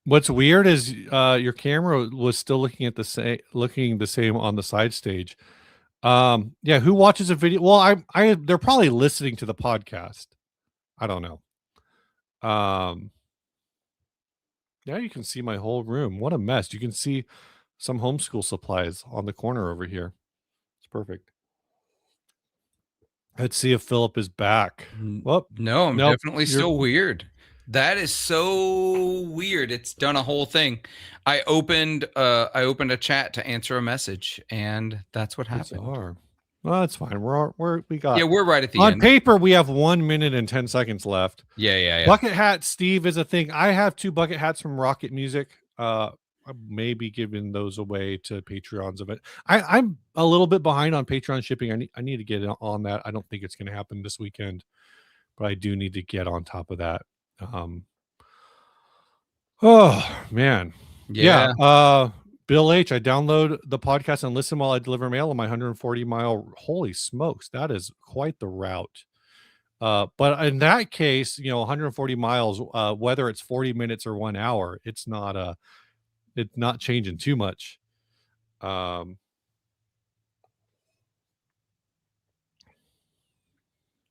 What's weird is your camera was still looking the same on the side stage. Yeah, who watches a video? Well, they're probably listening to the podcast. I don't know. Now you can see my whole room. What a mess. You can see some homeschool supplies on the corner over here. It's perfect. Let's see if Philip is back. Well, no, I'm definitely still weird. That is so weird. It's done a whole thing. I opened a chat to answer a message, and that's what happened. Well, that's fine. We're right at the end. On paper, paper, we have 1 minute and 10 seconds left. Yeah. Bucket hat Steve is a thing. I have 2 bucket hats from Rocket Music. I may be giving those away to Patreons of it. I'm a little bit behind on Patreon shipping. I need to get on that. I don't think it's going to happen this weekend, but I do need to get on top of that. Oh man. Yeah. Yeah. Bill H, I download the podcast and listen while I deliver mail on my 140-mile. Holy smokes, that is quite the route. But in that case, 140 miles, whether it's 40 minutes or 1 hour, it's not changing too much. Um,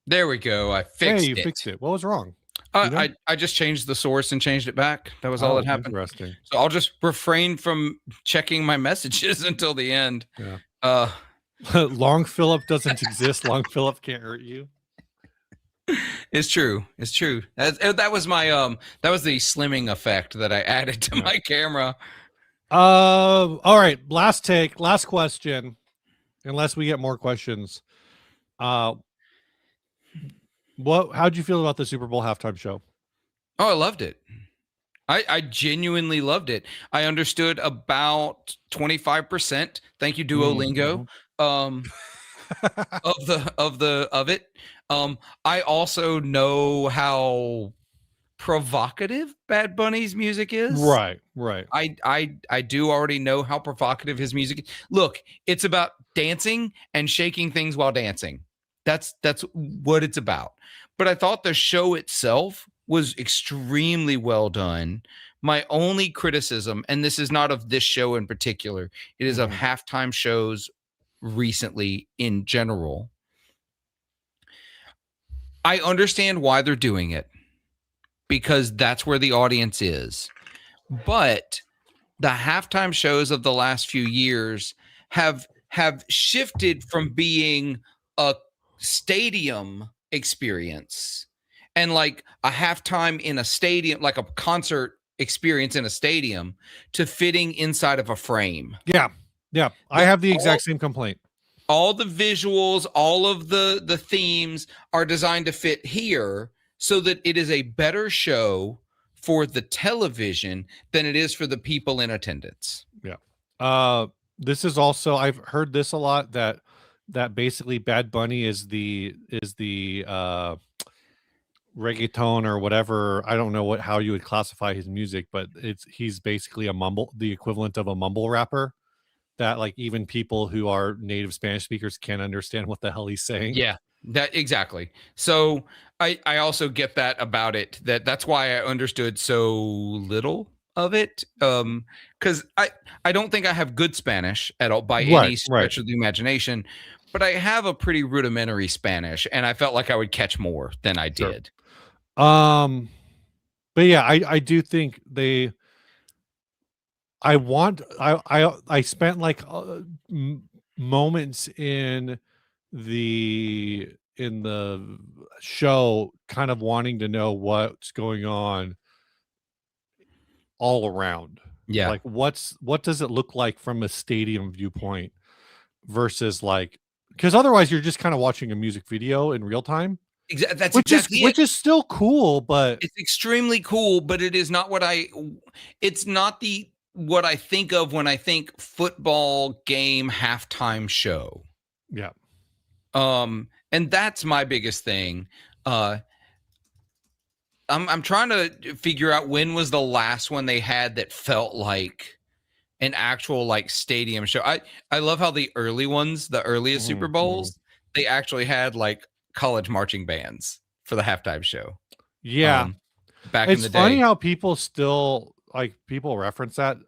There we go. I hey, fixed you it. fixed it. What was wrong? You know? I just changed the source and changed it back. That was all that Oh, happened. interesting. So I'll just refrain from checking my messages until the end. Yeah. Uh, Long Phillip doesn't exist. Long Phillip can't hurt you. it's true. It's true. That was my that was the slimming effect that I added to my camera. All right. Last question. Unless we get more questions. How'd you feel about the Super Bowl halftime show? Oh, I loved it. I genuinely loved it. I understood about 25%. Thank you, Duolingo. Of it. I also know how provocative Bad Bunny's music is. Right. I do already know how provocative his music is. Look, it's about dancing and shaking things while dancing. That's what it's about. But I thought the show itself was extremely well done. My only criticism, and this is not of this show in particular, it is of halftime shows recently in general. I understand why they're doing it because that's where the audience is. But the halftime shows of the last few years have shifted from being a stadium experience and like a halftime in a stadium, like a concert experience in a stadium, to fitting inside of a frame. Yeah. I have the exact same complaint. All the visuals, all of the themes are designed to fit here so that it is a better show for the television than it is for the people in attendance. Yeah. This is also, I've heard this a lot, that basically Bad Bunny is the reggaeton or whatever. I don't know how you would classify his music, but he's basically the equivalent of a mumble rapper, that like even people who are native Spanish speakers can't understand what the hell he's saying. Yeah, that exactly. So I also get that about it. That's why I understood so little of it. Because I don't think I have good Spanish at all by any stretch of the imagination, but I have a pretty rudimentary Spanish, and I felt like I would catch more than I did. But yeah, I do think I spent like moments in the show kind of wanting to know what's going on all around. Yeah. Like what does it look like from a stadium viewpoint versus because otherwise you're just kind of watching a music video in real time. Which is still cool, but it's extremely cool, but it is not what what I think of when I think football game halftime show. Yeah. And that's my biggest thing. I'm trying to figure out when was the last one they had that felt like an actual like stadium show. I love how the early ones, the earliest Super Bowls, they actually had like college marching bands for the halftime show. Yeah. Back in the day. It's funny how people still people reference that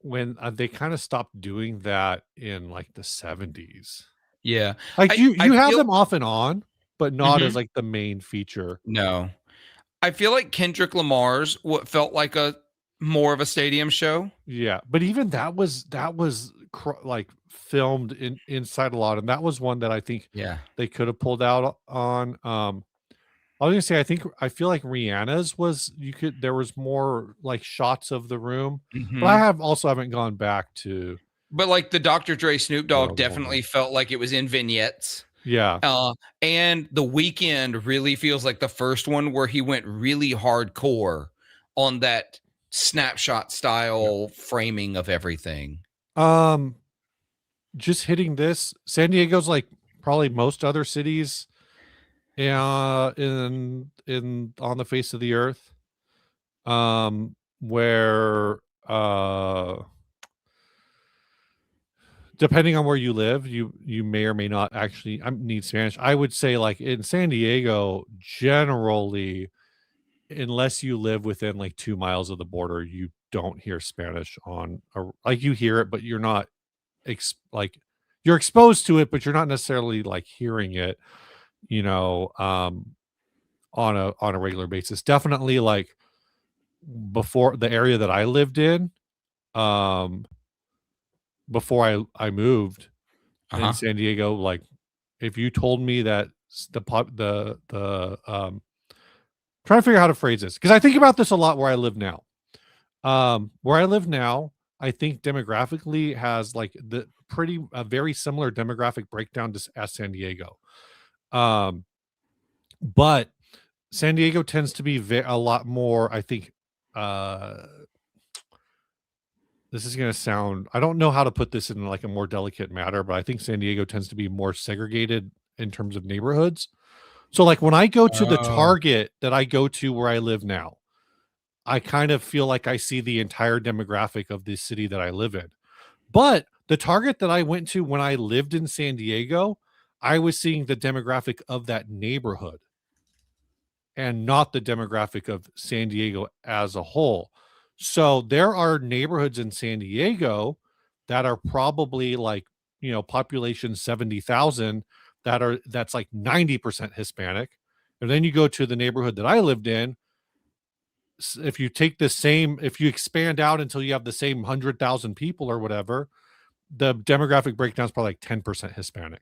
when they kind of stopped doing that in like the 70s. Yeah. Like you have them off and on, but not as like the main feature. No. I feel like Kendrick Lamar's what felt like more of a stadium show. Yeah, but even that was like filmed inside a lot, and that was one that I think they could have pulled out on. I was gonna say I feel like Rihanna's there was more like shots of the room, but I haven't gone back to. But like the Dr. Dre Snoop Dogg definitely felt like it was in vignettes. Yeah. And The Weeknd really feels like the first one where he went really hardcore on that snapshot style framing of everything. Just hitting this, San Diego's like probably most other cities in on the face of the earth. where depending on where you live, you may or may not actually need Spanish. I would say like in San Diego, generally, unless you live within like 2 miles of the border, you don't hear Spanish on like you hear it, but you're not like you're exposed to it, but you're not necessarily like hearing it, you know, on a regular basis. Definitely like before the area that I lived in, um, before I moved in Uh-huh. San Diego, like if you told me that the trying to figure out how to phrase this because I think about this a lot where I live now. Where I live now, I think demographically has like the pretty a very similar demographic breakdown to as San Diego. Um, but San Diego tends to be a lot more, I think, uh, this is going to sound, I don't know how to put this in like a more delicate matter, but I think San Diego tends to be more segregated in terms of neighborhoods. So like when I go to the Oh. Target that I go to where I live now, I kind of feel like I see the entire demographic of the city that I live in. But the Target that I went to when I lived in San Diego, I was seeing the demographic of that neighborhood and not the demographic of San Diego as a whole. So there are neighborhoods in San Diego that are probably like, population 70,000 that's like 90% Hispanic. And then you go to the neighborhood that I lived in, if you take the same, if you expand out until you have the same 100,000 people or whatever, the demographic breakdown is probably like 10% Hispanic.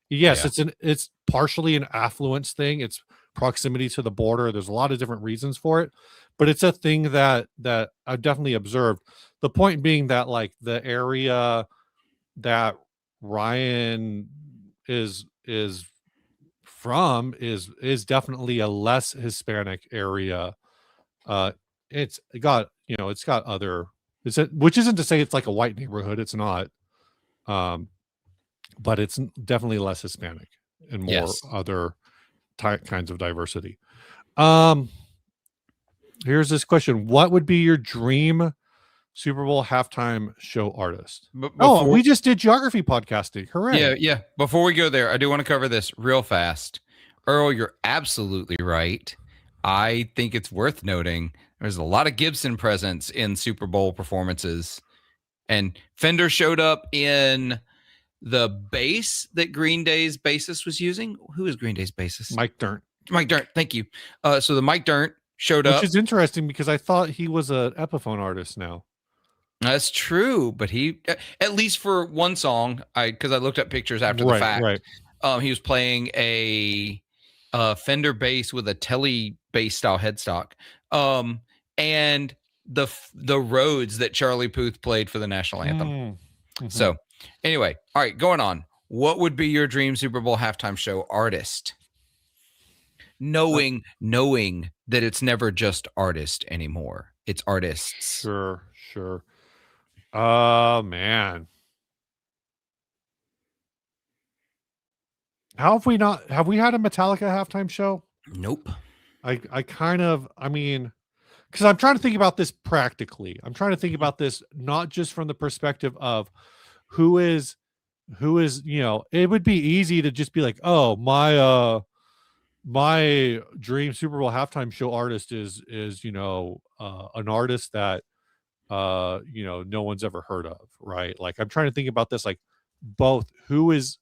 Yes, Yeah. it's partially an affluence thing. It's proximity to the border. There's a lot of different reasons for it, but it's a thing that I've definitely observed. The point being that like the area that Ryan is from is definitely a less Hispanic area. Uh it's got other, which isn't to say it's like a white neighborhood. It's not. Um but it's definitely less Hispanic and more Yes. other kinds of diversity. Um, Here's this question: what would be your dream Super Bowl halftime show artist? But Oh, before we just did geography podcasting. Yeah, Hooray! yeah. Before we go there, I do want to cover this real fast. Earl, you're absolutely right. I think it's worth noting there's a lot of Gibson presence in Super Bowl performances. And Fender showed up in the bass that Green Day's bassist was using. Who is Green Day's bassist? Mike Dirnt, Mike Dirnt. Thank you. So the Mike Dirnt showed which up. is interesting because I thought he was an Epiphone artist now. That's true, but he, at least for one song, because I looked up pictures after the Right, fact, right. he was playing a Fender bass with a Tele bass style headstock, and the Rhodes that Charlie Puth played for the national anthem. Mm-hmm. So, anyway, all right, going on. What would be your dream Super Bowl halftime show artist? Knowing that it's never just artist anymore, it's artists. Sure. Oh man. Have we had a Metallica halftime show? Nope. I mean, because I'm trying to think about this practically. I'm trying to think about this not just from the perspective of who is it would be easy to just be like, oh, my dream Super Bowl halftime show artist is an artist that no one's ever heard of, right? Like I'm trying to think about this like both who is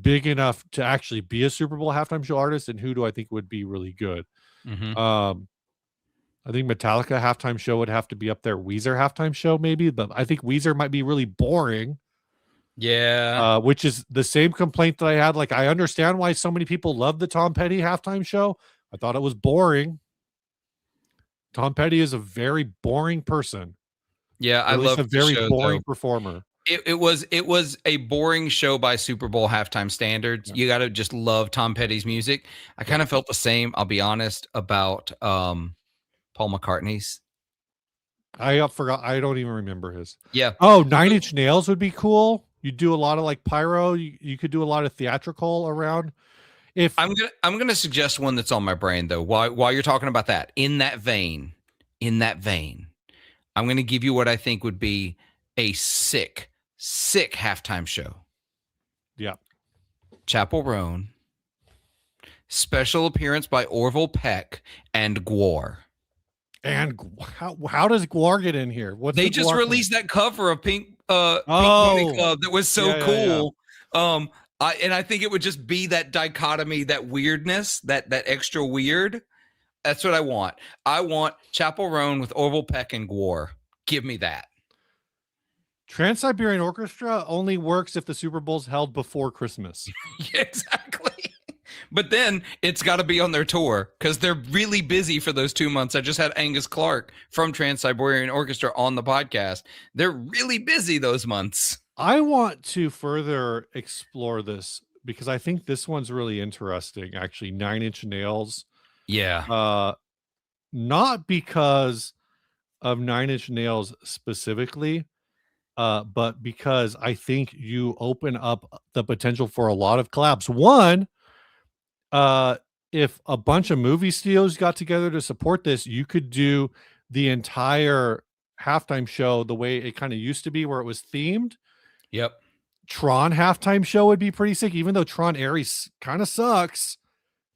big enough to actually be a Super Bowl halftime show artist and who do I think would be really good. Mm-hmm. I think Metallica halftime show would have to be up there. Weezer halftime show maybe, but I think Weezer might be really boring. Yeah. Which is the same complaint that I had. Like I understand why so many people love the Tom Petty halftime show. I thought it was boring. Tom Petty is a very boring person. Yeah, Or I at least love a the very show boring though. performer. It was a boring show by Super Bowl halftime standards. Yeah. You got to just love Tom Petty's music. I kind of felt the same, I'll be honest, about Paul McCartney's. I forgot. I don't even remember his. Yeah. Oh, Nine Inch Nails would be cool. You do a lot of like pyro. You could do a lot of theatrical around. If I'm gonna suggest one that's on my brain though. While you're talking about that, in that vein, in that vein, I'm going to give you what I think would be a sick halftime show. Yeah. Chapel Roan, special appearance by Orville Peck and Gwar. And how does Guar get in here? What's They the just Guar released that cover of Pink Pony Oh, Club that was so yeah. cool. I think it would just be that dichotomy, that weirdness, that extra weird. That's what I want. I want Chapel Roan with Orville Peck and Gwar. Give me that. Trans-Siberian Orchestra only works if the Super Bowl's held before Christmas. Yeah, exactly. But then it's got to be on their tour because they're really busy for those 2 months. I just had Angus Clark from Trans-Siberian Orchestra on the podcast. They're really busy those months. I want to further explore this because I think this one's really interesting. Actually, Nine Inch Nails. Yeah. Not because of Nine Inch Nails specifically, but because I think you open up the potential for a lot of collabs. One, if a bunch of movie studios got together to support this, you could do the entire halftime show the way it kind of used to be, where it was themed. Yep. Tron halftime show would be pretty sick, even though Tron Ares kind of sucks.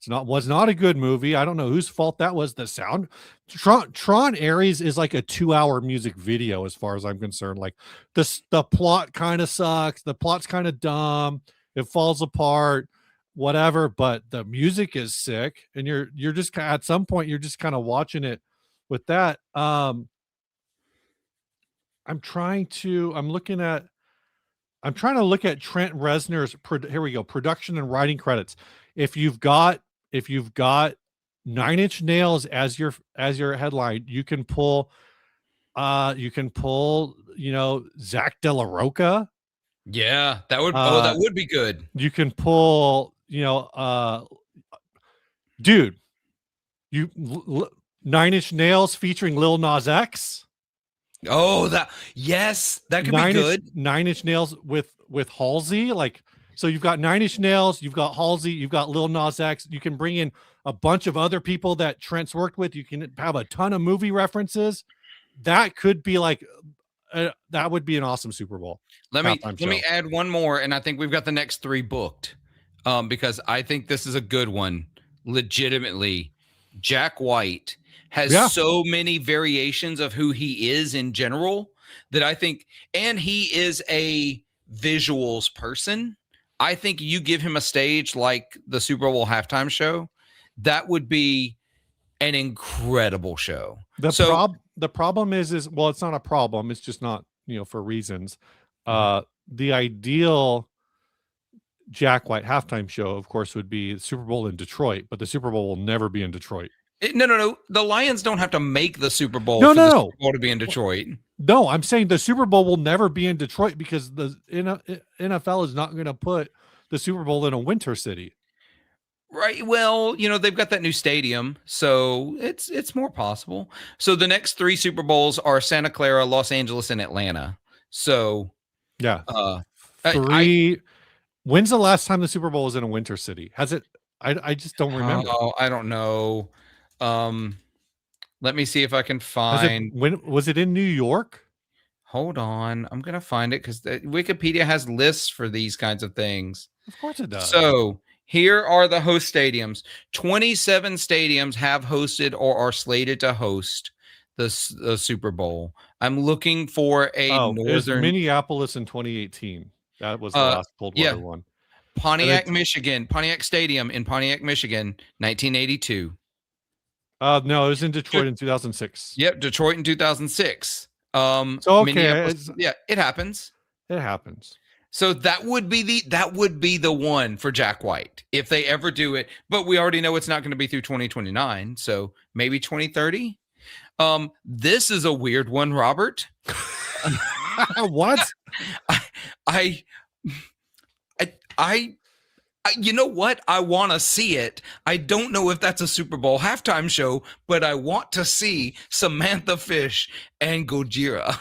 Was not a good movie. I don't know whose fault that was. The sound. Tron Ares is like a 2-hour music video as far as I'm concerned. Like the plot kind of sucks. The plot's kind of dumb. It falls apart, whatever, but the music is sick. And you're just at some point you're just kind of watching it with that. I'm trying to look at Trent Reznor's here we go, production and writing credits. If you've got Nine Inch Nails as your headline, you can pull Zach De La Roca. Yeah, that would be good. You can pull, dude, Nine Inch Nails featuring Lil Nas X. Oh, that could be good. Nine Inch Nails with Halsey, like, so you've got Nine Inch Nails, you've got Halsey, you've got Lil Nas X. You can bring in a bunch of other people that Trent's worked with. You can have a ton of movie references. That could be like that would be an awesome Super Bowl. Let me add one more, and I think we've got the next 3 booked, because I think this is a good one. Legitimately, Jack White has so many variations of who he is in general that I think, and he is a visuals person. I think you give him a stage like the Super Bowl halftime show, that would be an incredible show. The problem is well, it's not a problem. It's just not, for reasons. The ideal Jack White halftime show, of course, would be Super Bowl in Detroit, but the Super Bowl will never be in Detroit. No. The Lions don't have to make the Super Bowl for the Super Bowl to be in Detroit. No, I'm saying the Super Bowl will never be in Detroit because the NFL is not going to put the Super Bowl in a winter city. Right. Well, they've got that new stadium, so it's more possible. So the next 3 Super Bowls are Santa Clara, Los Angeles, and Atlanta. So yeah, 3. When's the last time the Super Bowl was in a winter city? Has it? I just don't remember. Oh, I don't know. Let me see if I can find. When was it in New York? Hold on, I'm gonna find it because Wikipedia has lists for these kinds of things. Of course it does. So here are the host stadiums. 27 stadiums have hosted or are slated to host the Super Bowl. I'm looking for a northern. Minneapolis in 2018. That was the last cold weather one. Pontiac, Michigan. Pontiac Stadium in Pontiac, Michigan, 1982. No, it was in Detroit in 2006. Yep, Detroit in 2006. So okay, it happens. It happens. So that would be the one for Jack White if they ever do it. But we already know it's not going to be through 2029. So maybe 2030. This is a weird one, Robert. What? I you know what? I want to see it. I don't know if that's a Super Bowl halftime show, but I want to see Samantha Fish and Gojira.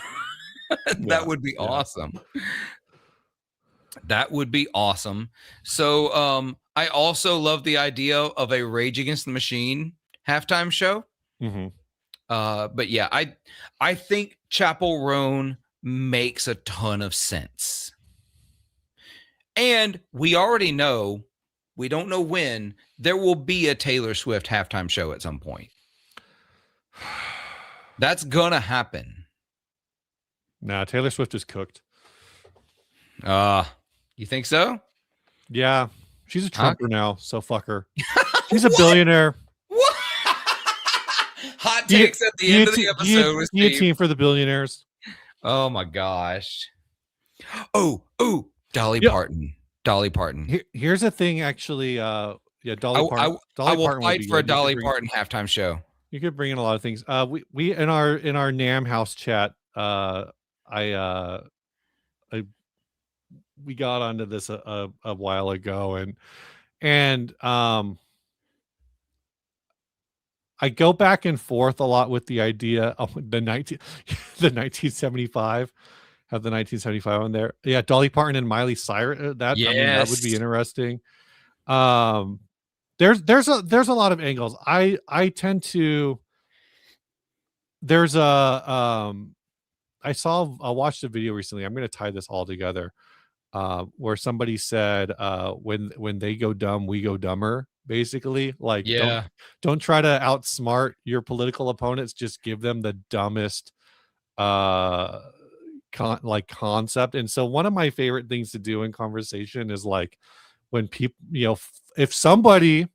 That would be awesome. That would be awesome. So I also love the idea of a Rage Against the Machine halftime show. Mm-hmm. But yeah, I think Chapel Roan makes a ton of sense. And we already know, we don't know when, there will be a Taylor Swift halftime show at some point. That's gonna happen. Nah, Taylor Swift is cooked. You think so? Yeah, she's a Huh? Trumper now, so fuck her. She's a billionaire. What? Hot takes at the end of the episode with Steve. Guillotine for the billionaires. Oh my gosh. Oh, Dolly Yep. Parton. Dolly Parton. Here's the thing, actually. Yeah, Dolly Parton. I will Parton would fight be for a good. Dolly Parton halftime show. You could bring in a lot of things. We in our Nam House chat. I we got onto this a while ago, and I go back and forth a lot with the idea of the 1975. Have the 1975 on there. Yeah, Dolly Parton and Miley Cyrus. That I mean, that would be Yes. interesting. There's a lot of angles. I tend to. There's a I watched a video recently. I'm going to tie this all together. Where somebody said, when they go dumb, we go dumber. Basically, like Yeah. don't try to outsmart your political opponents. Just give them the dumbest concept. And so one of my favorite things to do in conversation is like when people, if somebody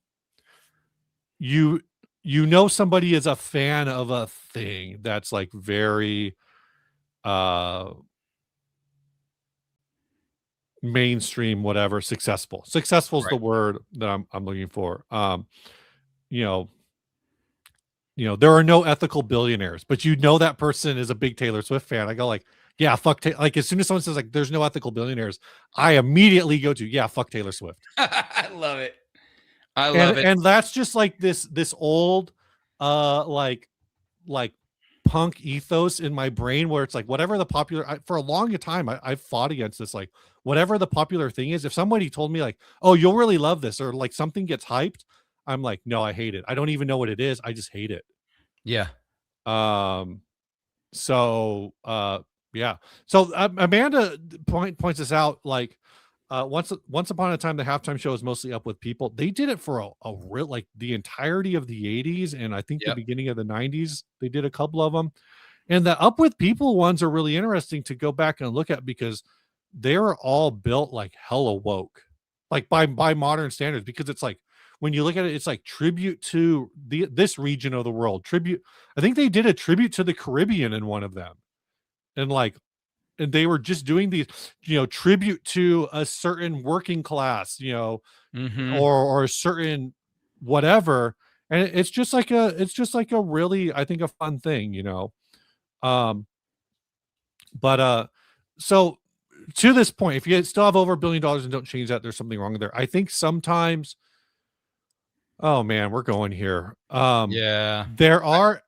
somebody is a fan of a thing that's like very mainstream, whatever, successful is Right. the word that I'm looking for. You know, there are no ethical billionaires, but that person is a big Taylor Swift fan. I go like, yeah, fuck. Like as soon as someone says like, there's no ethical billionaires, I immediately go to, yeah, fuck Taylor Swift. I love it. I love it. And that's just like this old, like punk ethos in my brain where it's like whatever the popular. For a long time, I've fought against this. Like whatever the popular thing is, if somebody told me like, oh, you'll really love this, or like something gets hyped, I'm like, no, I hate it. I don't even know what it is. I just hate it. Yeah. So yeah. So Amanda points this out, like once upon a time the halftime show was mostly up with people. They did it for a real, like the entirety of the 80s and I think the beginning of the 90s. They did a couple of them. And the up with people ones are really interesting to go back and look at because they're all built like hella woke, like by modern standards, because it's like when you look at it, it's like tribute to this region of the world. Tribute. I think they did a tribute to the Caribbean in one of them. And like, and they were just doing these, tribute to a certain working class, or a certain whatever. And it's just like a really, I think, a fun thing, but so to this point, if you still have over $1 billion and don't change that, there's something wrong there. I think sometimes, oh man, we're going here. Yeah. There are,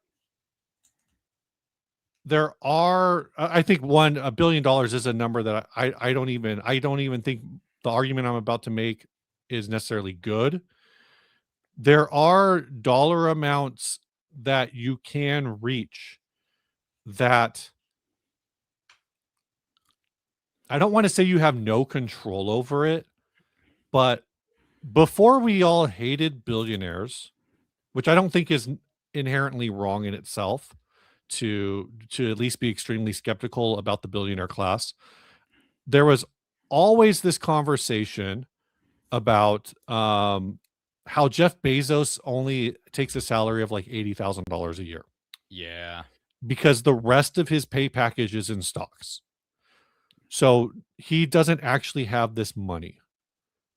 I think $1 billion is a number that I don't even think the argument I'm about to make is necessarily good. There are dollar amounts that you can reach that I don't want to say you have no control over it, but before we all hated billionaires, which I don't think is inherently wrong in itself, to at least be extremely skeptical about the billionaire class, there was always this conversation about how Jeff Bezos only takes a salary of like $80,000 a year. Yeah. Because the rest of his pay package is in stocks. So he doesn't actually have this money,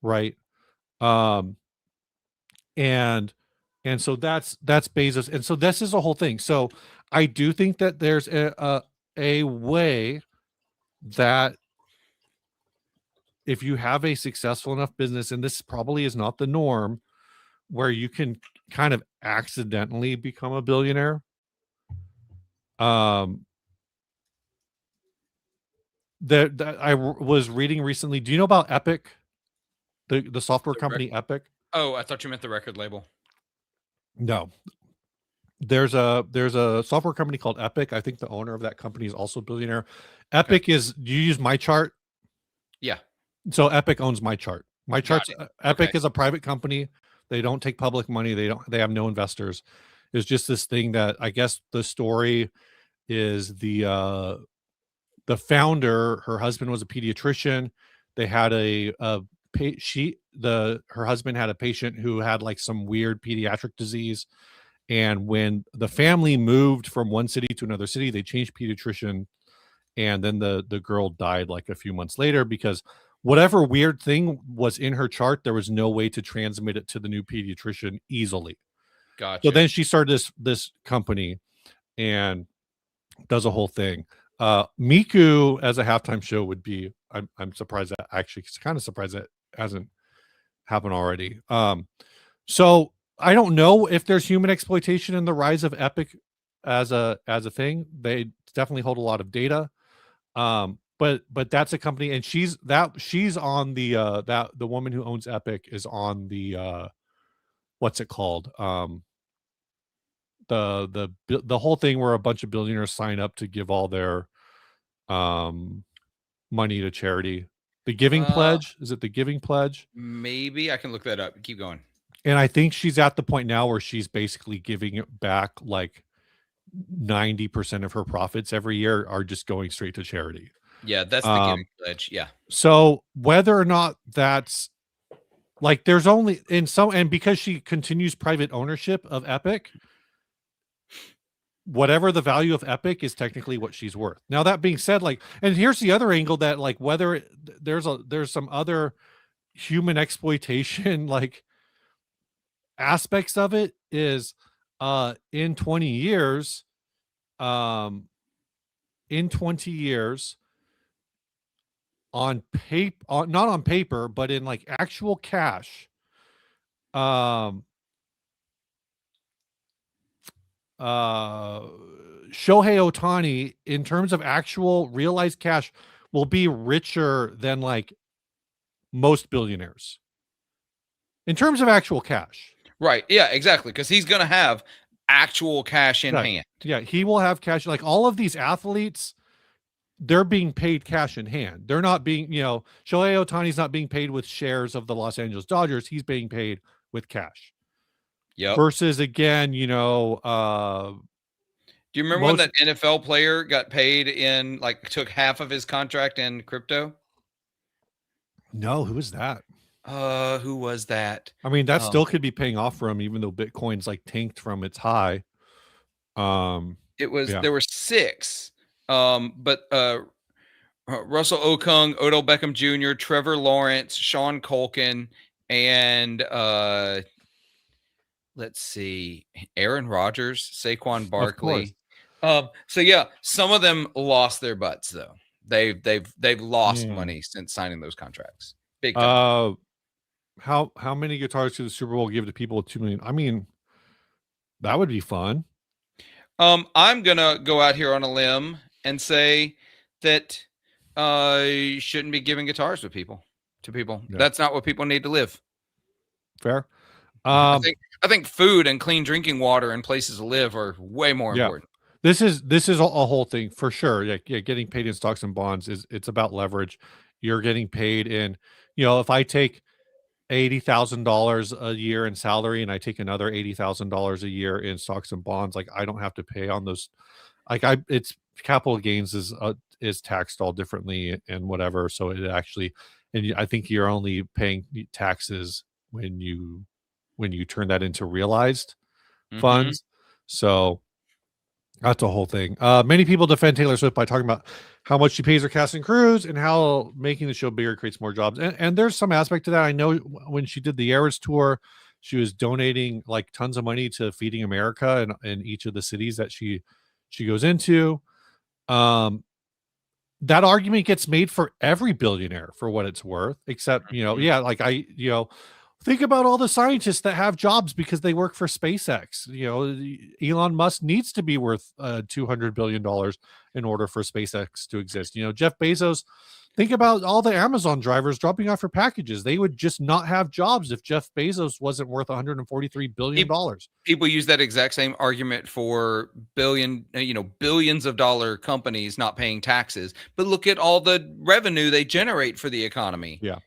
right? And so that's Bezos. And so this is a whole thing. So I do think that there's a way that if you have a successful enough business, and this probably is not the norm, where you can kind of accidentally become a billionaire. That I was reading recently. Do you know about Epic? The software company Epic? Oh, I thought you meant the record label. No. there's a software company called Epic. I think the owner of that company is also a billionaire. Okay. Epic is, do you use My Chart? Yeah. So Epic owns My Chart. My Got Chart's it. Okay. Epic is a private company. They don't take public money. They have no investors. It's just this thing that I guess the story is the founder, her husband was a pediatrician. They had her husband had a patient who had like some weird pediatric disease. And when the family moved from one city to another city, they changed pediatrician. And then the girl died like a few months later because whatever weird thing was in her chart, there was no way to transmit it to the new pediatrician easily. So Gotcha. then she started this company and does a whole thing. Miku as a halftime show would be, I'm surprised that actually, kind of surprised that hasn't happened already. So I don't know if there's human exploitation in the rise of Epic as a thing. They definitely hold a lot of data. But that's a company, and she's on the woman who owns Epic is on the what's it called? The whole thing where a bunch of billionaires sign up to give all their um money to charity. The Giving Uh, Pledge, is it the Giving Pledge? maybe I can look that up. Keep going. And I think she's at the point now where she's basically giving it back, like 90% of her profits every year are just going straight to charity. Yeah, that's the Giving Um, Pledge. Yeah. so whether or not that's like, there's only in some, and because she continues private ownership of Epic, whatever the value of Epic is technically what she's worth. Now that being said, like, and here's the other angle that like whether there's some other human exploitation like aspects of it is in 20 years um in 20 years on paper, not on paper, but in like actual cash, um uh Shohei Otani in terms of actual realized cash will be richer than like most billionaires in terms of actual cash. Right. Yeah, exactly. Because he's going to have actual cash in Yeah, hand. yeah, he will have cash. Like all of these athletes, they're being paid cash in hand. They're not being, Shohei Otani's not being paid with shares of the Los Angeles Dodgers. He's being paid with cash. Yep. Versus again, Do you remember when most that NFL player got paid in, like, took half of his contract in crypto? no, who is that? Who was that? I mean, that Um, still could be paying off for him, even though Bitcoin's like tanked from its high. Yeah, there were six. But Russell Okung, Odell Beckham Jr., Trevor Lawrence, Sean Culkin, and let's see, Aaron Rodgers, Saquon of course. Barkley. So yeah, some of them lost their butts though. They've lost Yeah. money since signing those contracts. Big time. How many guitars to the Super Bowl give to people with 2 million? I mean, that would be fun. I'm gonna go out here on a limb and say that you shouldn't be giving guitars to people. Yeah. That's not what people need to live. Fair. I think food and clean drinking water and places to live are way more Yeah. important. This is a whole thing for sure. Yeah, getting paid in stocks and bonds it's about leverage. You're getting paid in, if I take $80,000 a year in salary and I take another $80,000 a year in stocks and bonds, like I don't have to pay on those. Like it's capital gains is taxed all differently and whatever. So it actually, I think you're only paying taxes when you turn that into realized funds. So that's a whole thing. Many people defend Taylor Swift by talking about how much she pays her cast and crews and how making the show bigger creates more jobs. And there's some aspect to that. I know when she did the Eras tour, she was donating like tons of money to Feeding America in each of the cities that she goes into. That argument gets made for every billionaire for what it's worth, except, yeah, like think about all the scientists that have jobs because they work for SpaceX. Elon Musk needs to be worth $200 billion in order for SpaceX to exist. Jeff Bezos Think about all the Amazon drivers dropping off your packages. They would just not have jobs if Jeff Bezos wasn't worth $143 billion. People use that exact same argument for billions of dollar companies not paying taxes, but look at all the revenue they generate for the economy. Yeah.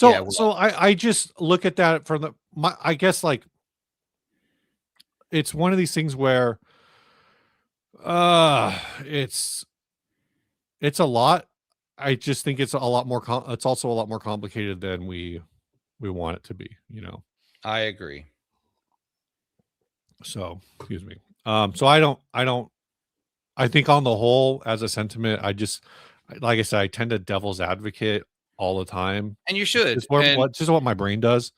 Yeah, So I just look at that from I guess like it's one of these things where it's a lot. I just think it's a lot more it's also a lot more complicated than we want it to be, you know. I agree. So, excuse me. So I think on the whole as a sentiment, like I said, I tend to devil's advocate all the time. And you should. It's just what my brain does.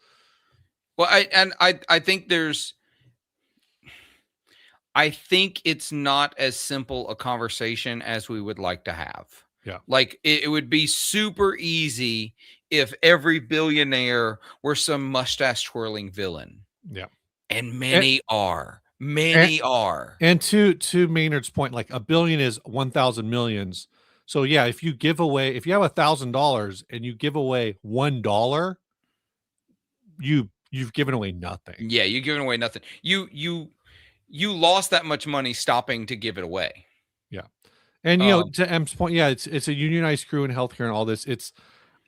Well, I think I think it's not as simple a conversation as we would like to have. Yeah. Like it would be super easy if every billionaire were some mustache twirling villain. Yeah. And many are. Many are. And to Maynard's point, like a billion is 1,000 millions. So yeah, if you have $1,000 and you give away $1, you've given away nothing. Yeah, you're giving away nothing. You lost that much money stopping to give it away. Yeah. And to M's point, yeah, it's a unionized crew in healthcare and all this.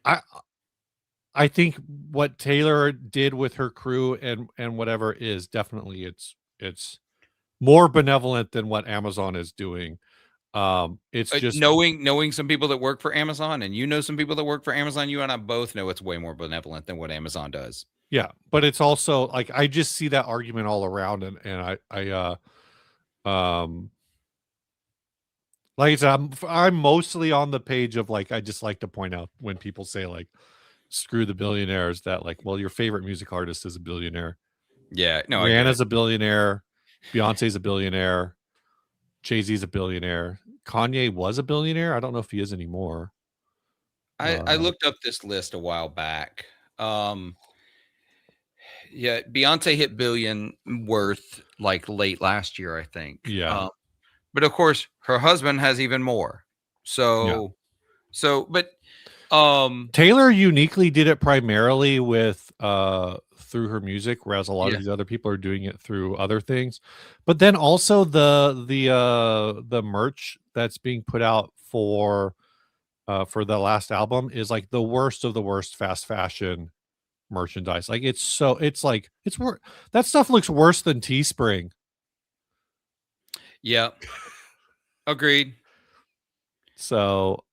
I think what Taylor did with her crew and whatever is definitely it's more benevolent than what Amazon is doing. It's just knowing some people that work for Amazon, and some people that work for Amazon. You and I both know it's way more benevolent than what Amazon does. Yeah, but it's also like I just see that argument all around, and like I said, I'm mostly on the page of like I just like to point out when people say like screw the billionaires that like, well, your favorite music artist is a billionaire. Yeah, no, Rihanna's a billionaire, Beyonce's a billionaire, Jay-Z's a billionaire, Kanye was a billionaire. I don't know if he is anymore. I looked up this list a while back. Yeah, Beyonce hit billion worth like late last year, I think. Yeah. But of course, her husband has even more. So, but Taylor uniquely did it primarily with through her music, whereas a lot of these other people are doing it through other things. But then also the merch that's being put out for the last album is like the worst of the worst fast fashion merchandise. Like it's that stuff looks worse than Teespring. Yeah. Agreed. So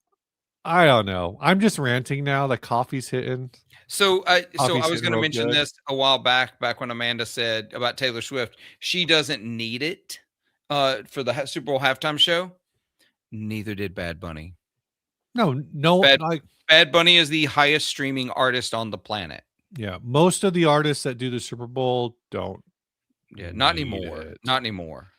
I don't know. I'm just ranting now. The coffee's hitting. So I was going to mention this a while back when Amanda said about Taylor Swift, she doesn't need it for the Super Bowl halftime show. Neither did Bad Bunny. No. Bad Bunny is the highest streaming artist on the planet. Yeah, most of the artists that do the Super Bowl don't. Yeah, not anymore. Not anymore.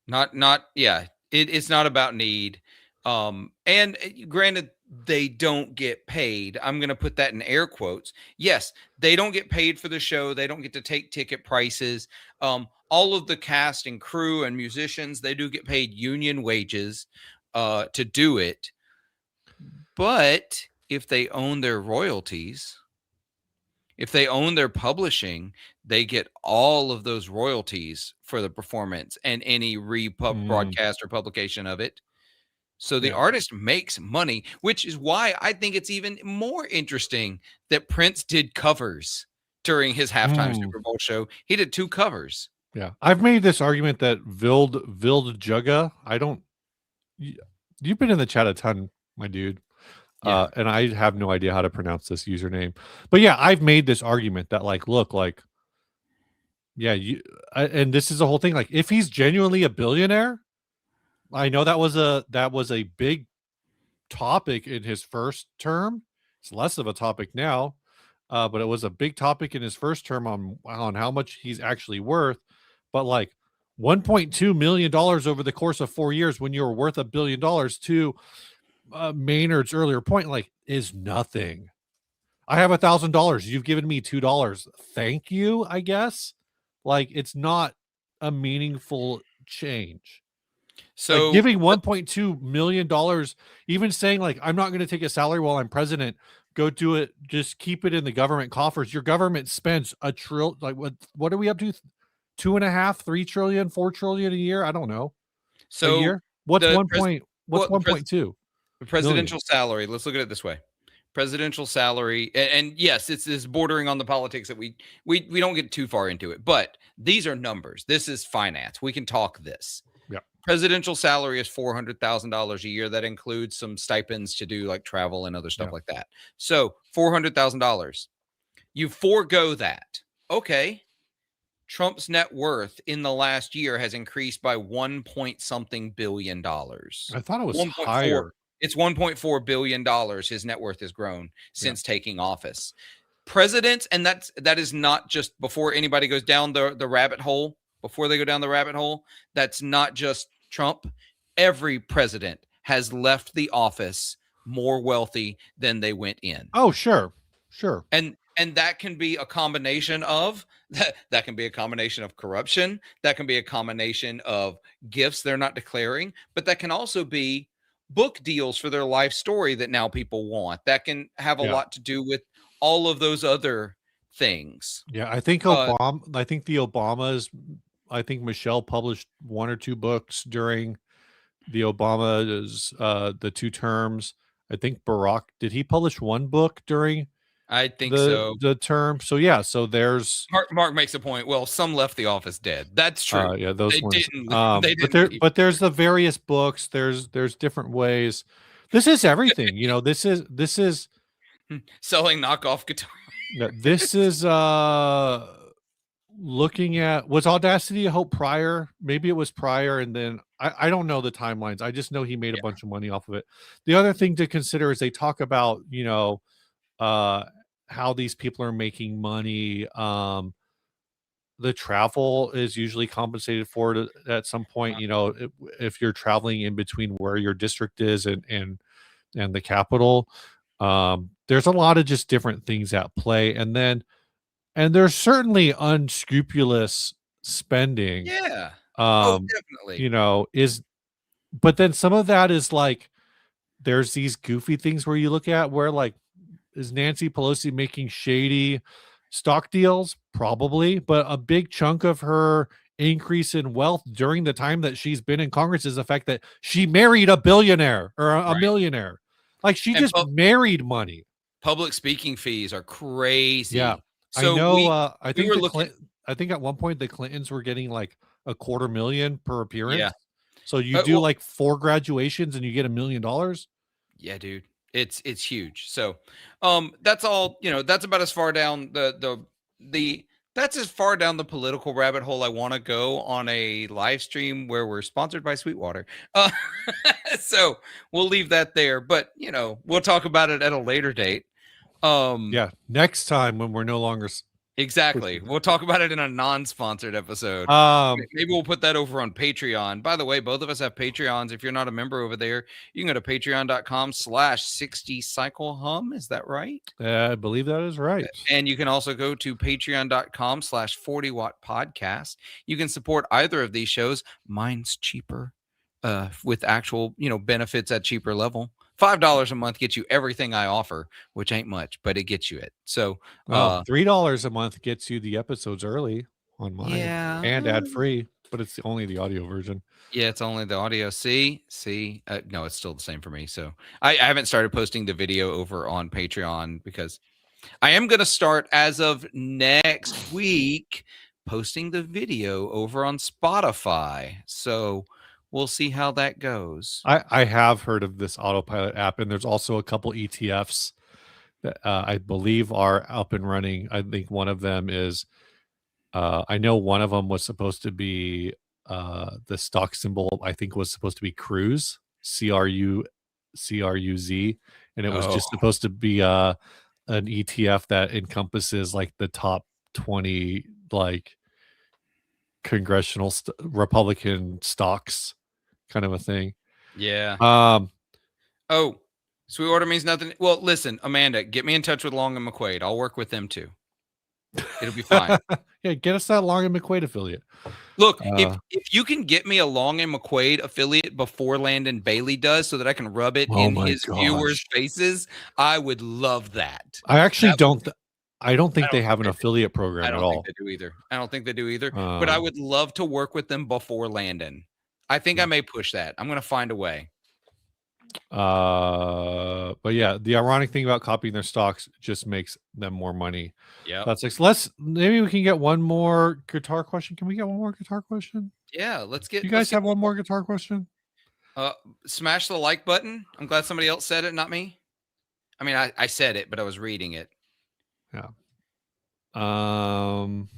Not. Yeah, it's not about need. And granted, they don't get paid. I'm going to put that in air quotes. Yes, they don't get paid for the show. They don't get to take ticket prices. All of the cast and crew and musicians, they do get paid union wages to do it. But if they own their royalties, if they own their publishing, they get all of those royalties for the performance and any broadcast or publication of it. So the artist makes money, which is why I think it's even more interesting that Prince did covers during his halftime Super Bowl show. He did 2 covers. Yeah. I've made this argument that Vild Jugga, you've been in the chat a ton, my dude. Yeah. And I have no idea how to pronounce this username. But yeah, I've made this argument that like, look, like, yeah, and this is the whole thing. Like, if he's genuinely a billionaire, I know that was a big topic in his first term. It's less of a topic now, but it was a big topic in his first term on how much he's actually worth. But like $1.2 million over the course of 4 years, when you're worth $1 billion, to Maynard's earlier point, like, is nothing. I have $1,000. You've given me $2. Thank you, I guess. Like, it's not a meaningful change. Like So giving $1.2 million, even saying like I'm not going to take a salary while I'm president. Go do it. Just keep it in the government coffers. Your government spends a trill. Like what are we up to? 2.5, 3 trillion, 4 trillion a year. I don't know. A so year. What's the one pres point? What's well, one point two the million? presidential salary, let's look at it this way. Presidential salary, and yes, it's bordering on the politics that we don't get too far into it, but these are numbers. This is finance. We can talk this. Yeah. Presidential salary is $400,000 a year. That includes some stipends to do like travel and other stuff Yeah. like that. So $400,000. You forego that. Okay. Trump's net worth in the last year has increased by 1 point something billion dollars. I thought it was 1.4. higher. It's $1.4 billion dollars his net worth has grown Yeah. since taking office. Presidents, and that is not just before anybody goes down the rabbit hole, before they go down the rabbit hole, that's not just Trump. Every president has left the office more wealthy than they went in. Oh, sure. Sure. And that can be a combination of that can be a combination of corruption, that can be a combination of gifts they're not declaring, but that can also be book deals for their life story that now people want. That can have a Yeah. lot to do with all of those other things. Yeah. I think uh the Obamas, I think Michelle published one or two books during the Obama's the two terms. I think Barack, did he publish one book during I think the so. the term? So yeah, so there's Mark makes a point. Well, some left the office dead. That's true. yeah, those They ones. didn't they But didn't leave. there's the various books. There's different ways. This is everything. This is Selling knockoff guitar. this is looking at, was Audacity a Hope prior? Maybe it was prior, and then I don't know the timelines. I just know he made a bunch of money off of it. The other thing to consider is they talk about, uh how these people are making money. The travel is usually compensated for it at some point. If you're traveling in between where your district is and the capital, there's a lot of just different things at play, and there's certainly unscrupulous spending. Yeah. Oh, um definitely. is But then some of that is like, there's these goofy things where you look at where, like, is Nancy Pelosi making shady stock deals? Probably, but a big chunk of her increase in wealth during the time that she's been in Congress is the fact that she married a billionaire or a Right. millionaire. Like, she And just married money. public speaking fees are Yeah. crazy. I So know, we were looking. I think at one point the Clintons were getting like a quarter million per Yeah. appearance. So you do Well, like 4 graduations and you get $1 million? yeah, dude. It's huge. So that's all, that's about as far down the that's as far down the political rabbit hole I want to go on a live stream where we're sponsored by Sweetwater. Uh, so we'll leave that there, but we'll talk about it at a later date. Yeah, next time when we're no longer Exactly. We'll talk about it in a non-sponsored episode. Maybe we'll put that over on Patreon. By the way, both of us have Patreons. If you're not a member over there, you can go to patreon.com/60cyclehum. Is that right? I believe that is right. And you can also go to patreon.com/40watt podcast. You can support either of these shows. Mine's cheaper, with actual, benefits at cheaper level. $5 a month gets you everything I offer, which ain't much, but it gets you it. So, Well, $3 a month gets you the episodes early on mine, yeah, and ad free, but it's only the audio version. yeah, it's only the audio. See, no, it's still the same for me. So I haven't started posting the video over on Patreon because I am going to start as of next week posting the video over on Spotify. So we'll see how that goes. I have heard of this autopilot app, and there's also a couple ETFs that I believe are up and running. I think one of them is, I know one of them was supposed to be, the stock symbol, I think, was supposed to be Cruise, CRUZ, and it was Oh, just supposed to be an ETF that encompasses like the top 20 like congressional Republican stocks, kind of a thing. yeah. Um, Oh, Sweetwater means nothing. Well, listen, Amanda, get me in touch with Long and McQuaid. I'll work with them too. It'll be fine. Yeah, get us that Long and McQuaid affiliate. Look, Uh, if you can get me a Long and McQuaid affiliate before Landon Bailey does, so that I can rub it oh in my his viewers' gosh. faces, I would love that. I actually That would don't I don't I think don't they think have an they do. affiliate I program at don't think all. they do either. I don't think they do either, but I Um, would love to work with them before Landon. I think I may push that. I'm gonna find a way. but yeah, the ironic thing about copying their stocks just makes them more money. Yep. That's like, let's maybe we can get one more guitar question. Can we get one more guitar question? Yeah, let's Do you let's guys get have one more guitar question? uh smash the like button. I'm glad somebody else said it, not me. I mean, I said it, but I was reading it. Yeah. Um,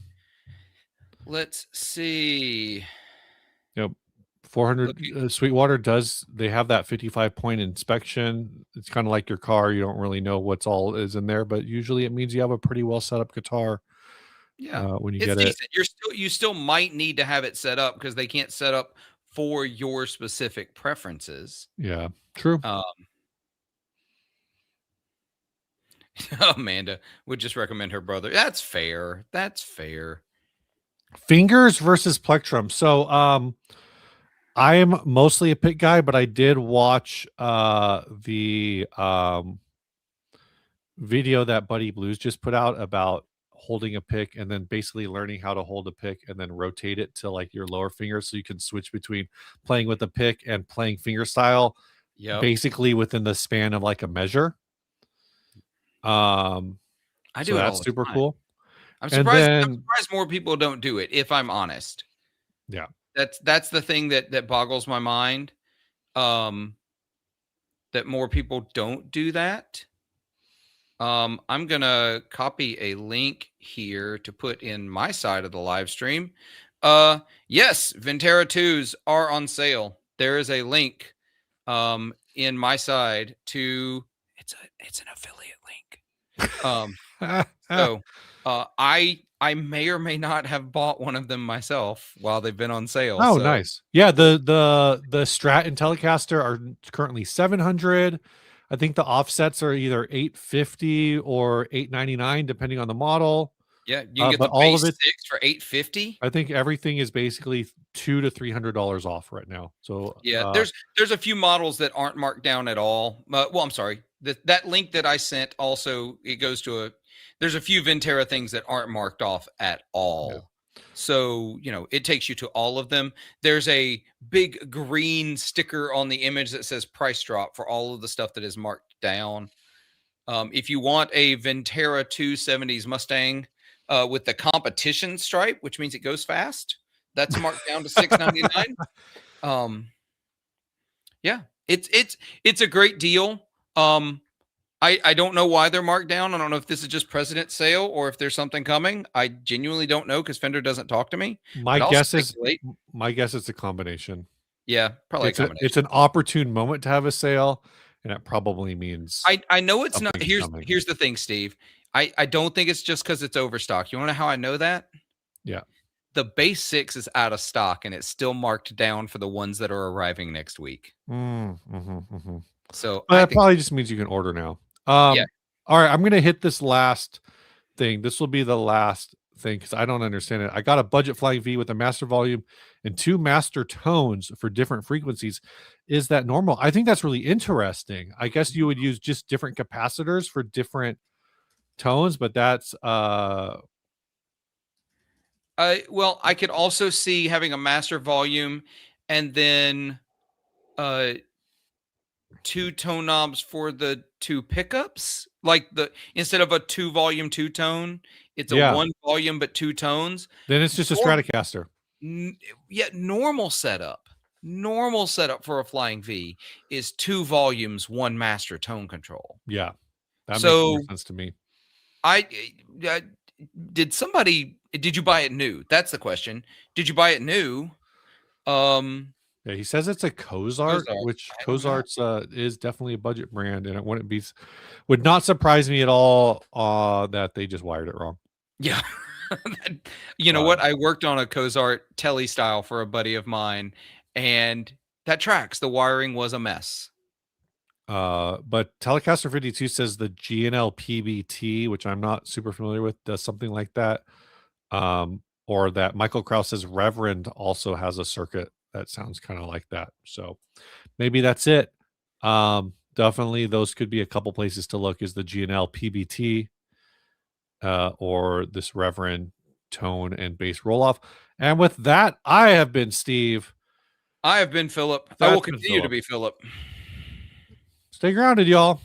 Let's see. Yep. 400 Look, Sweetwater does they have that 55-point inspection. It's kind of like your car. You don't really know what's all is in there, but usually it means you have a pretty well set up guitar yeah, when you it's get it. decent. You still might need to have it set up because they can't set up for your specific preferences. Yeah, true. Um, Amanda would just recommend her brother. That's fair. That's fair. Fingers versus plectrum. So I am mostly a pick guy, but I did watch the video that Buddy Blues just put out about holding a pick and then basically learning how to hold a pick and then rotate it to like your lower finger so you can switch between playing with a pick and playing finger style Yep. basically within the span of like a measure. Um I so do it all that's the super time. cool. I'm And surprised I'm then surprised more people don't do it, if I'm honest. yeah. That's the thing that boggles my mind. Um, that more people don't do that. I'm gonna copy a link here to put in my side of the live stream. Yes, Ventera 2s are on sale. There is a link in my side to it's an affiliate link. So I may or may not have bought one of them myself while they've been on sale. Oh, So nice. Yeah, the Strat and Telecaster are currently 700. I think the offsets are either 850 or 899 depending on the model. yeah, you can get But the all of base it, 6 for 850. I think everything is basically $200 to $300 off right now. So, Yeah, there's a few models that aren't marked down at all. Well, I'm sorry. That link that I sent also it goes to a. There's a few Ventera things that aren't marked off at yeah. all. So it takes you to all of them. There's a big green sticker on the image that says price drop for all of the stuff that is marked down. If you want a Ventera 270s Mustang with the competition stripe, which means it goes fast, that's marked down to $699. Yeah, it's a great deal. I don't know why they're marked down. I don't know if this is just President's sale or if there's something coming. I genuinely don't know because Fender doesn't talk to me. My But I'll guess is speculate. my guess is a combination. Yeah, probably a combination. It's an opportune moment to have a sale, and it probably means I know it's not. something's coming. Here's the thing, Steve. I don't think it's just because it's overstock. You want to know how I know that? Yeah. The base 6 is out of stock and it's still marked down for the ones that are arriving next week. So That I think, probably just means you can order now. yeah, All right, I'm gonna hit this last thing. This will be the last thing because I don't understand it. I got a budget flying V with a master volume and two master tones for different frequencies. Is that normal? I think that's really interesting. I guess you would use just different capacitors for different tones, but that's well, I could also see having a master volume and then uh two tone knobs for the two pickups. Like the instead of a two volume two tone, it's a yeah. one volume but two tones. Then it's just a Or Stratocaster. yeah, normal setup. Normal setup for a flying V is two volumes, one master tone control. Yeah, that makes more So sense to me. I did you buy it new? That's the question. Did you buy it new? Yeah, he says it's a Cozart, Ozark. which I don't know. Cozart's is definitely a budget brand, and it would not surprise me at all that they just wired it wrong. Yeah. You know what? I worked on a Cozart Telly style for a buddy of mine, and that tracks. The wiring was a mess. But Telecaster 52 says the GNL PBT, which I'm not super familiar with, does something like that. Or that Michael Krause says Reverend also has a circuit that sounds kind of like that. So maybe that's it. Definitely those could be a couple places to look, is the GNL PBT or this Reverend tone and bass roll off. And with that, I have been Steve. I have been Philip. I will That's been continue to Philip. be Philip. Stay grounded, y'all.